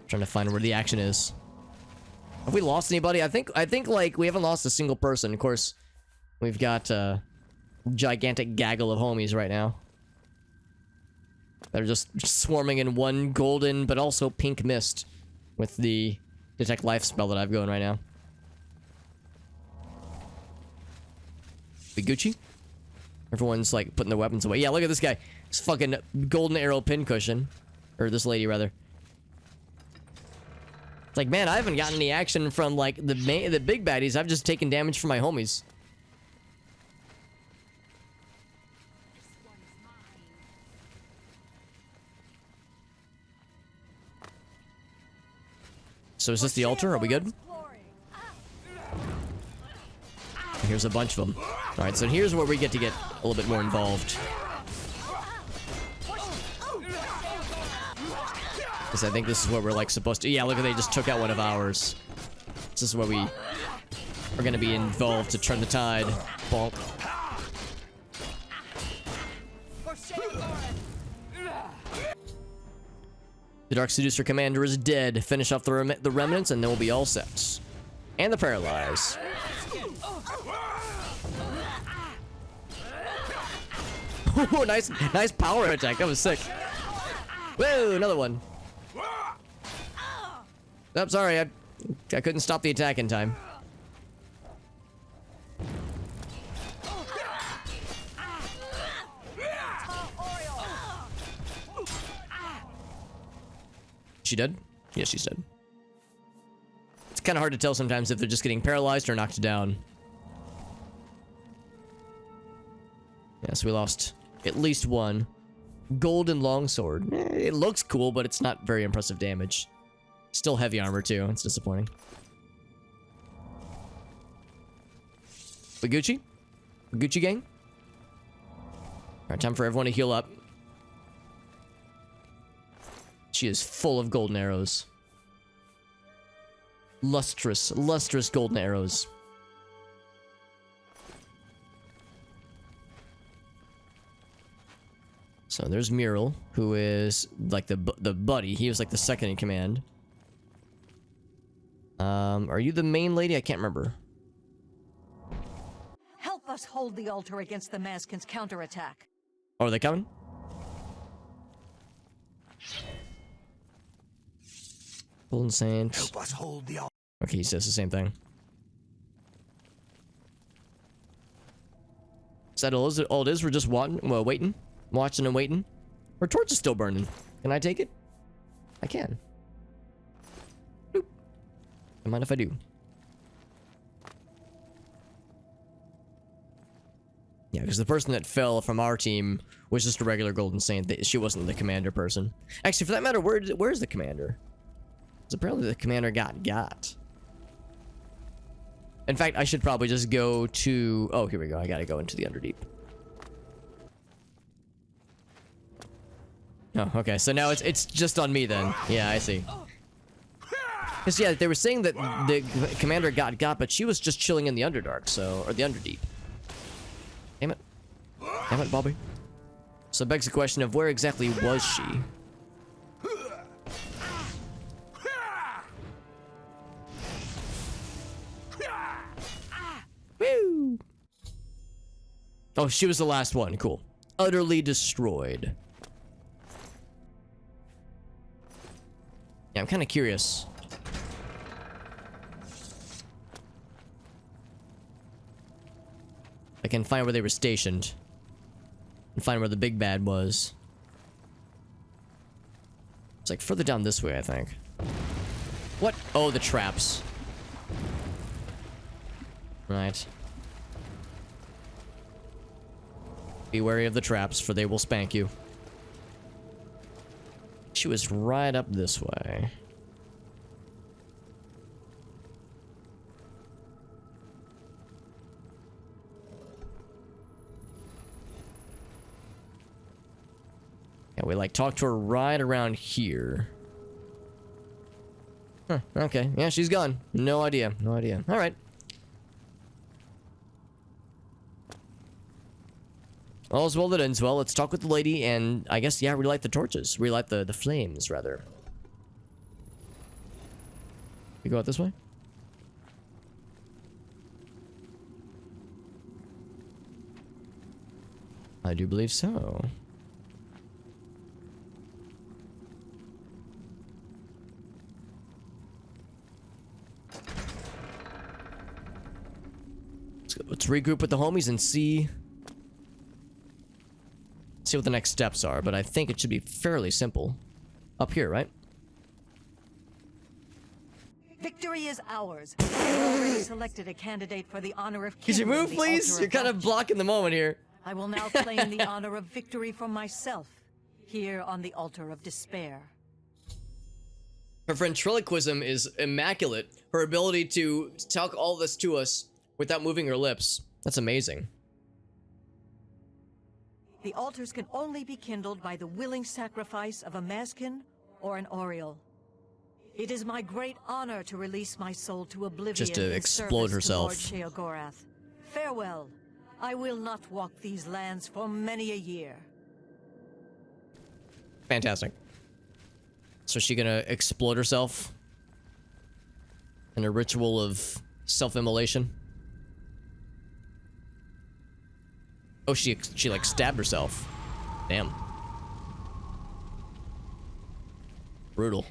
Trying to find where the action is. Have we lost anybody? I think like we haven't lost a single person. Of course, we've got a gigantic gaggle of homies right now. They're just swarming in one golden but also pink mist with the detect life spell that I've going right now. We Gucci? Everyone's like putting their weapons away. Yeah, look at this guy. This fucking golden arrow pincushion. Or this lady, rather. It's like, man, I haven't gotten any action from like the big baddies. I've just taken damage from my homies. So is this the altar? Are we good? here's a bunch of them. All right, so here's where we get a little bit more involved. Because I think this is where we're like supposed to. Yeah, look, they just took out one of ours. This is where we are going to be involved to turn the tide. Bonk. The Dark Seducer commander is dead. Finish off the remnants, and then we'll be all set. And the paralyze. Oh, nice power attack. That was sick. Whoa, another one. I'm sorry, I couldn't stop the attack in time. She dead? Yes, she's dead. It's kind of hard to tell sometimes if they're just getting paralyzed or knocked down. Yeah, so we lost at least one. Golden longsword. It looks cool, but it's not very impressive damage. Still heavy armor, too. It's disappointing. Gucci? Gucci gang? Alright, time for everyone to heal up. She is full of golden arrows. Lustrous golden arrows. So there's Mural, who is like the buddy. He was like the second in command. Are you the main lady? I can't remember. Help us hold the altar against the Maskins' counterattack. Oh, are they coming? Golden Saint. Help us hold the altar. Okay, he says the same thing. Is that all it is? We're just watching and waiting. Our torch is still burning. Can I take it? I can. Nope. Don't mind if I do. Yeah, because the person that fell from our team was just a regular Golden Saint. She wasn't the commander person. Actually, for that matter, where's the commander? Because apparently the commander got. In fact, I should probably just go to... Oh, here we go. I gotta go into the Underdeep. Oh, okay. So now it's just on me then. Yeah, I see. Because, yeah, they were saying that the commander got, but she was just chilling in the Underdark, so... Or the Underdeep. Damn it. Damn it, Bobby. So it begs the question of where exactly was she? Woo! Oh, she was the last one. Cool. Utterly destroyed. Yeah, I'm kind of curious. I can find where they were stationed. And find where the big bad was. It's like further down this way, I think. What? Oh, the traps. Right. Be wary of the traps, for they will spank you. She was right up this way. Yeah, we like talked to her right around here. Huh, okay. Yeah, she's gone. No idea. No idea. Alright. All's well that ends well. Let's talk with the lady and I guess, yeah, relight the torches. Relight the flames, rather. We go out this way? I do believe so. Let's regroup with the homies and see what the next steps are, but I think it should be fairly simple. Up here, right? Victory is ours. We've already selected a candidate for the honor of Could you move, please? You're kind of blocking the moment here. I will now claim the honor of victory for myself here on the altar of despair. Her ventriloquism is immaculate. Her ability to talk all this to us without moving her lips. That's amazing. The altars can only be kindled by the willing sacrifice of a Maskin or an Oriole. It is my great honor to release my soul to Oblivion Just to in explode service herself. to Lord Sheogorath. Farewell. I will not walk these lands for many a year. Fantastic. So is she gonna explode herself in a ritual of self-immolation? Oh, she like stabbed herself. Damn. Brutal.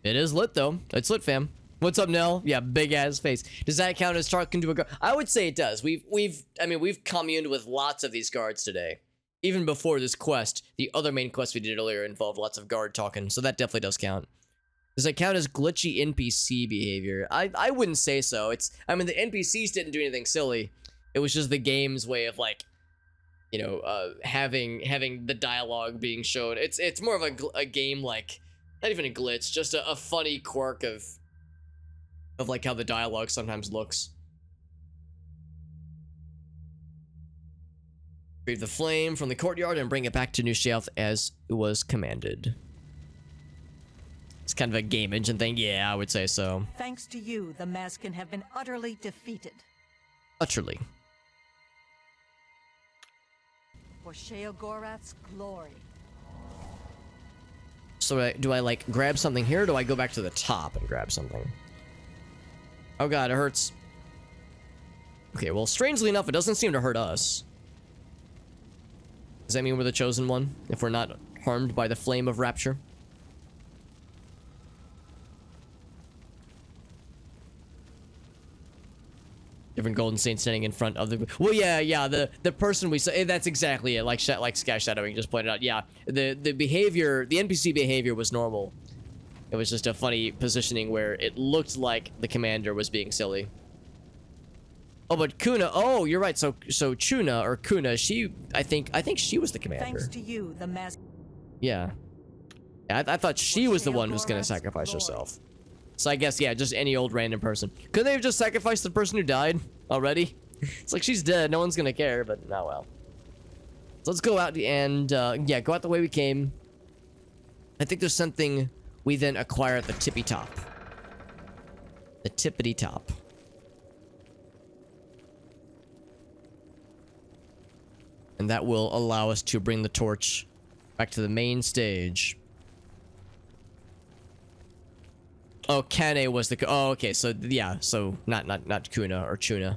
It is lit though. It's lit, fam. What's up, Nell? Yeah, big ass face. Does that count as talking to a guard? I would say it does. We've communed with lots of these guards today. Even before this quest, the other main quest we did earlier involved lots of guard talking, so that definitely does count. Does that count as glitchy NPC behavior? I wouldn't say so. I mean, the NPCs didn't do anything silly. It was just the game's way of, like, you know, having the dialogue being shown. It's more of a game, like, not even a glitch, just a funny quirk of like how the dialogue sometimes looks. Retrieve the flame from the courtyard and bring it back to New Shealth as it was commanded. It's kind of a game engine thing. Yeah, I would say so. Thanks to you, the Maskin have been utterly defeated. Utterly. For Sheogorath's glory. So do I like grab something here, or do I go back to the top and grab something? Oh god, it hurts. Okay, well, strangely enough, it doesn't seem to hurt us. Does that mean we're the chosen one, if we're not harmed by the Flame of Rapture? Different golden saint standing in front of the... Well, yeah, the person we saw... That's exactly it, like Sky Shadowing just pointed out. Yeah, the behavior, the NPC behavior was normal. It was just a funny positioning where it looked like the commander was being silly. Oh, but Kuna... Oh, you're right. So Chuna, or Kuna, she... I think she was the commander. Thanks to you, the Maskin... Yeah. I thought she was the one who was going to sacrifice herself. So I guess, yeah, just any old random person. Couldn't they have just sacrificed the person who died already? It's like, she's dead. No one's going to care, but oh well. So let's go out and, yeah, go out the way we came. I think there's something we then acquire at the tippy top. The tippity top. And that will allow us to bring the torch back to the main stage. Oh, Kane was the... Oh, okay, so, yeah, so, not Kuna or Chuna.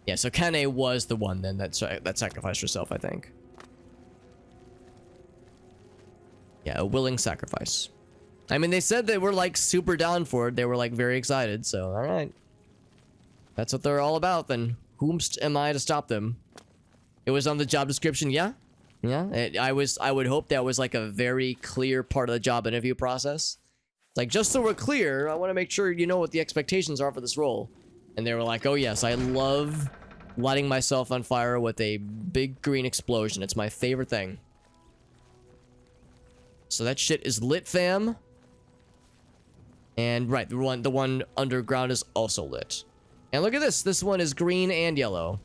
Yeah, so Kane was the one, then, that sacrificed herself, I think. Yeah, a willing sacrifice. I mean, they said they were, like, super down for it. They were, like, very excited, so, alright. That's what they're all about, then. Whomst am I to stop them? It was on the job description, yeah? Yeah, I would hope that was, like, a very clear part of the job interview process. Like, just so we're clear, I want to make sure you know what the expectations are for this role. And they were like, oh yes, I love lighting myself on fire with a big green explosion. It's my favorite thing. So that shit is lit, fam. And right, the one underground is also lit. And look at this. This one is green and yellow.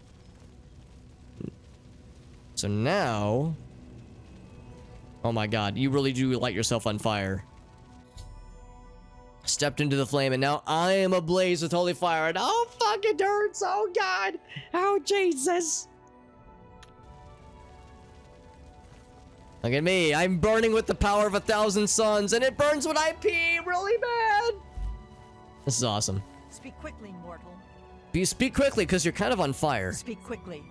So now... Oh my god, you really do light yourself on fire. Stepped into the flame, and now I am ablaze with holy fire, and oh fuck, it hurts! Oh god! Oh Jesus! Look at me, I'm burning with the power of 1,000 suns, and it burns when I pee really bad! This is awesome. Speak quickly, mortal. You speak quickly, because you're kind of on fire. Speak quickly.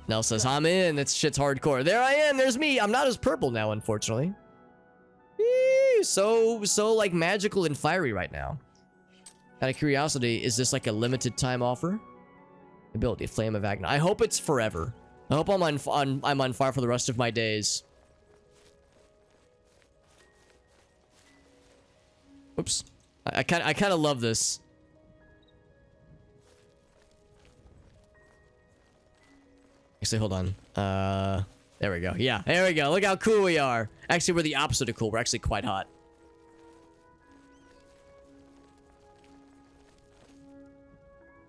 Nell says, I'm in. That shit's hardcore. There I am. There's me. I'm not as purple now, unfortunately. Eee, so like magical and fiery right now. Out of curiosity, is this like a limited time offer? Ability, Flame of Agnon. I hope it's forever. I hope I'm on fire for the rest of my days. Oops. I kind of love this. Actually, hold on. There we go. Yeah, there we go. Look how cool we are. Actually, we're the opposite of cool. We're actually quite hot.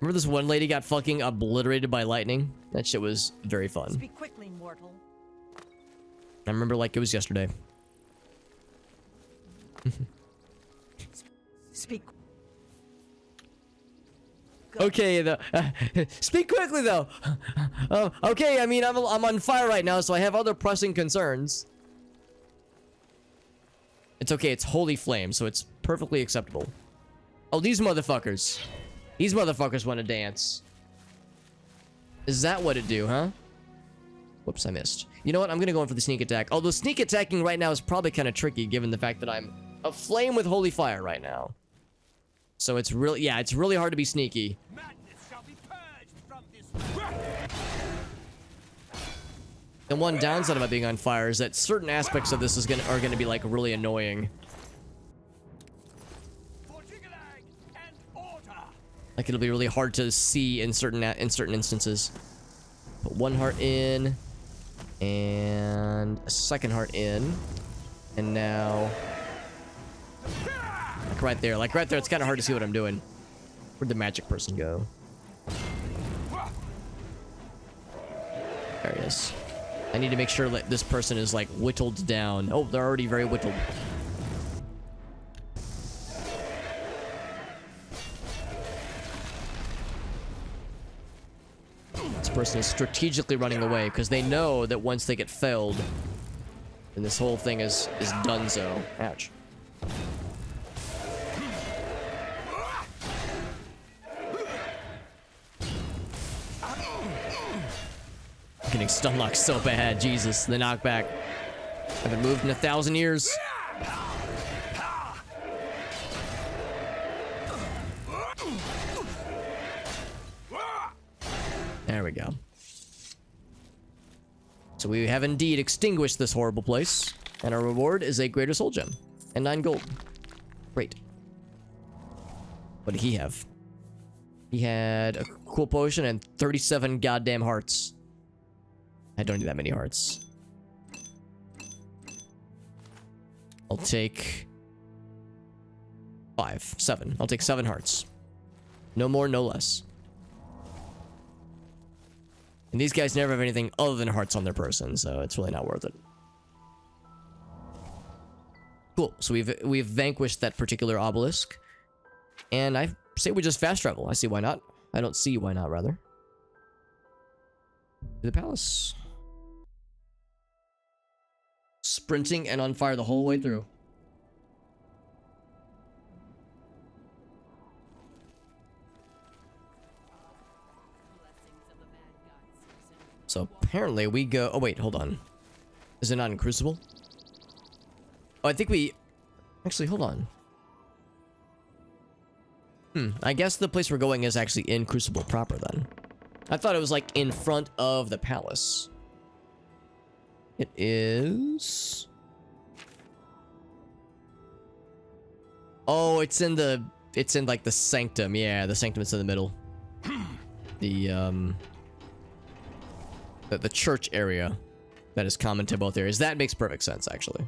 Remember this one lady got fucking obliterated by lightning? That shit was very fun. Speak quickly, mortal. I remember like it was yesterday. Speak. Okay, speak quickly though. Okay, I mean I'm on fire right now, so I have other pressing concerns. It's okay, it's holy flame, so it's perfectly acceptable. Oh, these motherfuckers. These motherfuckers want to dance. Is that what it do, huh? Whoops, I missed. You know what? I'm gonna go in for the sneak attack. Although sneak attacking right now is probably kind of tricky, given the fact that I'm aflame with holy fire right now. So it's really, yeah, it's really hard to be sneaky. The one downside about being on fire is that certain aspects of this are gonna be like really annoying. Like it'll be really hard to see in certain instances. Put one heart in, and a second heart in, and now like right there, it's kind of hard to see what I'm doing. Where'd the magic person go? There he is. I need to make sure that this person is like whittled down. Oh, they're already very whittled. This person is strategically running away because they know that once they get felled, then this whole thing is donezo. Ouch. I'm getting stun locked so bad, Jesus. The knockback. Haven't moved in 1,000 years. There we go. So we have indeed extinguished this horrible place, and our reward is a greater soul gem and 9 gold. Great. What did he have? He had a cool potion and 37 goddamn hearts. I don't need that many hearts. I'll take 7. I'll take 7 hearts. No more, no less. And these guys never have anything other than hearts on their person, so it's really not worth it. Cool. So we've vanquished that particular obelisk, and I say we just fast travel. I see why not. I don't see why not, rather. To the palace. Sprinting and on fire the whole way through. So apparently we go... Oh, wait, hold on. Is it not in Crucible? Oh, I think we... Actually, hold on. I guess the place we're going is actually in Crucible proper, then. I thought it was, like, in front of the palace. It is... Oh, it's in, like, the Sanctum. Yeah, the Sanctum is in the middle. The church area that is common to both areas. That makes perfect sense, actually.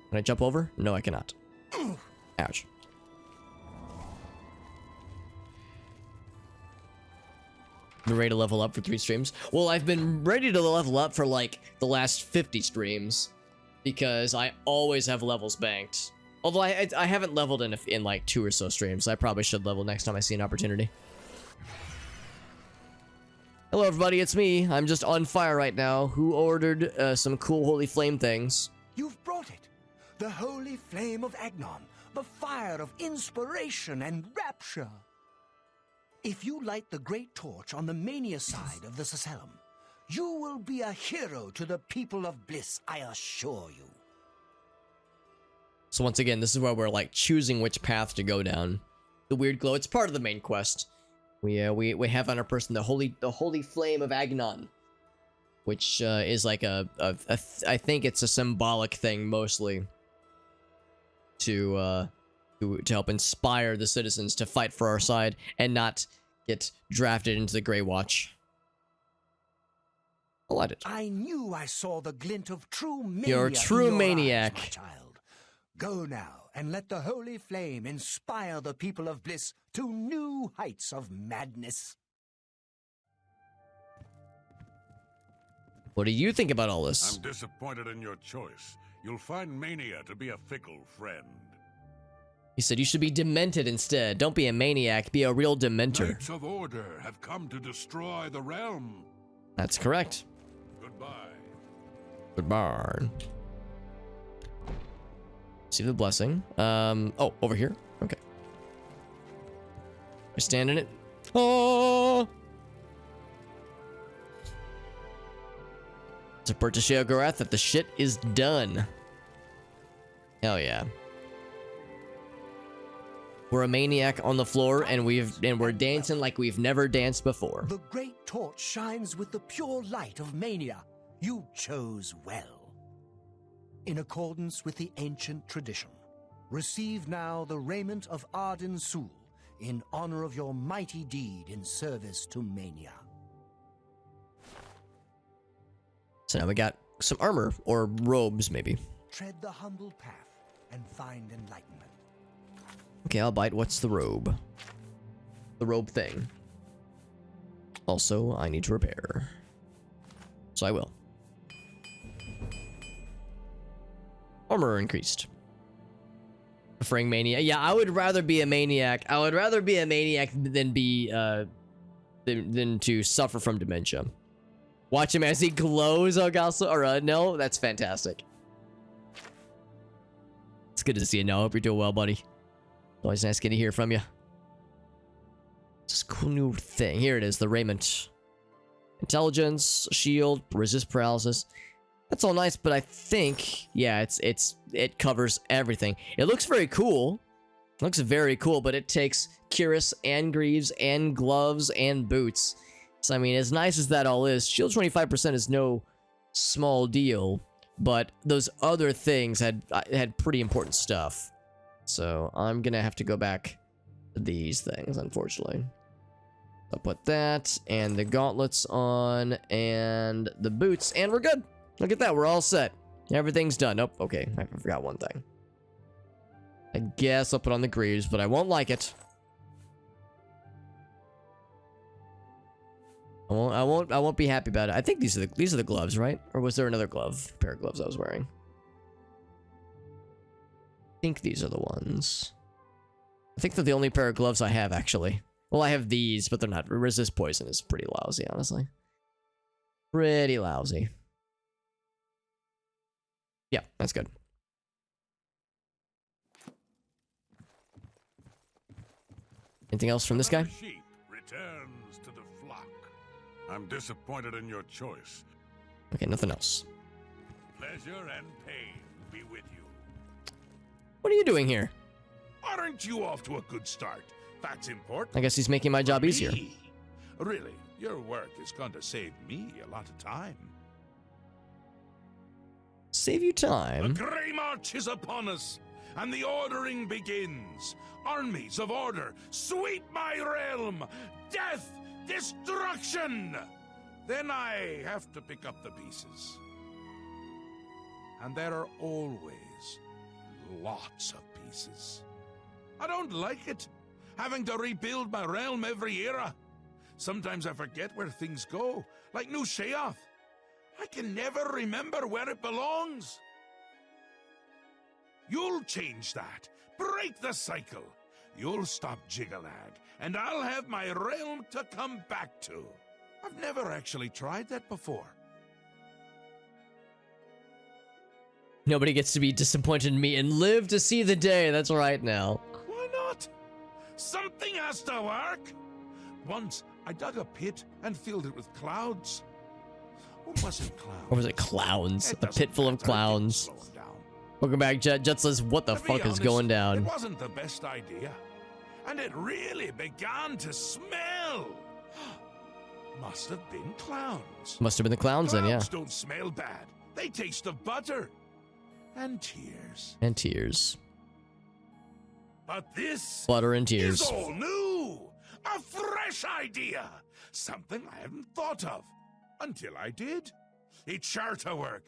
Can I jump over? No, I cannot. Ouch. Been ready to level up for 3 streams? Well, I've been ready to level up for, like, the last 50 streams. Because I always have levels banked. Although I haven't leveled in like 2 or so streams. I probably should level next time I see an opportunity. Hello everybody, it's me. I'm just on fire right now. Who ordered some cool holy flame things? You've brought it. The holy flame of Agnon. The fire of inspiration and rapture. If you light the great torch on the Mania side of the Sacellum, you will be a hero to the people of Bliss, I assure you. So once again, this is where we're like choosing which path to go down. The weird glow, it's part of the main quest. We have on our person the holy flame of Agnon, which is like I think it's a symbolic thing mostly to help inspire the citizens to fight for our side and not get drafted into the Grey Watch. I'll light it. I knew I saw the glint of true mania. You're a true maniac. Eyes, my child. Go now and let the holy flame inspire the people of Bliss to new heights of madness. What do you think about all this? I'm disappointed in your choice. You'll find Mania to be a fickle friend. He said you should be demented instead. Don't be a maniac, be a real dementor. Knights of Order have come to destroy the realm. That's correct. Goodbye. Goodbye. See the blessing. Oh, over here? Okay. I stand in it. Oh! Support to Sheogorath that the shit is done. Hell yeah. We're a maniac on the floor, and we're dancing like we've never danced before. The great torch shines with the pure light of Mania. You chose well. In accordance with the ancient tradition, receive now the raiment of Arden Sul in honor of your mighty deed in service to Mania. So now we got some armor, or robes, maybe. Tread the humble path and find enlightenment. Okay, I'll bite. What's the robe? The robe thing. Also, I need to repair. So I will. Armor increased. Preferring mania. Yeah, I would rather be a maniac. I would rather be a maniac than be than to suffer from dementia. Watch him as he glows, Ogaso. Or no, that's fantastic. It's good to see you now. Hope you're doing well, buddy. Always nice getting to hear from you. This cool new thing. Here it is, the raiment. Intelligence, shield, resist paralysis. That's all nice, but I think, yeah, it covers everything. It looks very cool. It looks very cool, but it takes cuirass and greaves and gloves and boots. So I mean, as nice as that all is, shield 25% is no small deal. But those other things had pretty important stuff. So I'm gonna have to go back to these things, unfortunately. I'll put that and the gauntlets on and the boots, and we're good. Look at that, we're all set. Everything's done. Nope, okay, I forgot one thing. I guess I'll put on the greaves, but I won't like it. I won't be happy about it. I think these are the gloves, right? Or was there another pair of gloves I was wearing? I think these are the ones. I think they're the only pair of gloves I have, actually. Well, I have these, but they're not. Resist poison is pretty lousy, honestly. Pretty lousy. Yeah, that's good. Anything else from this guy? Sheep returns to the flock. I'm disappointed in your choice. Okay, nothing else. Pleasure and pain be with you. What are you doing here? Aren't you off to a good start? That's important. I guess he's making my job easier. Really, your work is going to save me a lot of time. Save you time? The Grey March is upon us, and the ordering begins. Armies of order, sweep my realm! Death! Destruction! Then I have to pick up the pieces. And there are always lots of pieces. I don't like it, having to rebuild my realm every era. Sometimes I forget where things go, like New Sheoth. I can never remember where it belongs. You'll change that. Break the cycle. You'll stop Jigalag, and I'll have my realm to come back to. I've never actually tried that before. Nobody gets to be disappointed in me and live to see the day. That's right now. Why not? Something has to work. Once I dug a pit and filled it with clouds. Or was it clouds? Or was it clowns? A pit full of clowns. Welcome back, Jet. Jet says, what the fuck is going down? It wasn't the best idea. And it really began to smell. Must have been clowns. Must have been the clowns then, yeah. Clowns don't smell bad. They taste of butter. And tears. And tears. But this butter and tears. Is all new. A fresh idea. Something I hadn't thought of. Until I did. It's sure to work.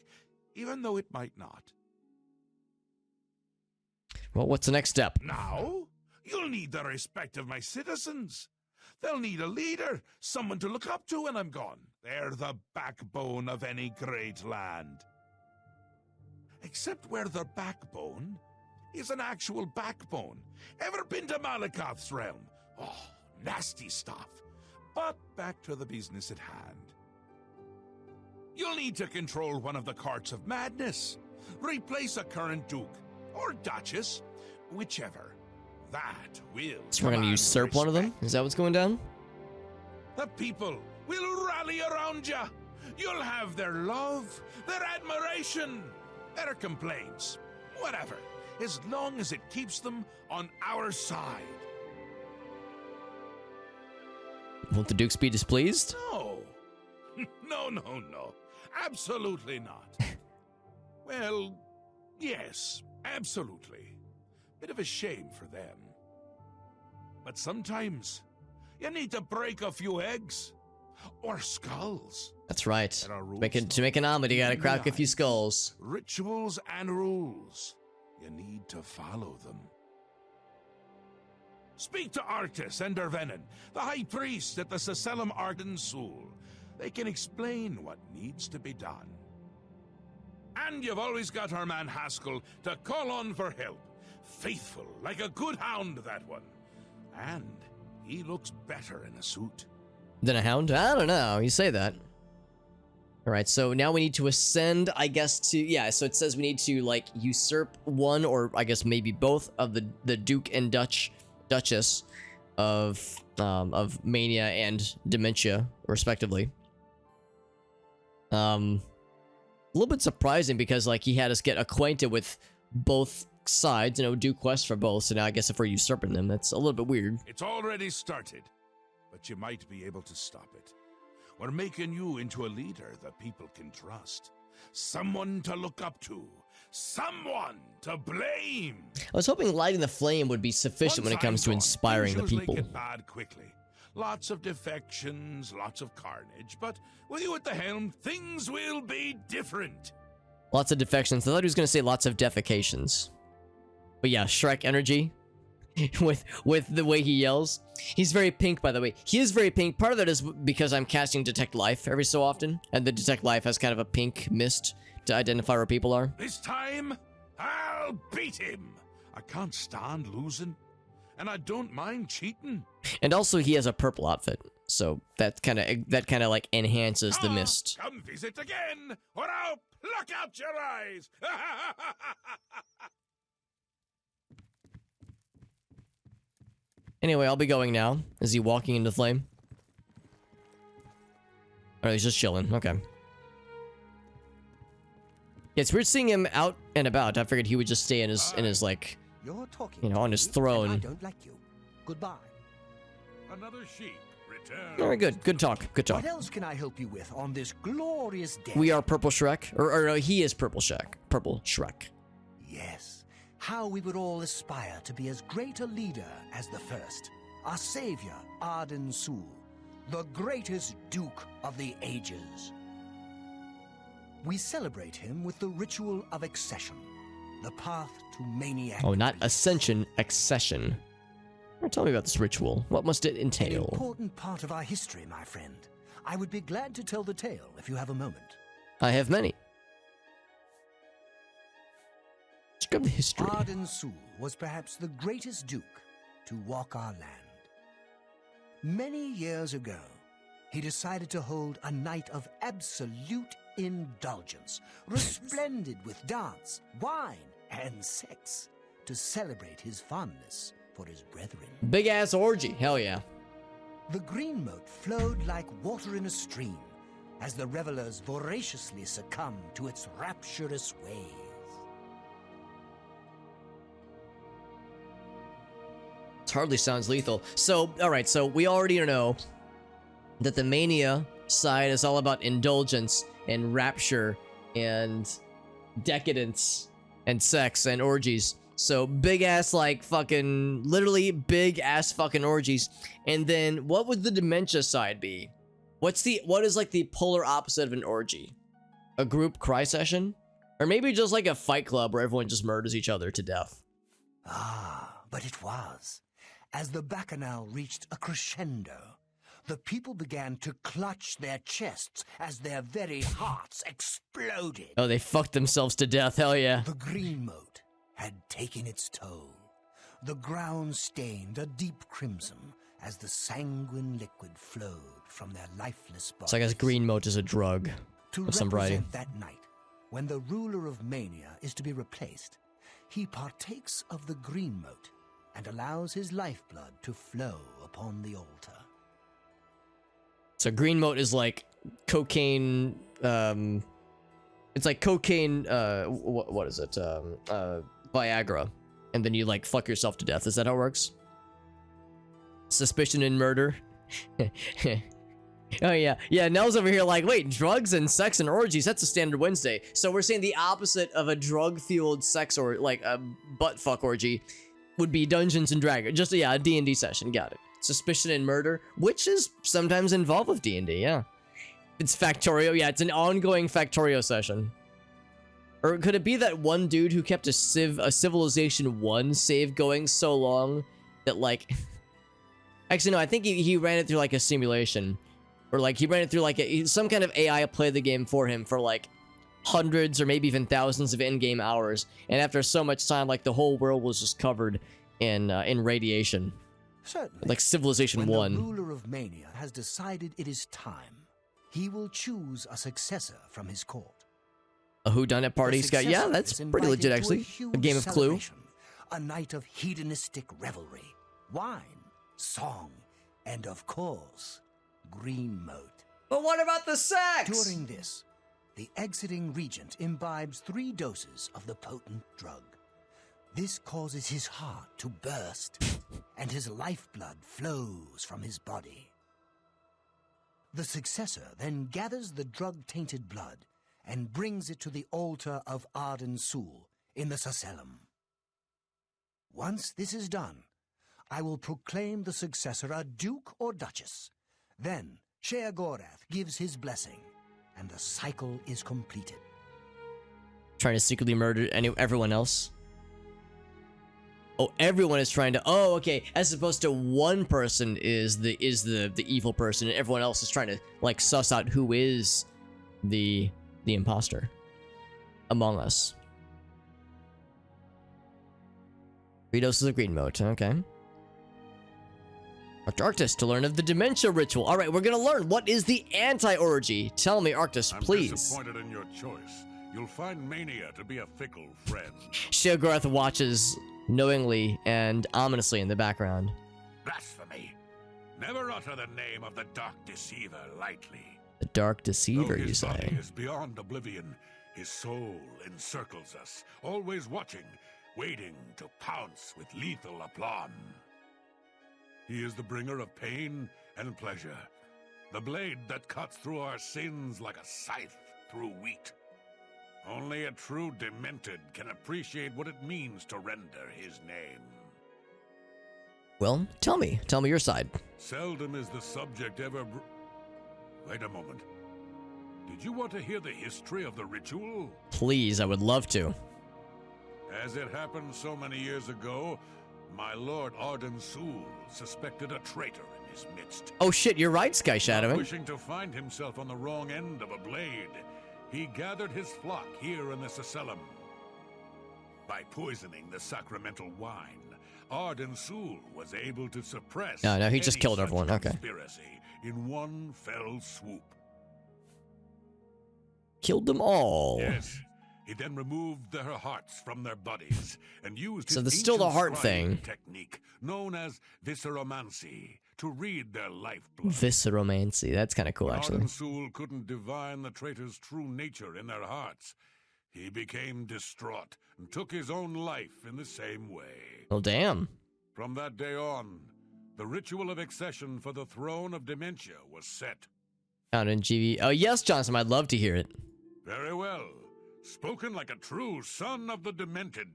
Even though it might not. Well, what's the next step? Now, you'll need the respect of my citizens. They'll need a leader, someone to look up to when I'm gone. They're the backbone of any great land. Except where the backbone is an actual backbone. Ever been to Malakoth's realm? Oh, nasty stuff. But back to the business at hand. You'll need to control one of the courts of madness. Replace a current duke, or duchess, whichever. That will. So we're gonna usurp one of them? Is that what's going down? The people will rally around you. You'll have their love, their admiration, their complaints, whatever, as long as it keeps them on our side. Won't the dukes be displeased? No. No. Absolutely not. Well, yes, absolutely. Bit of a shame for them. But sometimes you need to break a few eggs or skulls. That's right. To make an omelet, you gotta crack a few skulls. Rituals and rules. You need to follow them. Speak to Artis and Dervenin, the High Priest at the Seselim Arden Sul. They can explain what needs to be done. And you've always got our man Haskell to call on for help. Faithful, like a good hound, that one. And he looks better in a suit. Than a hound? I don't know. You say that. Alright, so now we need to ascend, I guess, to... Yeah, so it says we need to, like, usurp one, or I guess maybe both, of the Duke and Duchess of Mania and Dementia, respectively. A little bit surprising because, like, he had us get acquainted with both sides, do quests for both, so now I guess if we're usurping them, that's a little bit weird. It's already started, but you might be able to stop it. We're making you into a leader the people can trust. Someone to look up to. Someone to blame. I was hoping lighting the flame would be sufficient when it comes to inspiring the people. Get bad quickly. Lots of defections, lots of carnage, but with you at the helm, things will be different. Lots of defections. I thought he was going to say lots of defecations. But yeah, Shrek energy with the way he yells. He's very pink, by the way. He is very pink. Part of that is because I'm casting Detect Life every so often, and the Detect Life has kind of a pink mist to identify where people are. This time, I'll beat him. I can't stand losing, and I don't mind cheating. And also, he has a purple outfit, so that kind of like enhances the mist. Come visit again, or I'll pluck out your eyes. Anyway, I'll be going now. Is he walking into flame? Or he's just chilling. Okay. Yeah, it's weird seeing him out and about. I figured he would just stay in his like, You're talking on his throne. I don't like you. Goodbye. Another sheep return. Very good. Good talk. Good talk. What else can I help you with on this glorious day? We are Purple Shrek. Or no, he is Purple Shrek. Purple Shrek. Yes. How we would all aspire to be as great a leader as the first. Our savior, Arden Sul, the greatest Duke of the Ages. We celebrate him with the ritual of accession, the path to maniac. Oh, not ascension, accession. Tell me about this ritual. What must it entail? An important part of our history, my friend. I would be glad to tell the tale if you have a moment. I have many. Let's grab the history. Arden Sul was perhaps the greatest duke to walk our land. Many years ago, he decided to hold a night of absolute indulgence, resplendent with dance, wine, and sex, to celebrate his fondness for his brethren. Big ass orgy, hell yeah. The green moat flowed like water in a stream as the revelers voraciously succumbed to its rapturous waves. It hardly sounds lethal. So, alright, so we already know that the Mania side is all about indulgence and rapture and decadence and sex and orgies. So big ass, like, fucking, literally big ass fucking orgies. And then what would the Dementia side be? What is like the polar opposite of an orgy? A group cry session? Or maybe just like a fight club where everyone just murders each other to death. Ah, but it was. As the bacchanal reached a crescendo, the people began to clutch their chests as their very hearts exploded. Oh, they fucked themselves to death, hell yeah. The green moat had taken its toll. The ground stained a deep crimson as the sanguine liquid flowed from their lifeless bodies. So I guess green moat is a drug of some variety. To represent that night, when the ruler of Mania is to be replaced, he partakes of the green moat and allows his lifeblood to flow upon the altar. So green moat is like cocaine, it's like cocaine, what is it, Viagra, and then you like fuck yourself to death. Is that how it works? Suspicion and murder. Oh yeah, Nell's over here like, wait, drugs and sex and orgies, that's a standard Wednesday. So we're saying the opposite of a drug-fueled sex or like a butt-fuck orgy would be Dungeons and Dragons. Just, yeah, a D&D session, got it. Suspicion and murder, which is sometimes involved with D&D, yeah. It's Factorio, yeah, it's an ongoing Factorio session. Or could it be that one dude who kept a Civilization 1 save going so long that like... Actually, no, I think he ran it through like a simulation. Or like he ran it through like some kind of AI played the game for him for like hundreds or maybe even thousands of in-game hours. And after so much time, like the whole world was just covered in radiation. Certainly. Like Civilization 1. When the ruler of Mania has decided it is time, he will choose a successor from his court. A whodunit party, Scott? Yeah, that's pretty legit, actually. A game of Clue. A night of hedonistic revelry, wine, song, and of course, green moat. But what about the sex? During this, the exiting regent imbibes 3 doses of the potent drug. This causes his heart to burst, and his lifeblood flows from his body. The successor then gathers the drug-tainted blood and brings it to the altar of Arden Sul in the Sacellum. Once this is done, I will proclaim the successor a duke or duchess. Then Sheogorath gives his blessing, and the cycle is completed. Trying to secretly murder everyone else? Oh, everyone is trying to... Oh, okay. As opposed to one person is the evil person, and everyone else is trying to like suss out who is the imposter among us. 3 doses of green moat. Okay. Arctis to learn of the Dementia ritual. All right, we're gonna learn what is the anti-orgy. Tell me, Arctis, please. I'm disappointed in your choice. You'll find Mania to be a fickle friend. Sheogorath watches knowingly and ominously in the background. Blasphemy! Never utter the name of the Dark Deceiver lightly. The Dark Deceiver, you his say? Body is beyond oblivion. His soul encircles us, always watching, waiting to pounce with lethal aplomb. He is the bringer of pain and pleasure, the blade that cuts through our sins like a scythe through wheat. Only a true demented can appreciate what it means to render his name. Well, tell me your side. Seldom is the subject ever Wait a moment. Did you want to hear the history of the ritual? Please, I would love to. As it happened so many years ago, my lord Arden Sul suspected a traitor in his midst. Oh shit, you're right, Sky Shadowing. Wishing to find himself on the wrong end of a blade, he gathered his flock here in the Sacellum. By poisoning the sacramental wine, Arden Sul was able to suppress no, he just killed everyone. Okay. Conspiracy in one fell swoop. Killed them all. Yes. He then removed their hearts from their bodies and used so his there's still the heart scribing thing technique known as visceromancy to read their lifeblood. Visceromancy, that's kind of cool, actually. Arden Sul couldn't divine the traitor's true nature in their hearts. He became distraught and took his own life in the same way. Well, damn. From that day on, the ritual of accession for the throne of Dementia was set. Found in GV. Oh, yes, Johnson, I'd love to hear it. Very well. Spoken like a true son of the Demented.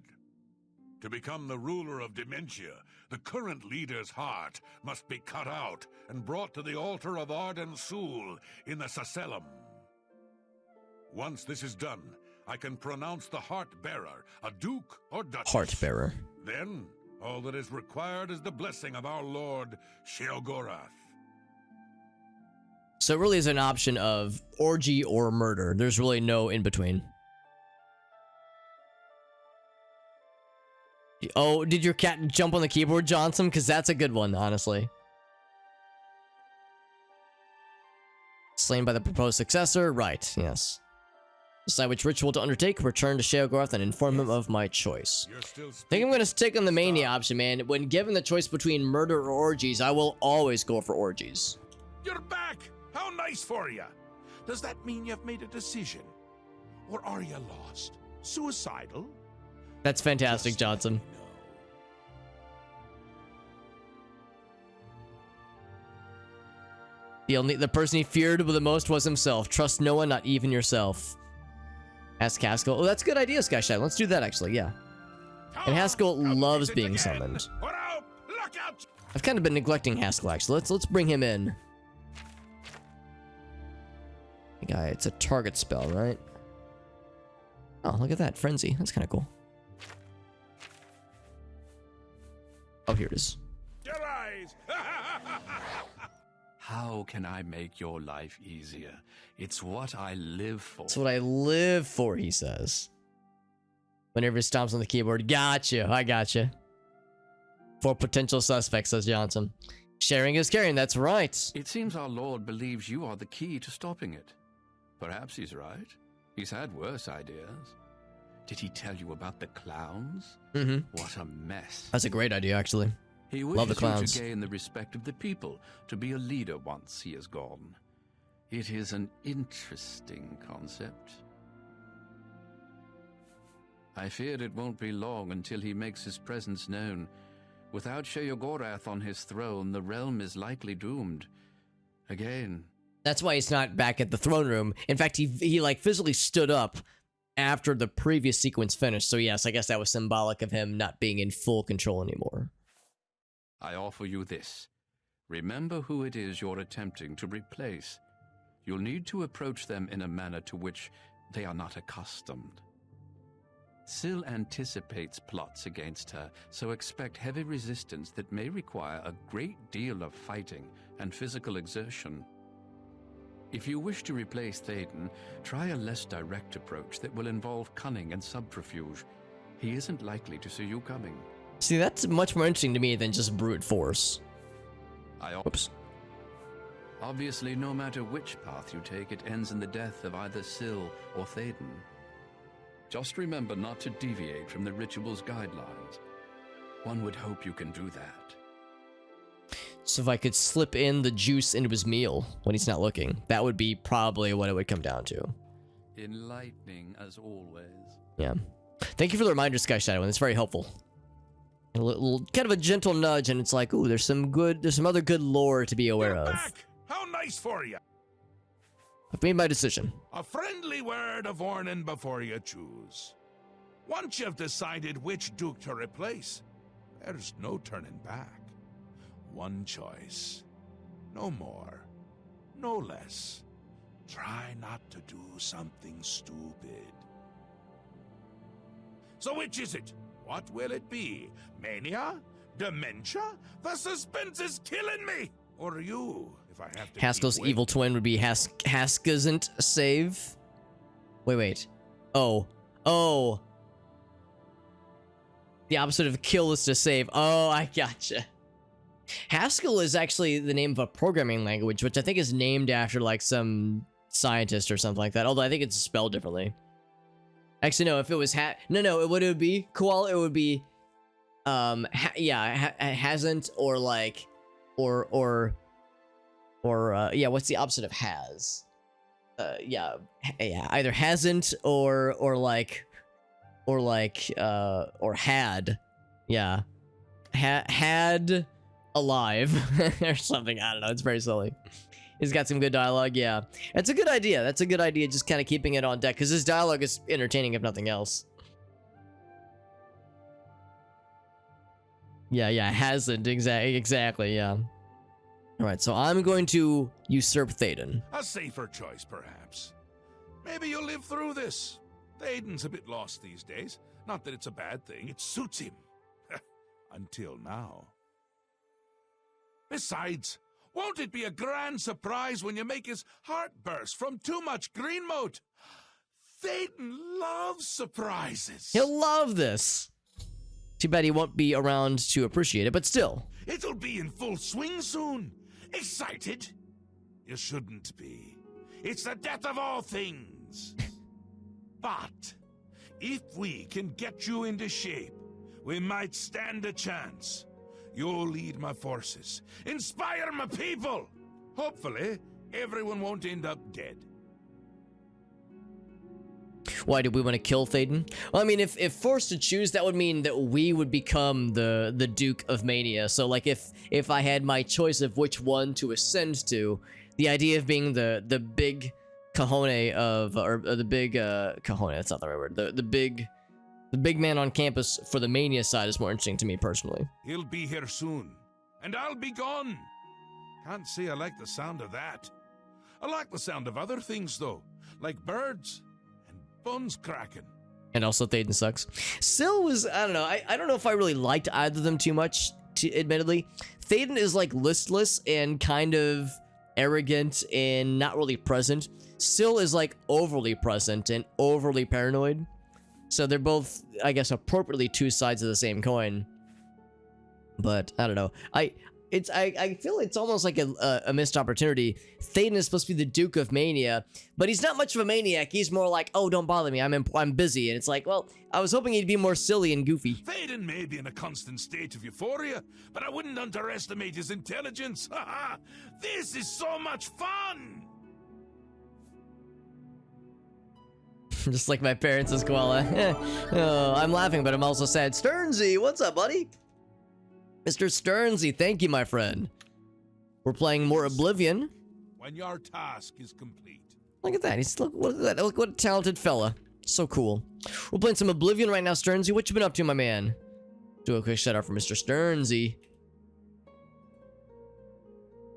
To become the ruler of Dementia, the current leader's heart must be cut out and brought to the altar of Arden Sul in the Sacellum. Once this is done, I can pronounce the heart bearer a duke or duchess. Heart bearer. Then, all that is required is the blessing of our Lord Sheogorath. So it really is an option of orgy or murder. There's really no in between. Oh, did your cat jump on the keyboard, Johnson? Because that's a good one, honestly. Slain by the proposed successor? Right, yes. Decide which ritual to undertake, return to Sheogorath, and inform him of my choice. I think I'm going to stick on the mania option, man. When given the choice between murder or orgies, I will always go for orgies. You're back! How nice for you! Does that mean you've made a decision? Or are you lost? Suicidal? That's fantastic, Johnson. The person he feared the most was himself. Trust no one, not even yourself. Ask Haskell. Oh, that's a good idea, Skyshadow. Let's do that, actually, yeah. And Haskell loves being summoned. I've kind of been neglecting Haskell, actually. Let's bring him in. Guy, it's a target spell, right? Oh, look at that. Frenzy. That's kind of cool. Oh, here it is. Your eyes! How can I make your life easier? It's what I live for. It's what I live for, he says. Whenever he stomps on the keyboard. Gotcha. I gotcha. For potential suspects, says Johnson. Sharing is caring, that's right. It seems our Lord believes you are the key to stopping it. Perhaps he's right. He's had worse ideas. Did he tell you about the clowns? Mm-hmm. What a mess. That's a great idea, actually. He Love the wishes clowns. you to gain the respect of the people, to be a leader once he is gone. It is an interesting concept. I fear it won't be long until he makes his presence known. Without Sheogorath on his throne, the realm is likely doomed. Again. That's why he's not back at the throne room. In fact, he like physically stood up after the previous sequence finished. So yes, I guess that was symbolic of him not being in full control anymore. I offer you this. Remember who it is you're attempting to replace. You'll need to approach them in a manner to which they are not accustomed. Syl anticipates plots against her, so expect heavy resistance that may require a great deal of fighting and physical exertion. If you wish to replace Théoden, try a less direct approach that will involve cunning and subterfuge. He isn't likely to see you coming. See, that's much more interesting to me than just brute force. Oops. Obviously, no matter which path you take, it ends in the death of either Syl or Théoden. Just remember not to deviate from the ritual's guidelines. One would hope you can do that. So if I could slip in the juice into his meal when he's not looking, that would be probably what it would come down to. Enlightening as always. Yeah. Thank you for the reminder, Sky Shadow, and it's very helpful. A little kind of a gentle nudge, and it's like, ooh, there's some other good lore to be aware of. Back! How nice for you! I've made my decision. A friendly word of warning before you choose. Once you've decided which Duke to replace, there's no turning back. One choice. No more. No less. Try not to do something stupid. So which is it? What will it be? Mania? Dementia? The suspense is killing me! Or you, if I have to. Haskell's evil twin would be Haskellsn't save. Wait. Oh. The opposite of kill is to save. Oh, I gotcha. Haskell is actually the name of a programming language, which I think is named after like some scientist or something like that. Although I think it's spelled differently. Actually, no. If it was no. What it would be? Koala. It would be, hasn't or like, or yeah. What's the opposite of has? Either hasn't or had. Yeah, had alive or something. I don't know. It's very silly. He's got some good dialogue. Yeah, it's a good idea. That's a good idea. Just kind of keeping it on deck because his dialogue is entertaining if nothing else. Yeah, hasn't exactly. Yeah. All right, so I'm going to usurp Théoden. A safer choice, perhaps. Maybe you'll live through this. Théoden's a bit lost these days. Not that it's a bad thing. It suits him. Until now. Besides, won't it be a grand surprise when you make his heart burst from too much green moat? Thaden loves surprises. He'll love this. Too bad he won't be around to appreciate it, but still. It'll be in full swing soon. Excited? You shouldn't be. It's the death of all things. But if we can get you into shape, we might stand a chance. You'll lead my forces, inspire my people. Hopefully, everyone won't end up dead. Why do we want to kill Thaden? Well, I mean, if forced to choose, that would mean that we would become the Duke of Mania. So, like, if I had my choice of which one to ascend to, the idea of being the big cojones of, or the big cojones, that's not the right word. The big man on campus for the Mania side is more interesting to me personally. He'll be here soon, and I'll be gone. Can't say I like the sound of that. I like the sound of other things, though, like birds. Bones cracking. And also Thaden sucks. Syl was, I don't know, I don't know if I really liked either of them too much, admittedly. Thaden is like listless and kind of arrogant and not really present. Syl is like overly present and overly paranoid. So they're both, I guess, appropriately two sides of the same coin. But I don't know. I feel it's almost like a missed opportunity. Thaden is supposed to be the Duke of Mania, but he's not much of a maniac. He's more like, oh, don't bother me, I'm busy. And it's like, well, I was hoping he'd be more silly and goofy. Thaden may be in a constant state of euphoria, but I wouldn't underestimate his intelligence. This is so much fun! Just like my parents as Koala. Oh, I'm laughing, but I'm also sad. Sternsy, what's up, buddy? Mr. Sternsy, thank you, my friend. We're playing more Oblivion. When your task is complete. Look at that. Look at that. Look what a talented fella. So cool. We're playing some Oblivion right now, Sternsy. What you been up to, my man? Do a quick shout out for Mr. Sternsy.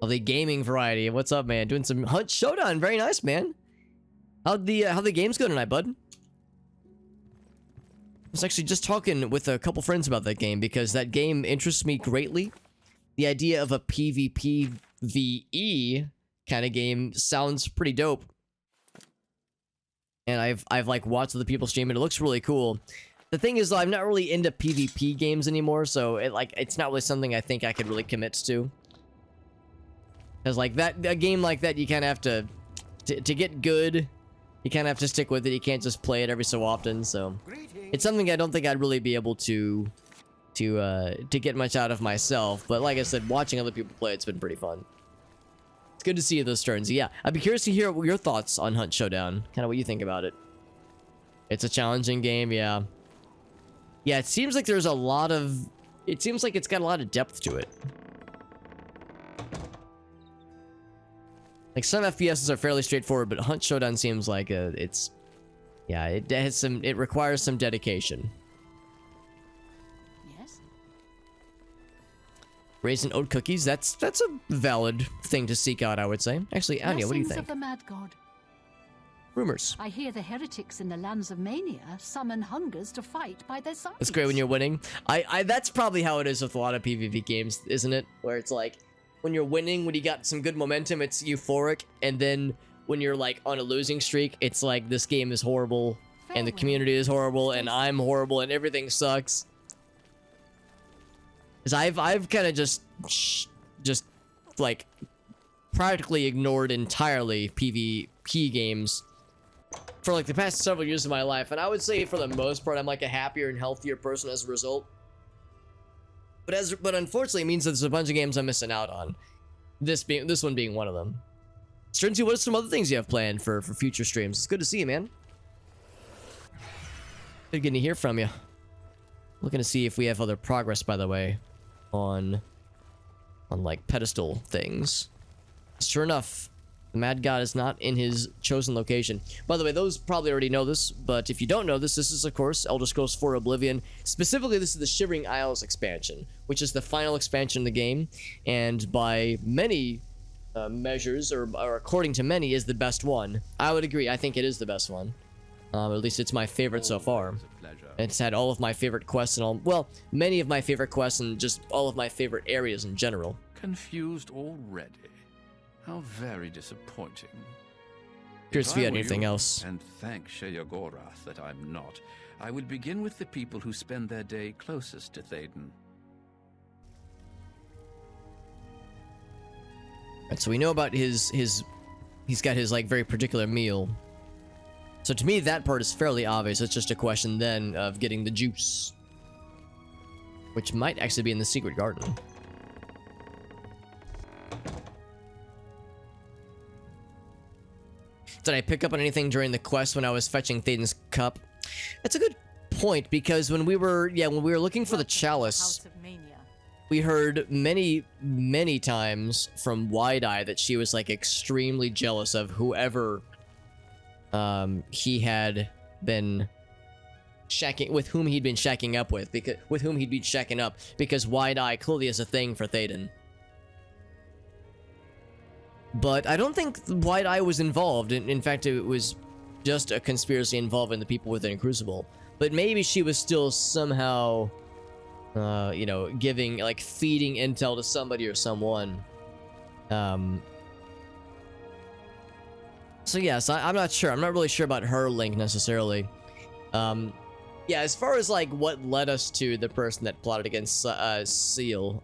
Of the gaming variety. What's up, man? Doing some Hunt Showdown. Very nice, man. How'd the games go tonight, bud? I was actually just talking with a couple friends about that game because that game interests me greatly. The idea of a PvPvE kind of game sounds pretty dope. And I've like watched other people stream it. It looks really cool. The thing is though, I'm not really into PvP games anymore, so it's not really something I think I could really commit to. Cause like a game like that, you kind of have to get good. You kind of have to stick with it. You can't just play it every so often. So it's something I don't think I'd really be able to get much out of myself. But like I said, watching other people play, it's been pretty fun. It's good to see you those turns. Yeah, I'd be curious to hear your thoughts on Hunt Showdown. Kind of what you think about it. It's a challenging game, yeah. Yeah, it seems like there's a lot of... It seems like it's got a lot of depth to it. Like, some FPSs are fairly straightforward, but Hunt Showdown seems like it's... Yeah, it has some... It requires some dedication. Yes? Raisin oat cookies, that's a valid thing to seek out, I would say. Actually, Anya, what do you think? Of the Mad God. Rumors. I hear the heretics in the lands of Mania summon hungers to fight by their side. That's great when you're winning. That's probably how it is with a lot of PvP games, isn't it? Where it's like, when you're winning, when you got some good momentum, it's euphoric, and then when you're like on a losing streak, it's like this game is horrible, and the community is horrible, and I'm horrible, and everything sucks. Because I've kind of just like practically ignored entirely PvP games for like the past several years of my life, and I would say for the most part I'm like a happier and healthier person as a result. But unfortunately it means that there's a bunch of games I'm missing out on. This one being one of them. Stringy, what are some other things you have planned for future streams? It's good to see you, man. Good getting to hear from you. Looking to see if we have other progress, by the way, on like pedestal things. Sure enough, the Mad God is not in his chosen location. By the way, those probably already know this, but if you don't know this is, of course, Elder Scrolls 4 Oblivion. Specifically, this is the Shivering Isles expansion, which is the final expansion of the game, and by many measures, or according to many, is the best one. I would agree. I think it is the best one. At least it's my favorite so far. Always a pleasure. It's had all of my favorite quests and all, well, many of my favorite quests and just all of my favorite areas in general. Confused already? How very disappointing. Curious if you had I were anything else. And thank Sheogorath that I'm not. I would begin with the people who spend their day closest to Thaden. Right, so we know about he's got his like very particular meal. So to me that part is fairly obvious. It's just a question then of getting the juice, which might actually be in the secret garden. Did I pick up on anything during the quest when I was fetching Thaden's cup? That's a good point, because when we were looking for the chalice, House of Mania. we heard many times from Wide-Eye that she was like extremely jealous of whoever he had been with whom he'd been shacking up with, because Wide-Eye clearly has a thing for Thaden. But I don't think Wide-Eye was involved. In fact, it was just a conspiracy involving the people within Crucible. But maybe she was still somehow, you know, feeding intel to somebody or someone. So yes, I'm not sure. I'm not really sure about her link necessarily. Yeah, as far as like what led us to the person that plotted against Sile,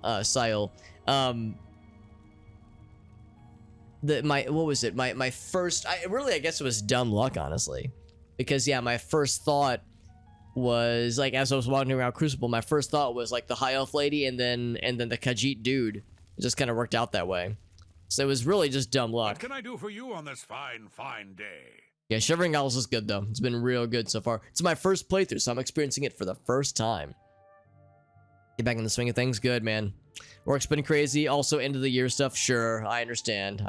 my first, I guess it was dumb luck, honestly, because yeah, my first thought was like, as I was walking around Crucible, my first thought was like the high elf lady and then the Khajiit dude. It just kind of worked out that way. So it was really just dumb luck. What can I do for you on this fine day? Yeah, Shivering Owls is good though. It's been real good so far. It's my first playthrough, so I'm experiencing it for the first time. Get back in the swing of things. Good, man. Work's been crazy. Also, end of the year stuff. Sure, I understand,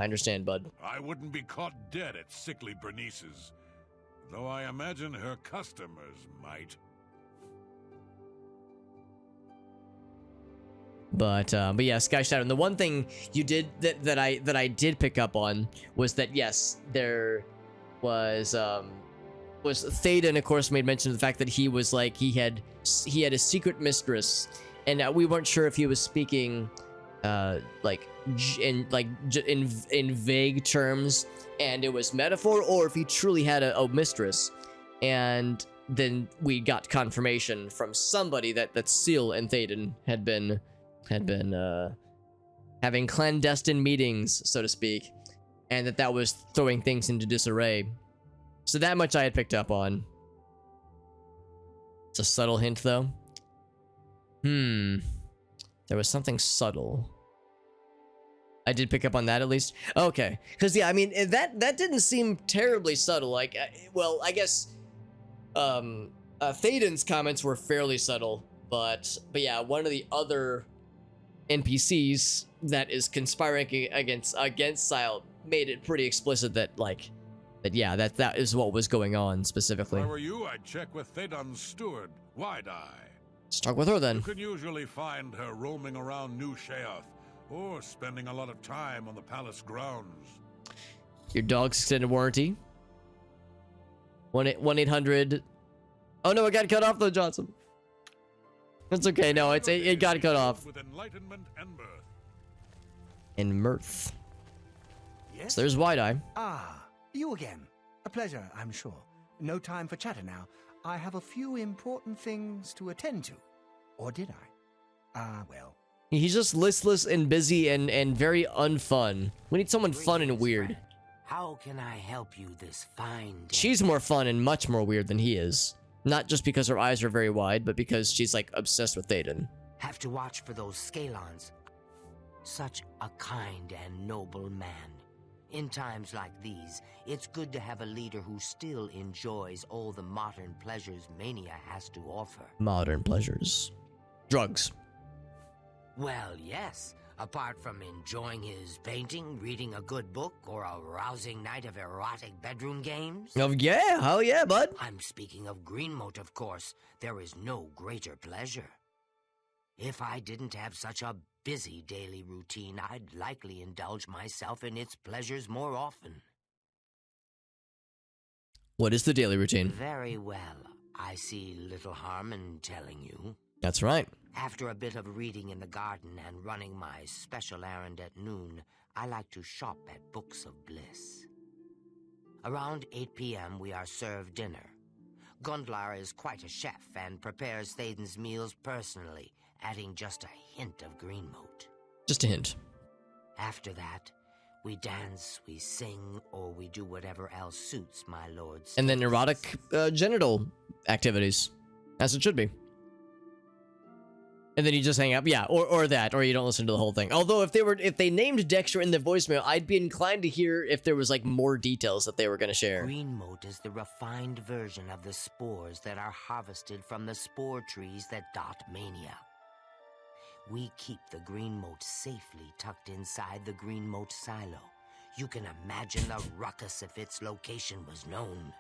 bud. I wouldn't be caught dead at sickly Bernice's, though I imagine her customers might. But yeah, Sky Shadow. And the one thing you did that I did pick up on was that yes, there was Thaden, of course, made mention of the fact that he was like he had a secret mistress, and we weren't sure if he was speaking in vague terms and it was metaphor, or if he truly had a mistress. And then we got confirmation from somebody that Seal and Thaden had been having clandestine meetings, so to speak, and that was throwing things into disarray. So that much I had picked up on. It's a subtle hint, though. There was something subtle. I did pick up on that, at least. Okay, because yeah, I mean that didn't seem terribly subtle. Like, well, I guess Thaden's comments were fairly subtle, but yeah, one of the other NPCs that is conspiring against Sile made it pretty explicit that that is what was going on specifically. If I were you, I'd check with Thaden's steward, Wide-Eye. Let's talk with her then. You can usually find her roaming around New Sheoth, or spending a lot of time on the palace grounds. Your dog's extended warranty. 1-800. Oh no, it got cut off though, Johnson. It's okay. No, it got cut off. With enlightenment and mirth. And mirth. Yes? So there's Wide-Eye. Ah, you again. A pleasure, I'm sure. No time for chatter now. I have a few important things to attend to. Or did I? Ah, well. He's just listless and busy and very unfun. We need someone fun and weird. Friend. How can I help you this fine day? She's more fun and much more weird than he is. Not just because her eyes are very wide, but because she's like obsessed with Thaden. Have to watch for those Scalons. Such a kind and noble man. In times like these, it's good to have a leader who still enjoys all the modern pleasures Mania has to offer. Modern pleasures. Drugs. Well, yes. Apart from enjoying his painting, reading a good book, or a rousing night of erotic bedroom games. Oh yeah, hell yeah, bud. I'm speaking of Greenmote, of course. There is no greater pleasure. If I didn't have such a busy daily routine, I'd likely indulge myself in its pleasures more often. What is the daily routine? Very well. I see little harm in telling you. That's right. After a bit of reading in the garden and running my special errand at noon, I like to shop at Books of Bliss. Around 8 p.m. we are served dinner. Gundlar is quite a chef and prepares Thaden's meals personally, adding just a hint of green moat. Just a hint. After that, we dance, we sing, or we do whatever else suits my lord's. And then erotic genital activities, as it should be. And then you just hang up, yeah, or that, or you don't listen to the whole thing. Although if they named Dexter in the voicemail, I'd be inclined to hear if there was like more details that they were gonna share. Green moat is the refined version of the spores that are harvested from the spore trees that dot Mania. We keep the green moat safely tucked inside the green moat silo. You can imagine the ruckus if its location was known.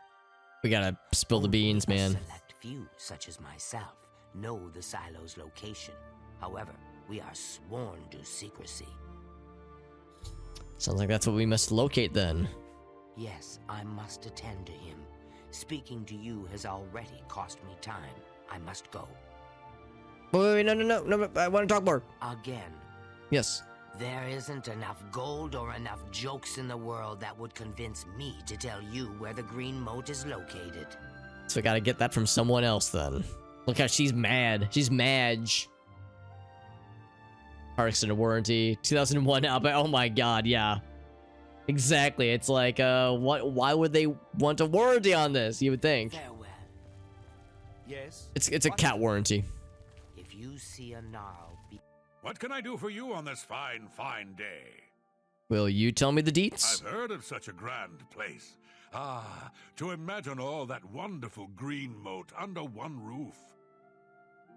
We gotta spill the beans, Only a man. select few, such as myself, know the silo's location. However, we are sworn to secrecy. Sounds like that's what we must locate then. Yes, I must attend to him. Speaking to you has already cost me time. I must go. Wait, no, I want to talk more. Again. Yes. There isn't enough gold or enough jokes in the world that would convince me to tell you where the green moat is located. So we gotta get that from someone else then. Look how she's mad. She's Madge. Car extended warranty. 2001 album. Oh my god, yeah. Exactly. It's like, why would they want a warranty on this? You would think. Farewell. Yes? It's a cat warranty. If you see a gnarl, What can I do for you on this fine, fine day? Will you tell me the deets? I've heard of such a grand place. Ah, to imagine all that wonderful green moat under one roof.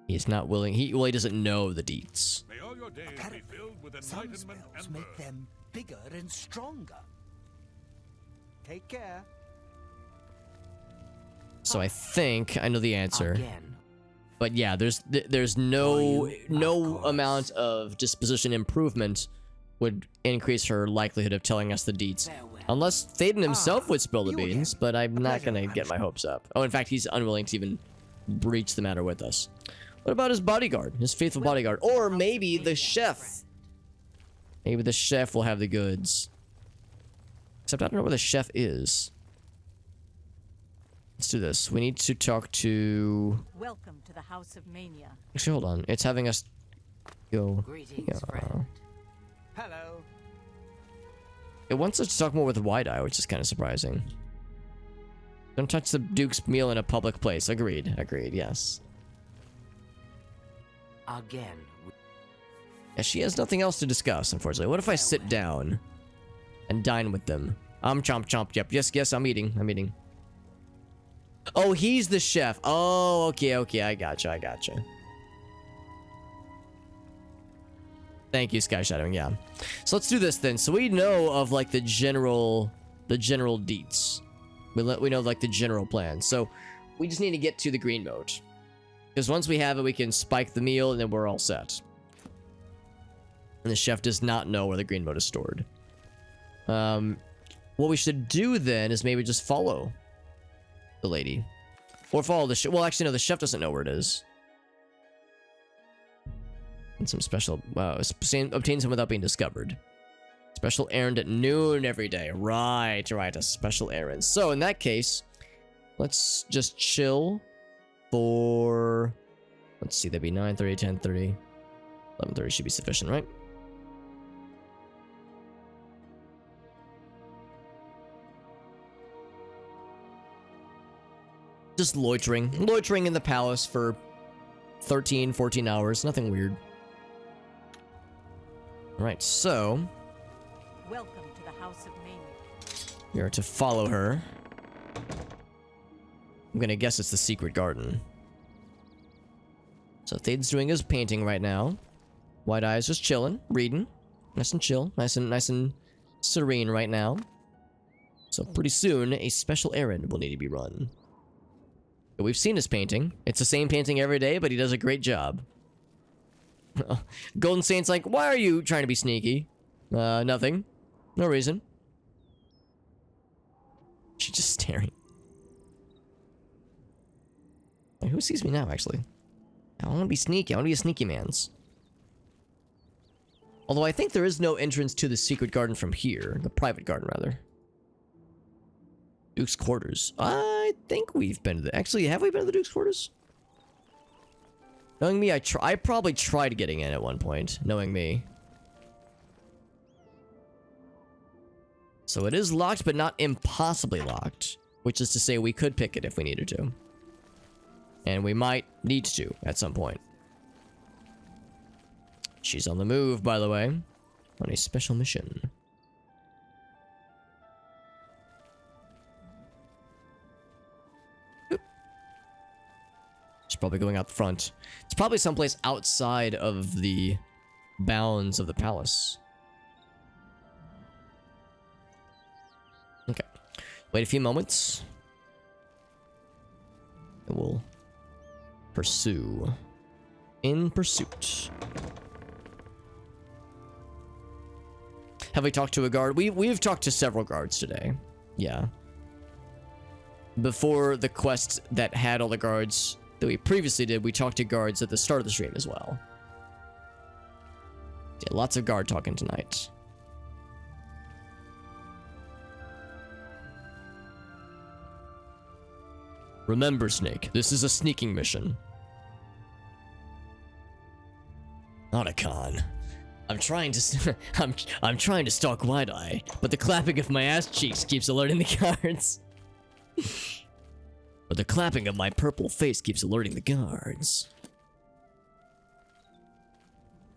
He's not willing. He doesn't know the deets. May all your days be filled with Some enlightenment spells and make birth. them bigger and stronger. Take care. So I think I know the answer. again. But yeah, there's no amount of disposition improvement would increase her likelihood of telling us the deets. Unless Thaden himself would spill the you beans, again. but I'm not pleasure, gonna I'm get my sure. hopes up. Oh, in fact, he's unwilling to even breach the matter with us. What about his bodyguard, his faithful bodyguard? Or maybe the chef. Maybe the chef will have the goods. Except I don't know where the chef is. Let's do this. We need to talk to... Welcome to the House of Mania. Actually, hold on. It's having us go... Greetings, friend. Hello. It wants us to talk more with Wide-Eye, which is kind of surprising. Don't touch the Duke's meal in a public place. Agreed. Agreed, yes. Again. Yeah, she has nothing else to discuss, unfortunately. What if I sit down and dine with them? I'm chomp chomp. Yep. Yes, I'm eating. I'm eating. Oh, he's the chef. Oh, okay. I gotcha. Thank you, Sky Shadowing. Yeah. So let's do this then. So we know of like the general deets. We know like the general plan. So we just need to get to the green moat. Because once we have it, we can spike the meal and then we're all set. And the chef does not know where the green moat is stored. What we should do then is maybe just follow the lady. Or follow the chef. Well, actually, no, the chef doesn't know where it is. And some special... obtain some without being discovered. Special errand at noon every day. Right, a special errand. So, in that case, let's just chill for... Let's see, that'd be 9:30, 10:30. 11:30 should be sufficient, right? Just loitering in the palace for 13, 14 hours. Nothing weird. Alright, so Welcome to the House of Mania. we are to follow her. I'm gonna guess it's the secret garden. So Thaden's doing his painting right now. White Eye's just chilling, reading. Nice and chill. Nice and serene right now. So pretty soon, a special errand will need to be run. But we've seen his painting. It's the same painting every day, but he does a great job. Golden Saint's like, why are you trying to be sneaky? Nothing. No reason. She's just staring. Who sees me now, actually? I want to be sneaky. I want to be a sneaky man's. Although I think there is no entrance to the secret garden from here. The private garden, rather. Duke's quarters. I think we've been to the... Actually, have we been to the Duke's quarters? Knowing me, I probably tried getting in at one point. Knowing me. So it is locked, but not impossibly locked. Which is to say we could pick it if we needed to. And we might need to at some point. She's on the move, by the way. On a special mission. Oop. She's probably going out the front. It's probably someplace outside of the bounds of the palace. Okay. Wait a few moments. And we'll pursue. In pursuit. Have we talked to a guard? We've talked to several guards today. Yeah. Before the quest that had all the guards that we previously did, we talked to guards at the start of the stream as well. Yeah, lots of guard talking tonight. Remember, Snake, this is a sneaking mission. Not a con. I'm trying to I'm trying to stalk Wide-Eye, but the clapping of my ass cheeks keeps alerting the guards. Or the clapping of my purple face keeps alerting the guards.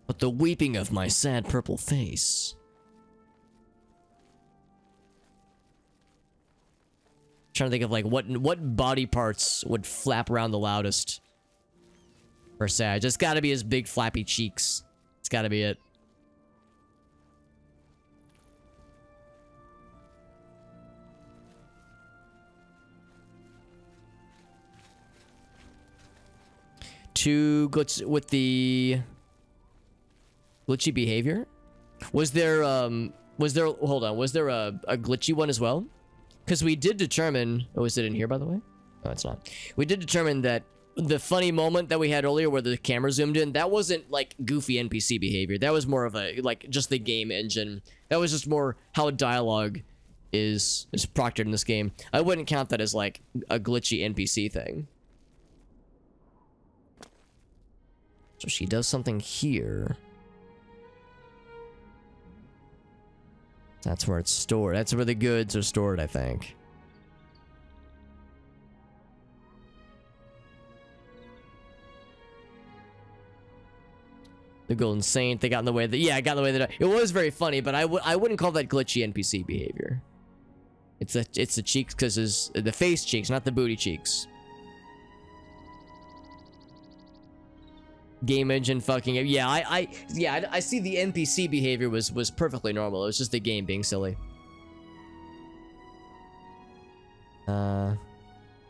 But the weeping of my sad purple face. Trying to think of like what body parts would flap around the loudest for Sadge. It's got to be his big flappy cheeks. It's got to be it. To glitch with the glitchy behavior. Was there hold on, was there a glitchy one as well? Because we did determine, oh, is it in here by the way? No, it's not. We did determine that the funny moment that we had earlier where the camera zoomed in, that wasn't like goofy NPC behavior. That was more of a like just the game engine. That was just more how dialogue is proctored in this game. I wouldn't count that as like a glitchy NPC thing. So she does something here. That's where it's stored. That's where the goods are stored, I think. The Golden Saint, they got in the way that... Yeah, I got in the way that... It was very funny, but I wouldn't call that glitchy NPC behavior. It's the cheeks, because it's the face cheeks, not the booty cheeks. Game engine fucking... Yeah, I see the NPC behavior was perfectly normal. It was just the game being silly. And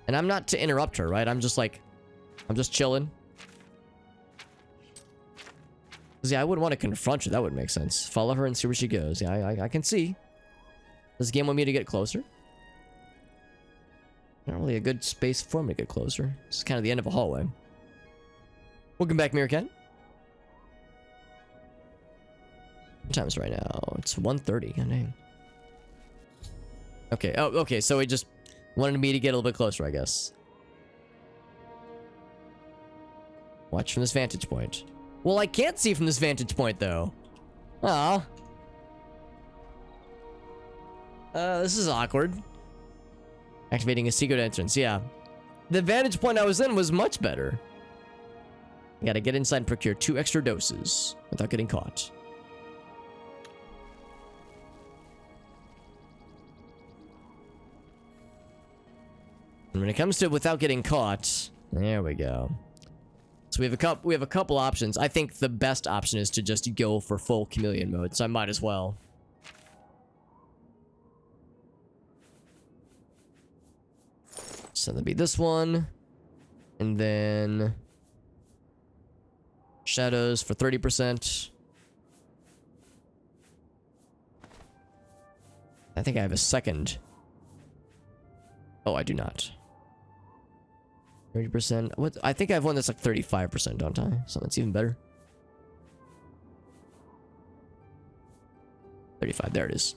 I'm not to interrupt her, right? I'm just like... I'm just chilling. Because, yeah, I wouldn't want to confront her. That wouldn't make sense. Follow her and see where she goes. Yeah, I can see. Does the game want me to get closer? Not really a good space for me to get closer. This is kind of the end of a hallway. Welcome back, Meerkat. What time is it right now? It's 1:30. Oh, dang. Okay. Oh, okay. So it just wanted me to get a little bit closer, I guess. Watch from this vantage point. Well, I can't see from this vantage point, though. Aw. This is awkward. Activating a secret entrance. Yeah. The vantage point I was in was much better. I gotta get inside and procure 2 extra doses without getting caught. And when it comes to without getting caught, there we go. So we have a couple options. I think the best option is to just go for full chameleon mode, so I might as well. So that'd be this one. And then shadows for 30%. I think I have a second. Oh, I do not. 30%. What? I think I have one that's like 35%, don't I? So that's even better. 35. There it is.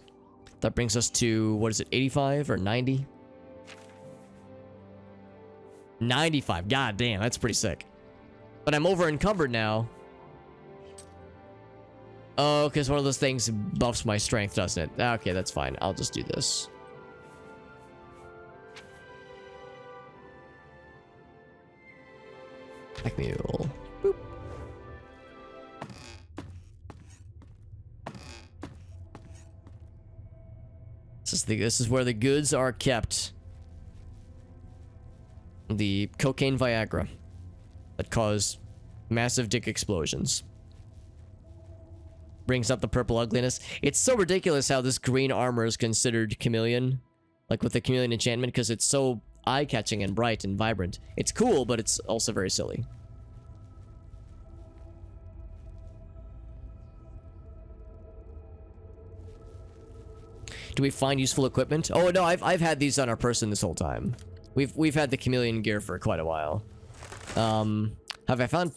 That brings us to, what is it, 85 or 90? 95. God damn, that's pretty sick. But I'm over encumbered now. Oh, because one of those things buffs my strength, doesn't it? Okay, that's fine. I'll just do this. Pack mule. Boop. This is where the goods are kept. The cocaine Viagra that cause massive dick explosions. Brings up the purple ugliness. It's so ridiculous how this green armor is considered chameleon, like with the chameleon enchantment, because it's so eye-catching and bright and vibrant. It's cool, but it's also very silly. Do we find useful equipment? Oh no, I've had these on our person this whole time. We've had the chameleon gear for quite a while. Have I found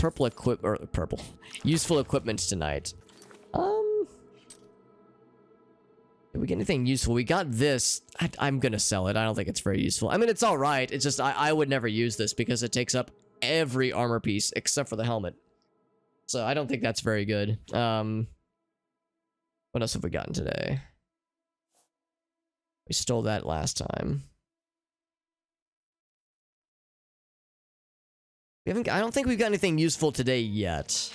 useful equipment tonight? Did we get anything useful? We got this. I'm gonna sell it. I don't think it's very useful. I mean, it's all right. It's just I would never use this because it takes up every armor piece except for the helmet. So I don't think that's very good. What else have we gotten today? We stole that last time. I don't think we've got anything useful today yet.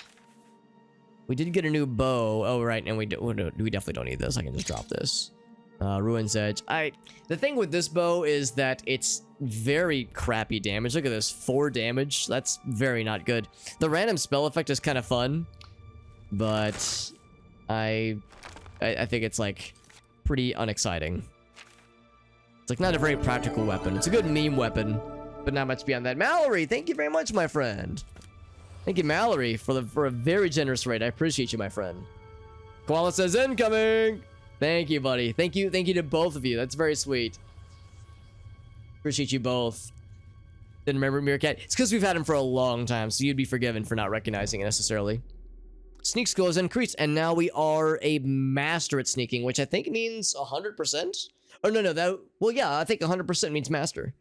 We did get a new bow. Oh, right, and we definitely don't need this. I can just drop this. Ruin's Edge. The thing with this bow is that it's very crappy damage. Look at this, 4 damage. That's very not good. The random spell effect is kind of fun, but I think it's like pretty unexciting. It's like not a very practical weapon. It's a good meme weapon, but not much beyond that. Mallory, thank you very much, my friend. Thank you, Mallory, for a very generous rate. I appreciate you, my friend. Koala says incoming. Thank you, buddy. Thank you to both of you. That's very sweet. Appreciate you both. Didn't remember Meerkat. It's because we've had him for a long time, so you'd be forgiven for not recognizing it necessarily. Sneak skill is increased, and now we are a master at sneaking, which I think means 100%. Oh no, well, yeah, I think 100% means master.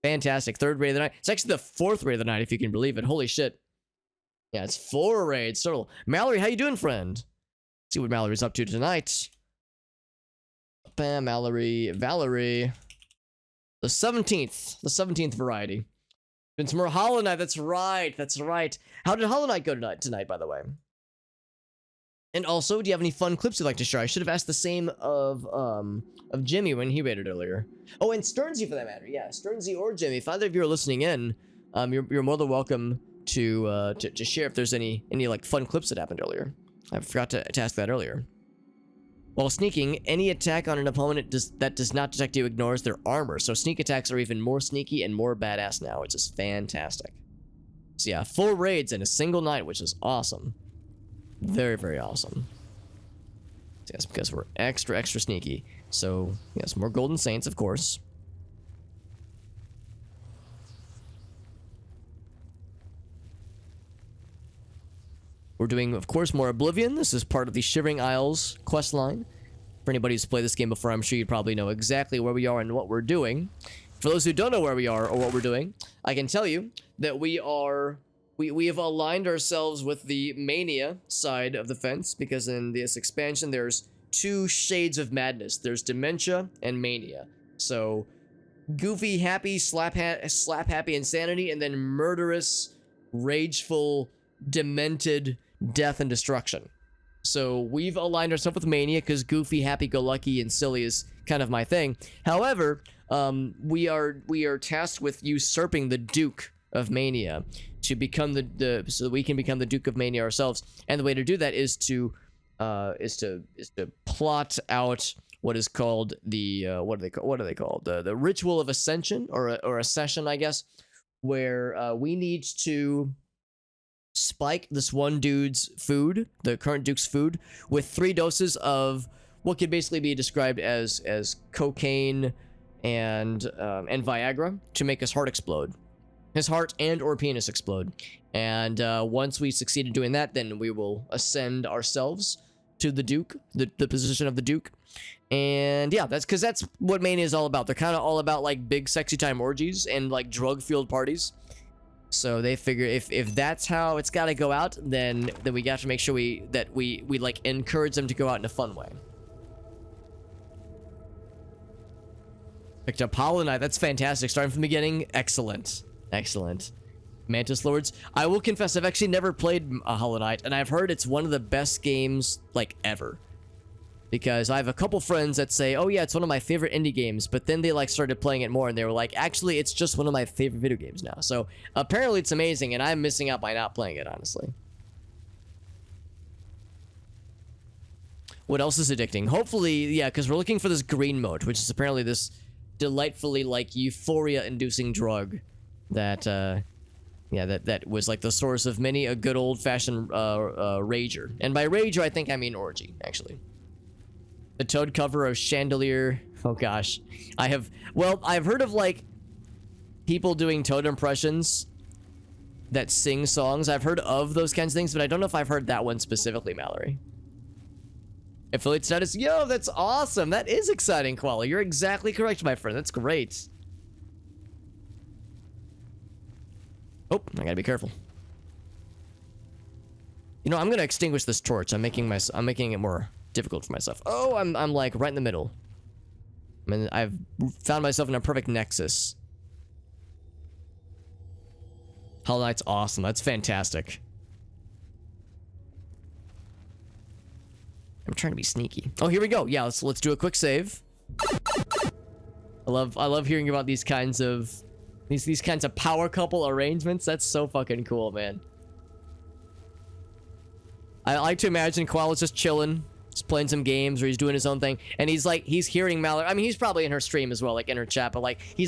Fantastic. 3rd raid of the night. It's actually the 4th raid of the night, if you can believe it. Holy shit. Yeah, it's 4 raids total. Mallory, how you doing, friend? See what Mallory's up to tonight. Bam, Valerie. The 17th variety. Been some more Hollow Knight. That's right. How did Hollow Knight go tonight, by the way? And also, do you have any fun clips you'd like to share? I should have asked the same of Jimmy when he raided earlier. Oh, and Sternsy for that matter. Yeah, Sternsy or Jimmy. If either of you are listening in, you're more than welcome to share if there's any like fun clips that happened earlier. I forgot to ask that earlier. While sneaking, any attack on an opponent that does not detect you ignores their armor. So sneak attacks are even more sneaky and more badass now, which is fantastic. So yeah, 4 raids in a single night, which is awesome. Very, very awesome. So yes, because we're extra sneaky. So yes, more Golden Saints, of course. We're doing, of course, more Oblivion. This is part of the Shivering Isles questline. For anybody who's played this game before, I'm sure you probably know exactly where we are and what we're doing. For those who don't know where we are or what we're doing, I can tell you that we have aligned ourselves with the Mania side of the fence, because in this expansion, there's 2 shades of madness. There's Dementia and Mania. So, goofy, happy, slap happy insanity, and then murderous, rageful, demented death and destruction. So we've aligned ourselves with Mania because goofy, happy-go-lucky, and silly is kind of my thing. However, we are tasked with usurping the Duke of Mania to become so that we can become the Duke of Mania ourselves. And the way to do that is to plot out what is called the what are they called? The ritual of ascension or accession, I guess, where we need to spike this one dude's food, the current Duke's food, with 3 doses of what could basically be described as cocaine and Viagra to make his heart explode. his heart and or penis explode. And once we succeed in doing that, then we will ascend ourselves to the Duke, the position of the Duke. And yeah, that's what Mania is all about. They're kind of all about like big sexy time orgies and like drug-fueled parties. So they figure if that's how it's got to go out, then we got to make sure we like encourage them to go out in a fun way. Picked up Hollow Knight. That's fantastic. Starting from the beginning. Excellent. Excellent. Mantis Lords. I will confess, I've actually never played Hollow Knight, and I've heard it's one of the best games, like, ever. Because I have a couple friends that say, oh yeah, it's one of my favorite indie games, but then they, like, started playing it more, and they were like, actually, it's just one of my favorite video games now. So, apparently it's amazing, and I'm missing out by not playing it, honestly. What else is addicting? Hopefully, yeah, because we're looking for this green mode, which is apparently this delightfully, like, euphoria-inducing drug that, yeah, that was, like, the source of many a good old-fashioned, rager. And by rager, I think I mean orgy, actually. The Toad cover of Chandelier. Oh, gosh. I've heard of, like, people doing Toad impressions that sing songs. I've heard of those kinds of things, but I don't know if I've heard that one specifically, Mallory. Affiliate status. Yo, that's awesome. That is exciting, Koala. You're exactly correct, my friend. That's great. Oh, I gotta be careful. You know, I'm gonna extinguish this torch. I'm making it more difficult for myself. Oh, I'm like right in the middle. I mean, I've found myself in a perfect nexus. Hollow Knight's awesome. That's fantastic. I'm trying to be sneaky. Oh, here we go. Yeah, let's do a quick save. I love hearing about these kinds of these kinds of power couple arrangements. That's so fucking cool, man. I like to imagine Koala's just chilling, just playing some games, or he's doing his own thing, and he's hearing Mallory. I mean, he's probably in her stream as well, like in her chat, but like he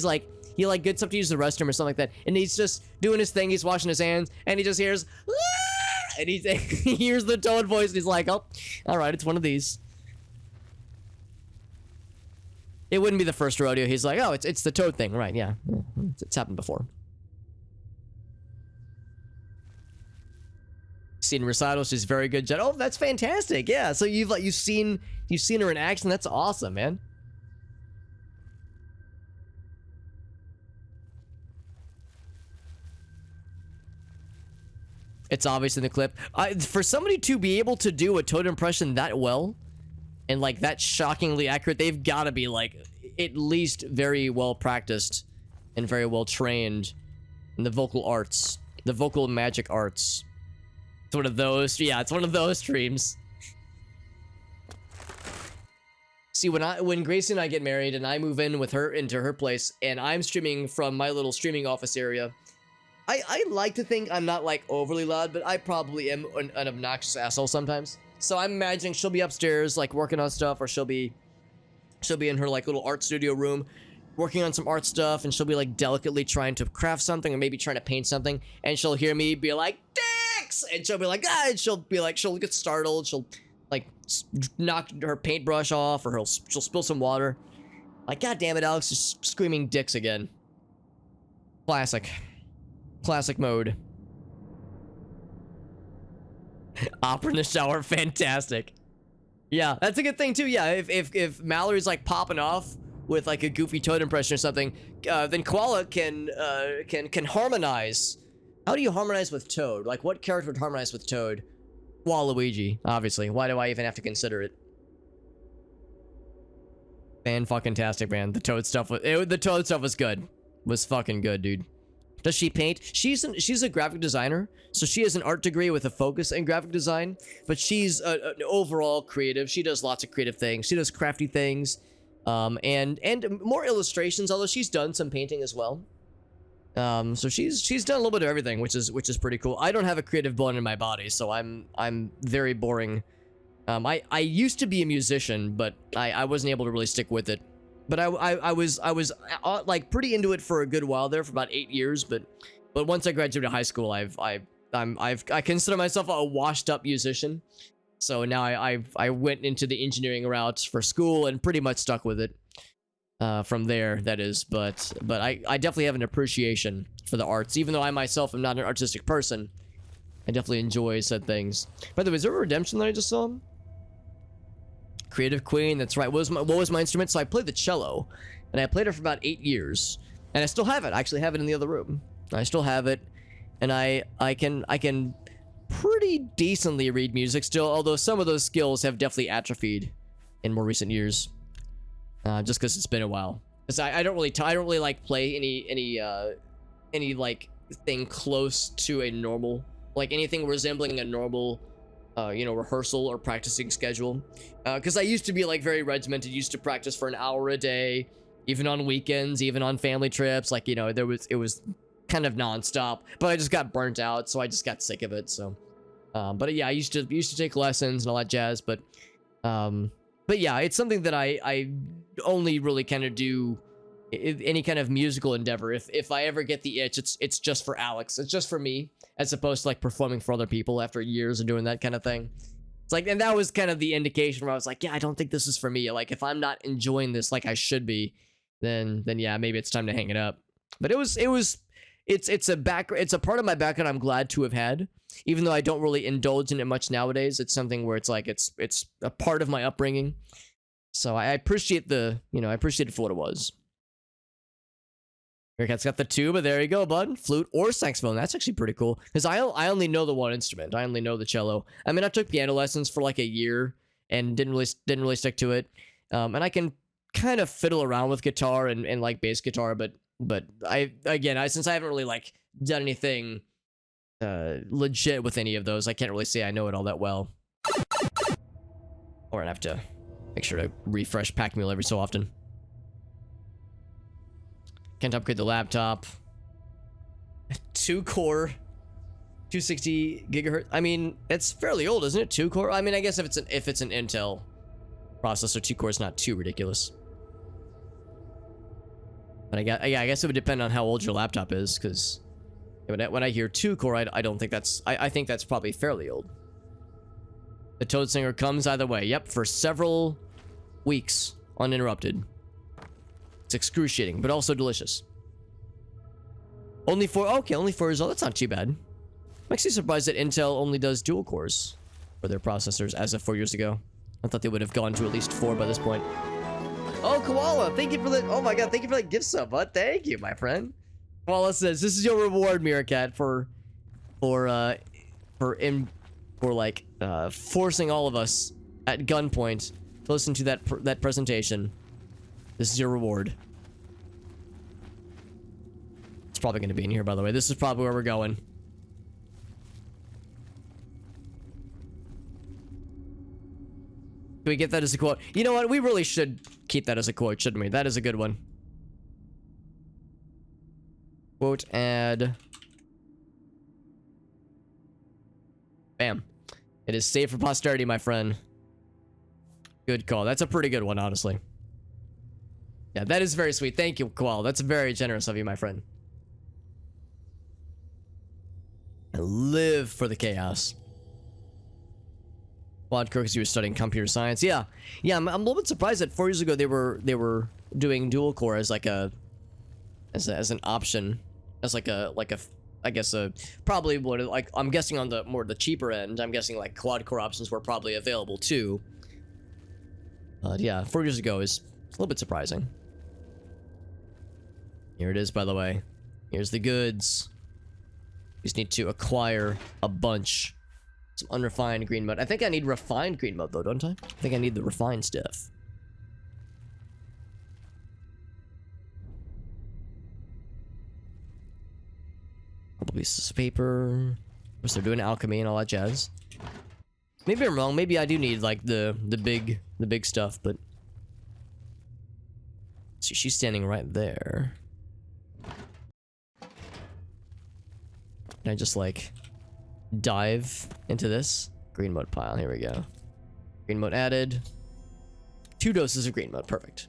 gets up to use the restroom or something like that, and he's just doing his thing. He's washing his hands, and he just hears. And he hears the Toad voice, and he's like, oh, all right, it's one of these. It wouldn't be the first rodeo. He's like, oh, it's the Toad thing, right? Yeah, it's happened before. Seen recitals, she's very good. Oh, that's fantastic. Yeah, so you've seen her in action. That's awesome, man. It's obvious in the clip. For somebody to be able to do a Toad impression that well, and like that shockingly accurate, they've got to be like at least very well practiced and very well trained in the vocal arts, the vocal magic arts. It's one of those. Yeah, it's one of those streams. See, when Gracie and I get married and I move in with her into her place, and I'm streaming from my little streaming office area. I like to think I'm not, like, overly loud, but I probably am an obnoxious asshole sometimes. So I'm imagining she'll be upstairs, like, working on stuff, or she'll be in her, like, little art studio room, working on some art stuff, and she'll be, like, delicately trying to craft something, or maybe trying to paint something, and she'll hear me be like, dicks! And she'll be like, ah! And she'll get startled, she'll, like, knock her paintbrush off, or she'll spill some water. Like, god damn it, Alex, just screaming dicks again. Classic mode. Opera in the shower, fantastic. Yeah, that's a good thing too. Yeah, if Mallory's like popping off with like a goofy Toad impression or something, then Koala can harmonize. How do you harmonize with Toad? Like, what character would harmonize with Toad? Waluigi, obviously. Why do I even have to consider it? Fan-fucking-tastic, man. The Toad stuff was good. Was fucking good, dude. Does she paint? She's a graphic designer, so she has an art degree with a focus in graphic design, but she's an overall creative. She does lots of creative things. She does crafty things, and more illustrations, although she's done some painting as well. So she's done a little bit of everything, which is pretty cool. I don't have a creative bone in my body, so I'm very boring. I used to be a musician, but I wasn't able to really stick with it. But I was like pretty into it for a good while there, for about 8 years. But once I graduated high school, I consider myself a washed up musician. So now I went into the engineering route for school and pretty much stuck with it. from there, that is. But I definitely have an appreciation for the arts, even though I myself am not an artistic person. I definitely enjoy said things. By the way, is there a redemption that I just saw? Creative Queen, that's right. What was my instrument? So I played the cello, and I played it for about 8 years, and I still have it. I actually have it in the other room. I still have it, and I can pretty decently read music still, although some of those skills have definitely atrophied in more recent years, just because it's been a while. Because I don't really like play any like thing close to a normal, like anything resembling a normal rehearsal or practicing schedule, because I used to be like very regimented, used to practice for an hour a day, even on weekends, even on family trips, like, it was kind of nonstop, but I just got burnt out, so I just got sick of it. So but yeah, I used to take lessons and all that jazz, but yeah, it's something that I only really kind of do any kind of musical endeavor. If I ever get the itch, it's just for Alex, it's just for me, as opposed to like performing for other people after years of doing that kind of thing. It's like, and that was kind of the indication where I was like, yeah, I don't think this is for me. Like, if I'm not enjoying this like I should be, then yeah, maybe it's time to hang it up. But it's a part of my background I'm glad to have had, even though I don't really indulge in it much nowadays. It's something where it's like it's a part of my upbringing. So I appreciate I appreciate it for what it was. Bearcat's got the tuba. There you go, bud. Flute or saxophone. That's actually pretty cool. Because I only know the one instrument. I only know the cello. I mean, I took piano lessons for like a year and didn't really stick to it. And I can kind of fiddle around with guitar and like bass guitar, but since I haven't really like done anything legit with any of those, I can't really say I know it all that well. Or I'd have to make sure to refresh pack mule every so often. Can't upgrade the laptop. 2-core, 260 gigahertz. I mean, it's fairly old, isn't it? 2-core. I mean, I guess if it's an Intel processor, 2-core is not too ridiculous. But I guess it would depend on how old your laptop is, because when I hear 2-core, I don't think that's. I think that's probably fairly old. The Toad Singer comes either way. Yep, for several weeks uninterrupted. It's excruciating, but also delicious. Only 4 years old. That's not too bad. I'm actually surprised that Intel only does dual cores for their processors as of 4 years ago. I thought they would have gone to at least 4 by this point. Oh, Koala, thank you for the. Oh my God, thank you for that gift sub, bud. Thank you, my friend. Koala says this is your reward, Meerkat, for forcing all of us at gunpoint to listen to that presentation. This is your reward. It's probably going to be in here, by the way. This is probably where we're going. Can we get that as a quote? You know what? We really should keep that as a quote, shouldn't we? That is a good one. Quote add. Bam. It is saved for posterity, my friend. Good call. That's a pretty good one, honestly. Yeah, that is very sweet. Thank you, Koal. That's very generous of you, my friend. I live for the chaos. Quad because you were studying computer science. Yeah, I'm a little bit surprised that 4 years ago they were doing dual core as like an option, as like a I guess probably what, like, I'm guessing on the cheaper end. I'm guessing like quad core options were probably available too. But yeah, 4 years ago is a little bit surprising. Here it is, by the way. Here's the goods. We just need to acquire a bunch. Some unrefined green mud. I think I need refined green mud, though, don't I? I think I need the refined stuff. Couple pieces of paper. Of course, they're doing alchemy and all that jazz. Maybe I'm wrong. Maybe I do need like the big stuff, but see, she's standing right there. Can I just like dive into this green mud pile? Here we go. Green mud added. 2 doses of green mud. Perfect.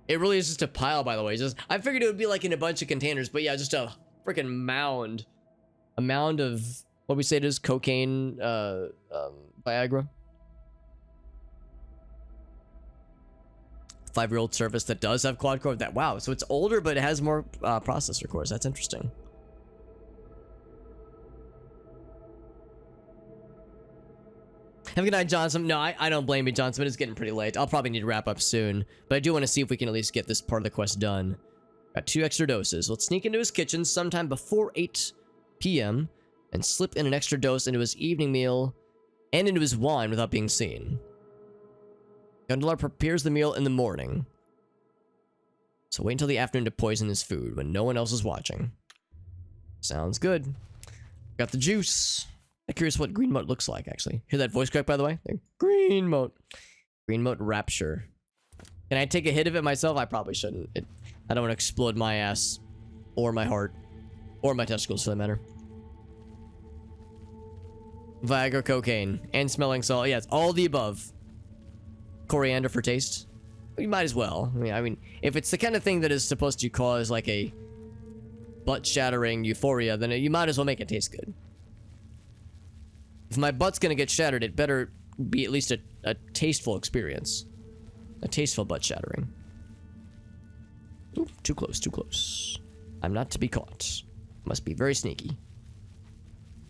It really is just a pile, by the way. Just I figured it would be like in a bunch of containers, but yeah, just a freaking mound. A mound of what we say it is cocaine, Viagra. 5-year-old Surface that does have quad core. That wow, so it's older, but it has more processor cores. That's interesting. Have a good night, Johnson. No, I don't blame you, Johnson. It's getting pretty late. I'll probably need to wrap up soon, but I do want to see if we can at least get this part of the quest done. Got 2 extra doses. Let's sneak into his kitchen sometime before 8 p.m. and slip in an extra dose into his evening meal and into his wine without being seen. Gundelar prepares the meal in the morning, so wait until the afternoon to poison his food when no one else is watching. Sounds good. Got the juice. I'm curious what green mote looks like, actually. Hear that voice crack, by the way? Green mote. Green mote rapture. Can I take a hit of it myself? I probably shouldn't. I don't want to explode my ass, or my heart, or my testicles for that matter. Viagra, cocaine, and smelling salt. Yes, all the above. Coriander for taste. You might as well. I mean, if it's the kind of thing that is supposed to cause like a butt-shattering euphoria, then you might as well make it taste good. If my butt's gonna get shattered, it better be at least a tasteful experience. A tasteful butt shattering. Ooh, too close, too close. I'm not to be caught. Must be very sneaky.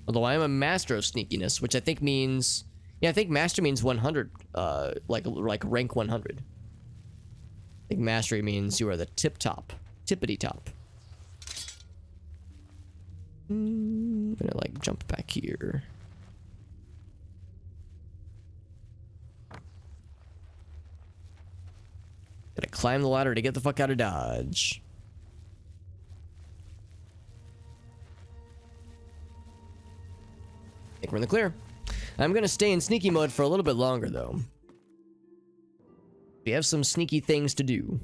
Although I am a master of sneakiness, which I think means... Yeah, I think master means 100. Like rank 100. I think mastery means you are the tip-top. Tippity-top. I'm gonna, like, jump back here. Gotta climb the ladder to get the fuck out of Dodge. I think we're in the clear. I'm gonna stay in sneaky mode for a little bit longer, though. We have some sneaky things to do.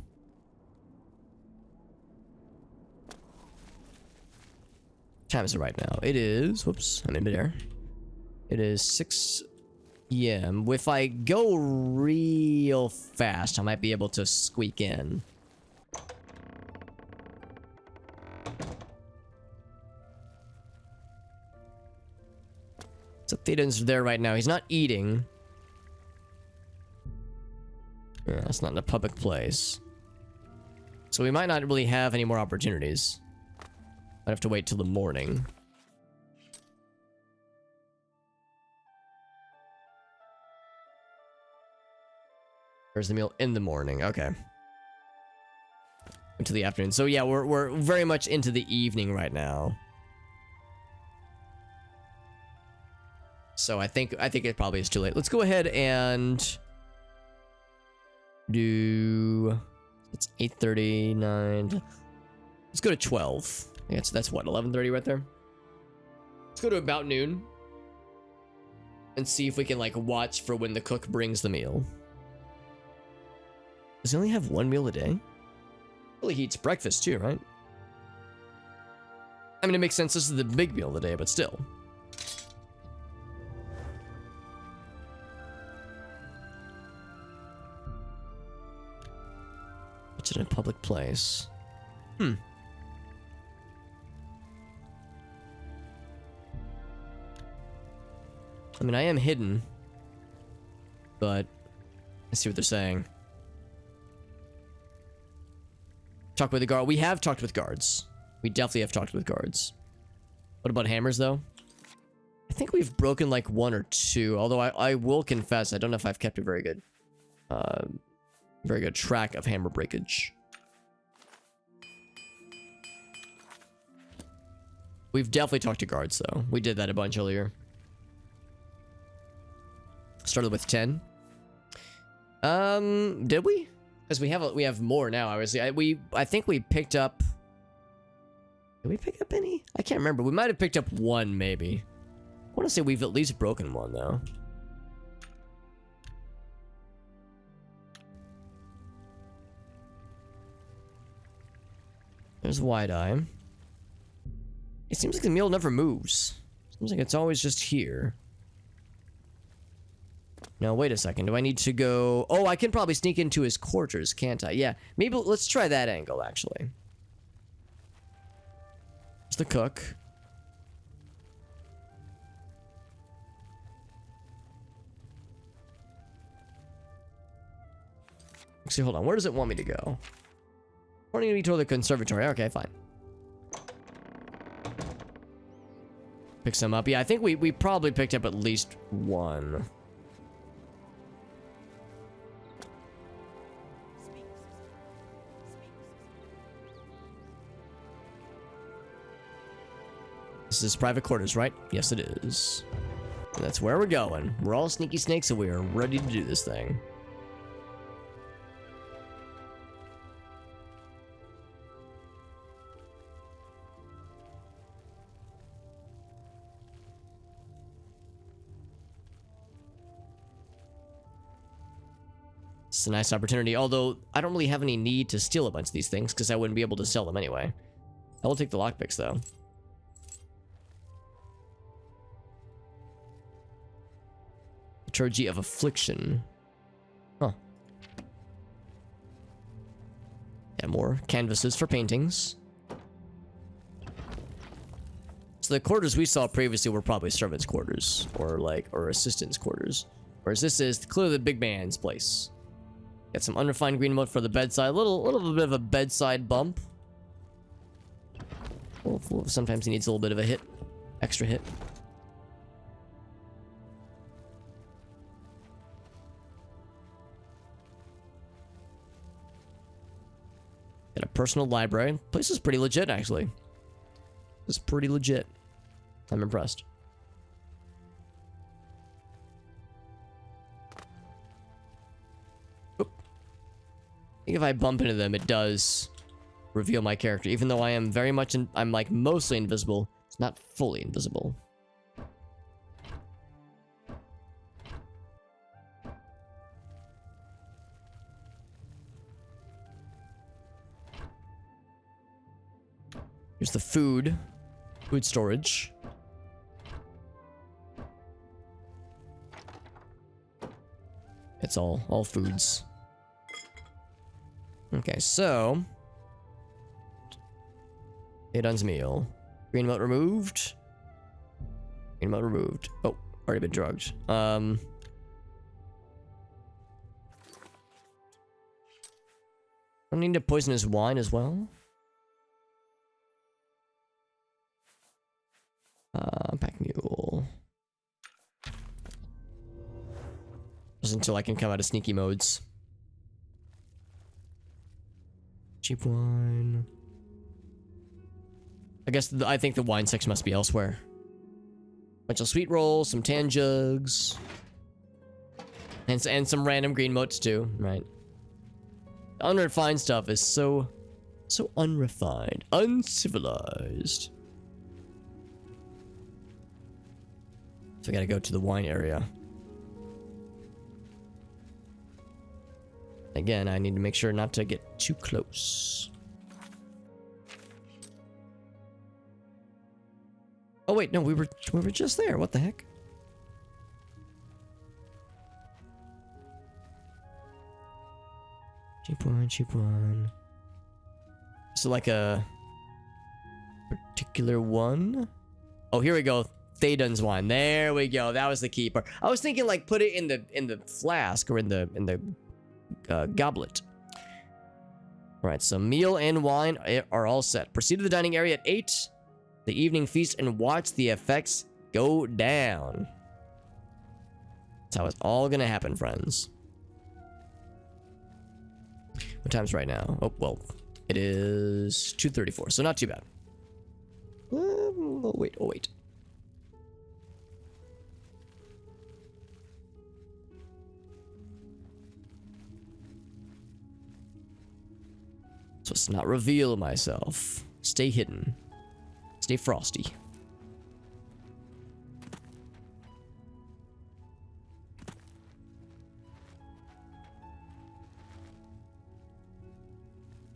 What time is it right now? It is... Whoops, I'm in midair. It is 6 p.m. If I go real fast, I might be able to squeak in. So Theoden's there right now. He's not eating. Yeah, that's not in a public place. So we might not really have any more opportunities. Might have to wait till the morning. Where's the meal? In the morning. Okay. Into the afternoon. So yeah, we're very much into the evening right now. So I think it probably is too late. Let's go ahead and do... It's 8:39. Let's go to 12. Yeah, that's what, 11:30 right there? Let's go to about noon. And see if we can, like, watch for when the cook brings the meal. Does he only have one meal a day? Well, he eats breakfast too, right? I mean, it makes sense. This is the big meal of the day, but still. It's in a public place. I mean, I am hidden. But let's see what they're saying. Talk with the guard. We have talked with guards. We definitely have talked with guards. What about hammers, though? I think we've broken like 1 or 2. Although I will confess, I don't know if I've kept a very good track of hammer breakage. We've definitely talked to guards, though. We did that a bunch earlier. Started with 10. Did we? Because we have more now. I think we picked up. Did we pick up any? I can't remember. We might have picked up 1, maybe. I want to say we've at least broken 1, though. There's Wide Eye. It seems like the meal never moves. Seems like it's always just here. Now, wait a second. Do I need to go... Oh, I can probably sneak into his quarters, can't I? Yeah. Maybe let's try that angle, actually. It's the cook. Actually, hold on. Where does it want me to go? Wanting me toward the conservatory. Okay, fine. Pick some up. Yeah, I think we probably picked up at least one. This is private quarters, right? Yes, it is. And that's where we're going. We're all sneaky snakes, and we are ready to do this thing. It's a nice opportunity, although I don't really have any need to steal a bunch of these things, because I wouldn't be able to sell them anyway. I will take the lockpicks, though. Liturgy of Affliction. Huh. Yeah, more canvases for paintings. So the quarters we saw previously were probably servants' quarters, or assistants' quarters. Whereas this is clearly the big man's place. Got some unrefined green moat for the bedside. A little bit of a bedside bump. Well, sometimes he needs a little bit of a hit. Extra hit. Got a personal library. Place is pretty legit, actually. It's pretty legit. I'm impressed. Oop. I think if I bump into them, it does reveal my character. Even though I am very much, I'm like mostly invisible. It's not fully invisible. Here's the food storage. It's all foods. Okay, so Adon's meal. Green moat removed. Green moat removed. Oh, already been drugged. I need to poison his wine as well. Pack mule. Just until I can come out of sneaky modes. Cheap wine. I guess I think the wine section must be elsewhere. Bunch of sweet rolls, some tan jugs, and some random green moats too. Right. The unrefined stuff is so unrefined, uncivilized. So I gotta go to the wine area. Again, I need to make sure not to get too close. Oh wait, no, we were just there. What the heck? Cheap wine, cheap wine. So like a particular one? Oh, here we go. Théoden's wine. There we go. That was the key part. I was thinking like put it in the flask or in the goblet. All right, so meal and wine are all set. Proceed to the dining area at 8. The evening feast and watch the effects go down. That's how it's all gonna happen, friends. What time's right now? Oh, well, it is 2:34, so not too bad. Oh, wait. So let's not reveal myself. Stay hidden. Stay frosty.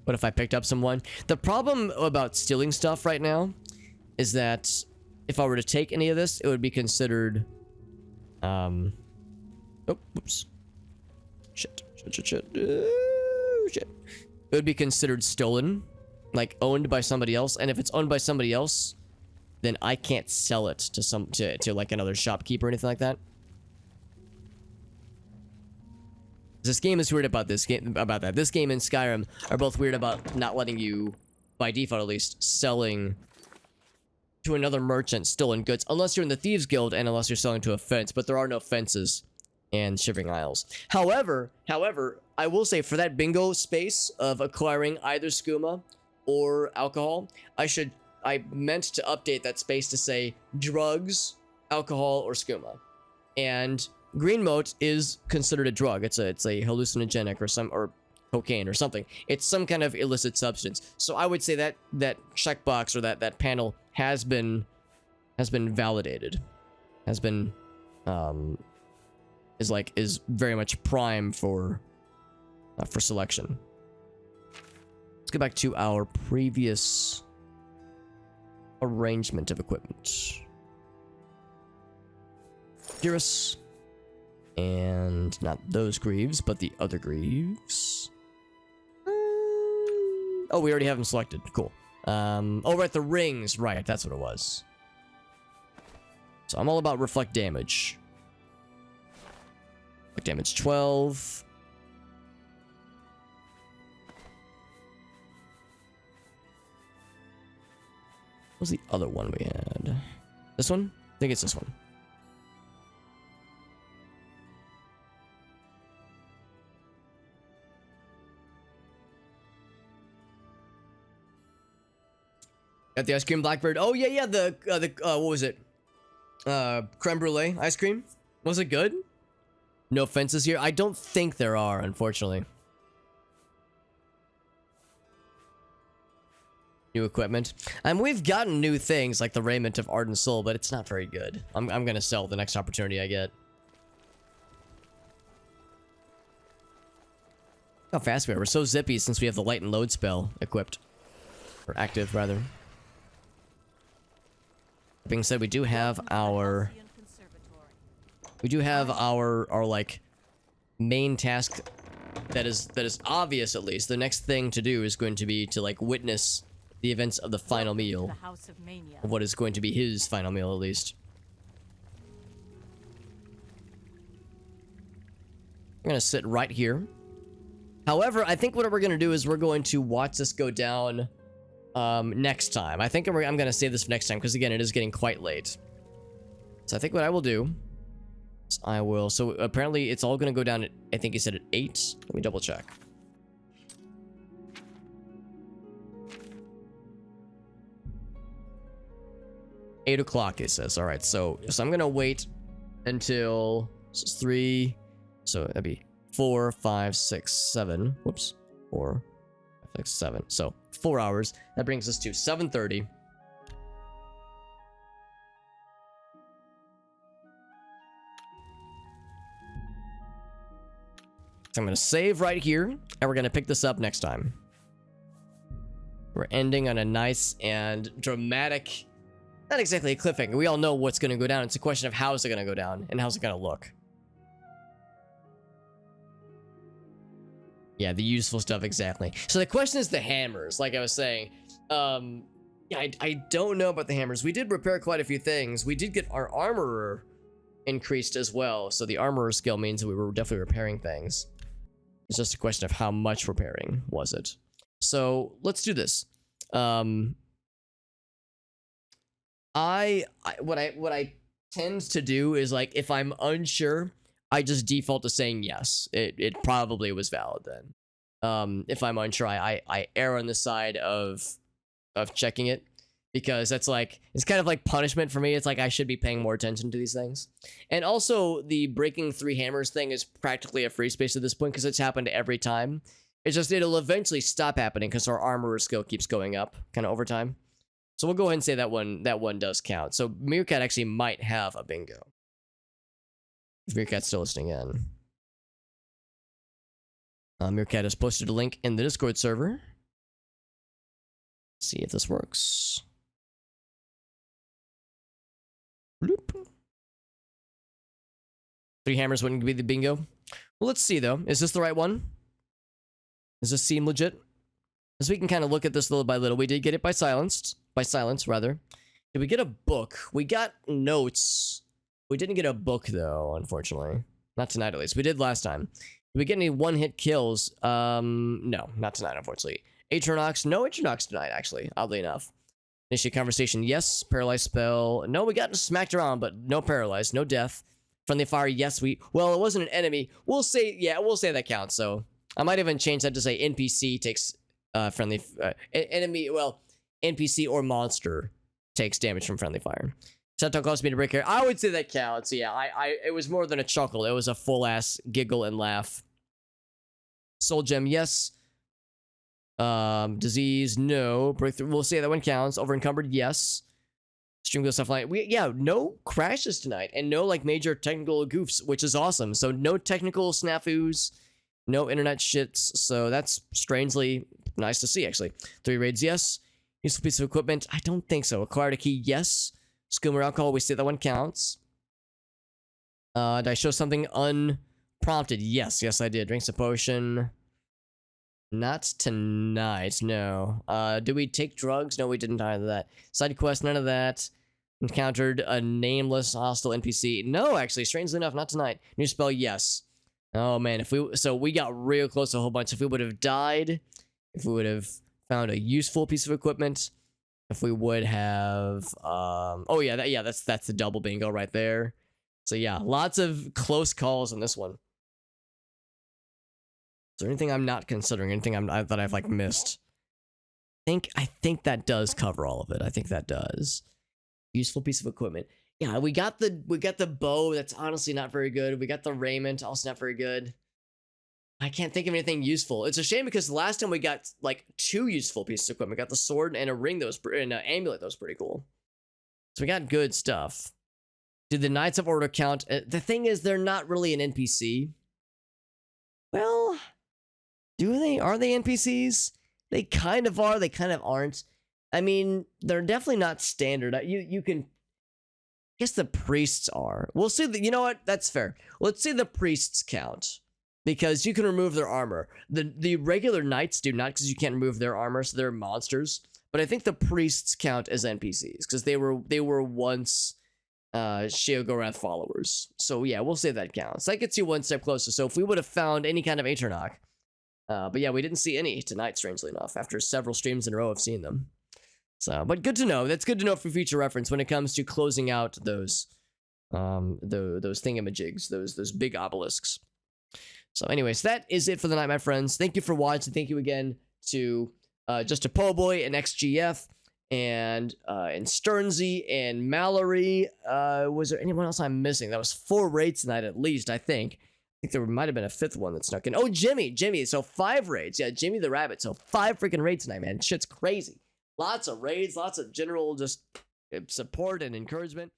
What if I picked up someone? The problem about stealing stuff right now is that if I were to take any of this, it would be considered... Oh, whoops. Shit. Shit. It would be considered stolen, like owned by somebody else. And if it's owned by somebody else, then I can't sell it to like another shopkeeper or anything like that. This game is weird about this game, about that. This game and Skyrim are both weird about not letting you, by default at least, selling to another merchant stolen goods, unless you're in the Thieves Guild and unless you're selling to a fence, but there are no fences and Shivering Isles. However, I will say for that bingo space of acquiring either skooma or alcohol, I meant to update that space to say drugs, alcohol, or skooma. And green mote is considered a drug. It's a hallucinogenic or cocaine or something. It's some kind of illicit substance. So I would say that checkbox or that panel has been validated, is very much prime for selection. Let's go back to our previous arrangement of equipment. Gearus. And not those greaves, but the other greaves. Oh, we already have them selected. Cool. Oh, right, the rings. Right, that's what it was. So I'm all about reflect damage. Reflect damage 12. What was the other one we had? This one? I think it's this one. Got the ice cream blackbird. Oh yeah, the what was it? Creme brulee ice cream. Was it good? No fences here. I don't think there are, unfortunately. New equipment. We've gotten new things like the raiment of Ardent Soul, but it's not very good. I'm gonna sell the next opportunity I get. How fast we are. We're so zippy since we have the light and load spell equipped. Or active, rather. That being said, we do have our like main task that is obvious, at least. The next thing to do is going to be to like witness the events of the final meal. Of what is going to be his final meal, at least. We're gonna sit right here. However, I think what we're gonna do is we're going to watch this go down next time. I think I'm gonna save this for next time because again, it is getting quite late. So I think what I will do is so apparently it's all gonna go down at, I think he said at 8. Let me double check. Eight o'clock, it says. All right, so I'm gonna wait until 3. So that'd be 4, 5, 6, 7. Whoops, 4, 5, 6, 7. So 4 hours. That brings us to 7:30. So I'm gonna save right here, and we're gonna pick this up next time. We're ending on a nice and dramatic. Not exactly a cliffhanger. We all know what's going to go down. It's a question of how is it going to go down and how's it going to look. Yeah, the useful stuff, exactly. So the question is the hammers, like I was saying. Yeah, I don't know about the hammers. We did repair quite a few things. We did get our armorer increased as well. So the armorer skill means that we were definitely repairing things. It's just a question of how much repairing was it. So let's do this. What I tend to do is, like, if I'm unsure, I just default to saying yes. It probably was valid then. If I'm unsure, I err on the side of checking it, because that's like, it's kind of like punishment for me. It's like I should be paying more attention to these things. And also the breaking 3 hammers thing is practically a free space at this point because it's happened every time. It's just it'll eventually stop happening because our armorer skill keeps going up kind of over time. So we'll go ahead and say that one does count. So Meerkat actually might have a bingo. If Meerkat's still listening in. Meerkat has posted a link in the Discord server. Let's see if this works. Bloop. 3 hammers wouldn't be the bingo. Well, let's see though. Is this the right one? Does this seem legit? Because we can kind of look at this little by little. We did get it by silence, rather. Did we get a book? We got notes. We didn't get a book, though, unfortunately. Not tonight, at least. We did last time. Do we get any one-hit kills? No, not tonight, unfortunately. Atronox, no Atronox tonight, actually, oddly enough. Initiate conversation, yes. Paralyzed spell, no, we got smacked around, but no paralyzed, no death. Friendly fire, yes, well, it wasn't an enemy. We'll say that counts, so. I might even change that to say NPC takes, enemy, well, NPC or monster takes damage from friendly fire. Sentinel caused me to break here. I would say that counts, yeah, it was more than a chuckle. It was a full-ass giggle and laugh. Soul gem, yes. Disease, no. Breakthrough, we'll say that one counts. Over encumbered, yes. Stream goes offline. No crashes tonight, and no like major technical goofs, which is awesome. So no technical snafus, no internet shits. So that's strangely nice to see, actually. 3 raids, yes. Useful piece of equipment, I don't think so. Acquired a key, yes. Skimmer alcohol, we say that one counts. Did I show something unprompted? Yes, I did. Drinks a potion. Not tonight, no. Did we take drugs? No, we didn't either that. Side quest, none of that. Encountered a nameless hostile NPC. No, actually, strangely enough, not tonight. New spell, yes. Oh man, so we got real close to a whole bunch. If we would have died, if we would have found a useful piece of equipment, if we would have, oh yeah, that's the double bingo right there. So yeah, lots of close calls on this one. Is there anything I'm not considering? Anything that I've like missed? I think that does cover all of it. I think that does. Useful piece of equipment. Yeah, we got the bow. That's honestly not very good. We got the raiment. Also not very good. I can't think of anything useful. It's a shame because the last time we got like 2 useful pieces of equipment. We got the sword and a ring that was and an amulet that was pretty cool. So we got good stuff. Did the Knights of Order count? The thing is, they're not really an NPC. Well, do they? Are they NPCs? They kind of are. They kind of aren't. I mean, they're definitely not standard. You can. I guess the priests are. We'll see. You know what? That's fair. Let's see the priests count. Because you can remove their armor. The regular knights do not, because you can't remove their armor, so they're monsters. But I think the priests count as NPCs, because they were once Sheogorath followers. So yeah, we'll say that counts. That gets you one step closer. So if we would have found any kind of Aeternach, but yeah, we didn't see any tonight, strangely enough, after several streams in a row of seeing them. So, but good to know. That's good to know for future reference when it comes to closing out those thingamajigs, those big obelisks. So anyways, that is it for the night, my friends. Thank you for watching. Thank you again to Just a Po Boy and XGF and Sternsey and Mallory. Was there anyone else I'm missing? That was 4 raids tonight at least, I think. I think there might have been a 5th one that snuck in. Oh, Jimmy. So 5 raids. Yeah, Jimmy the Rabbit. So 5 freaking raids tonight, man. Shit's crazy. Lots of raids, lots of general just support and encouragement.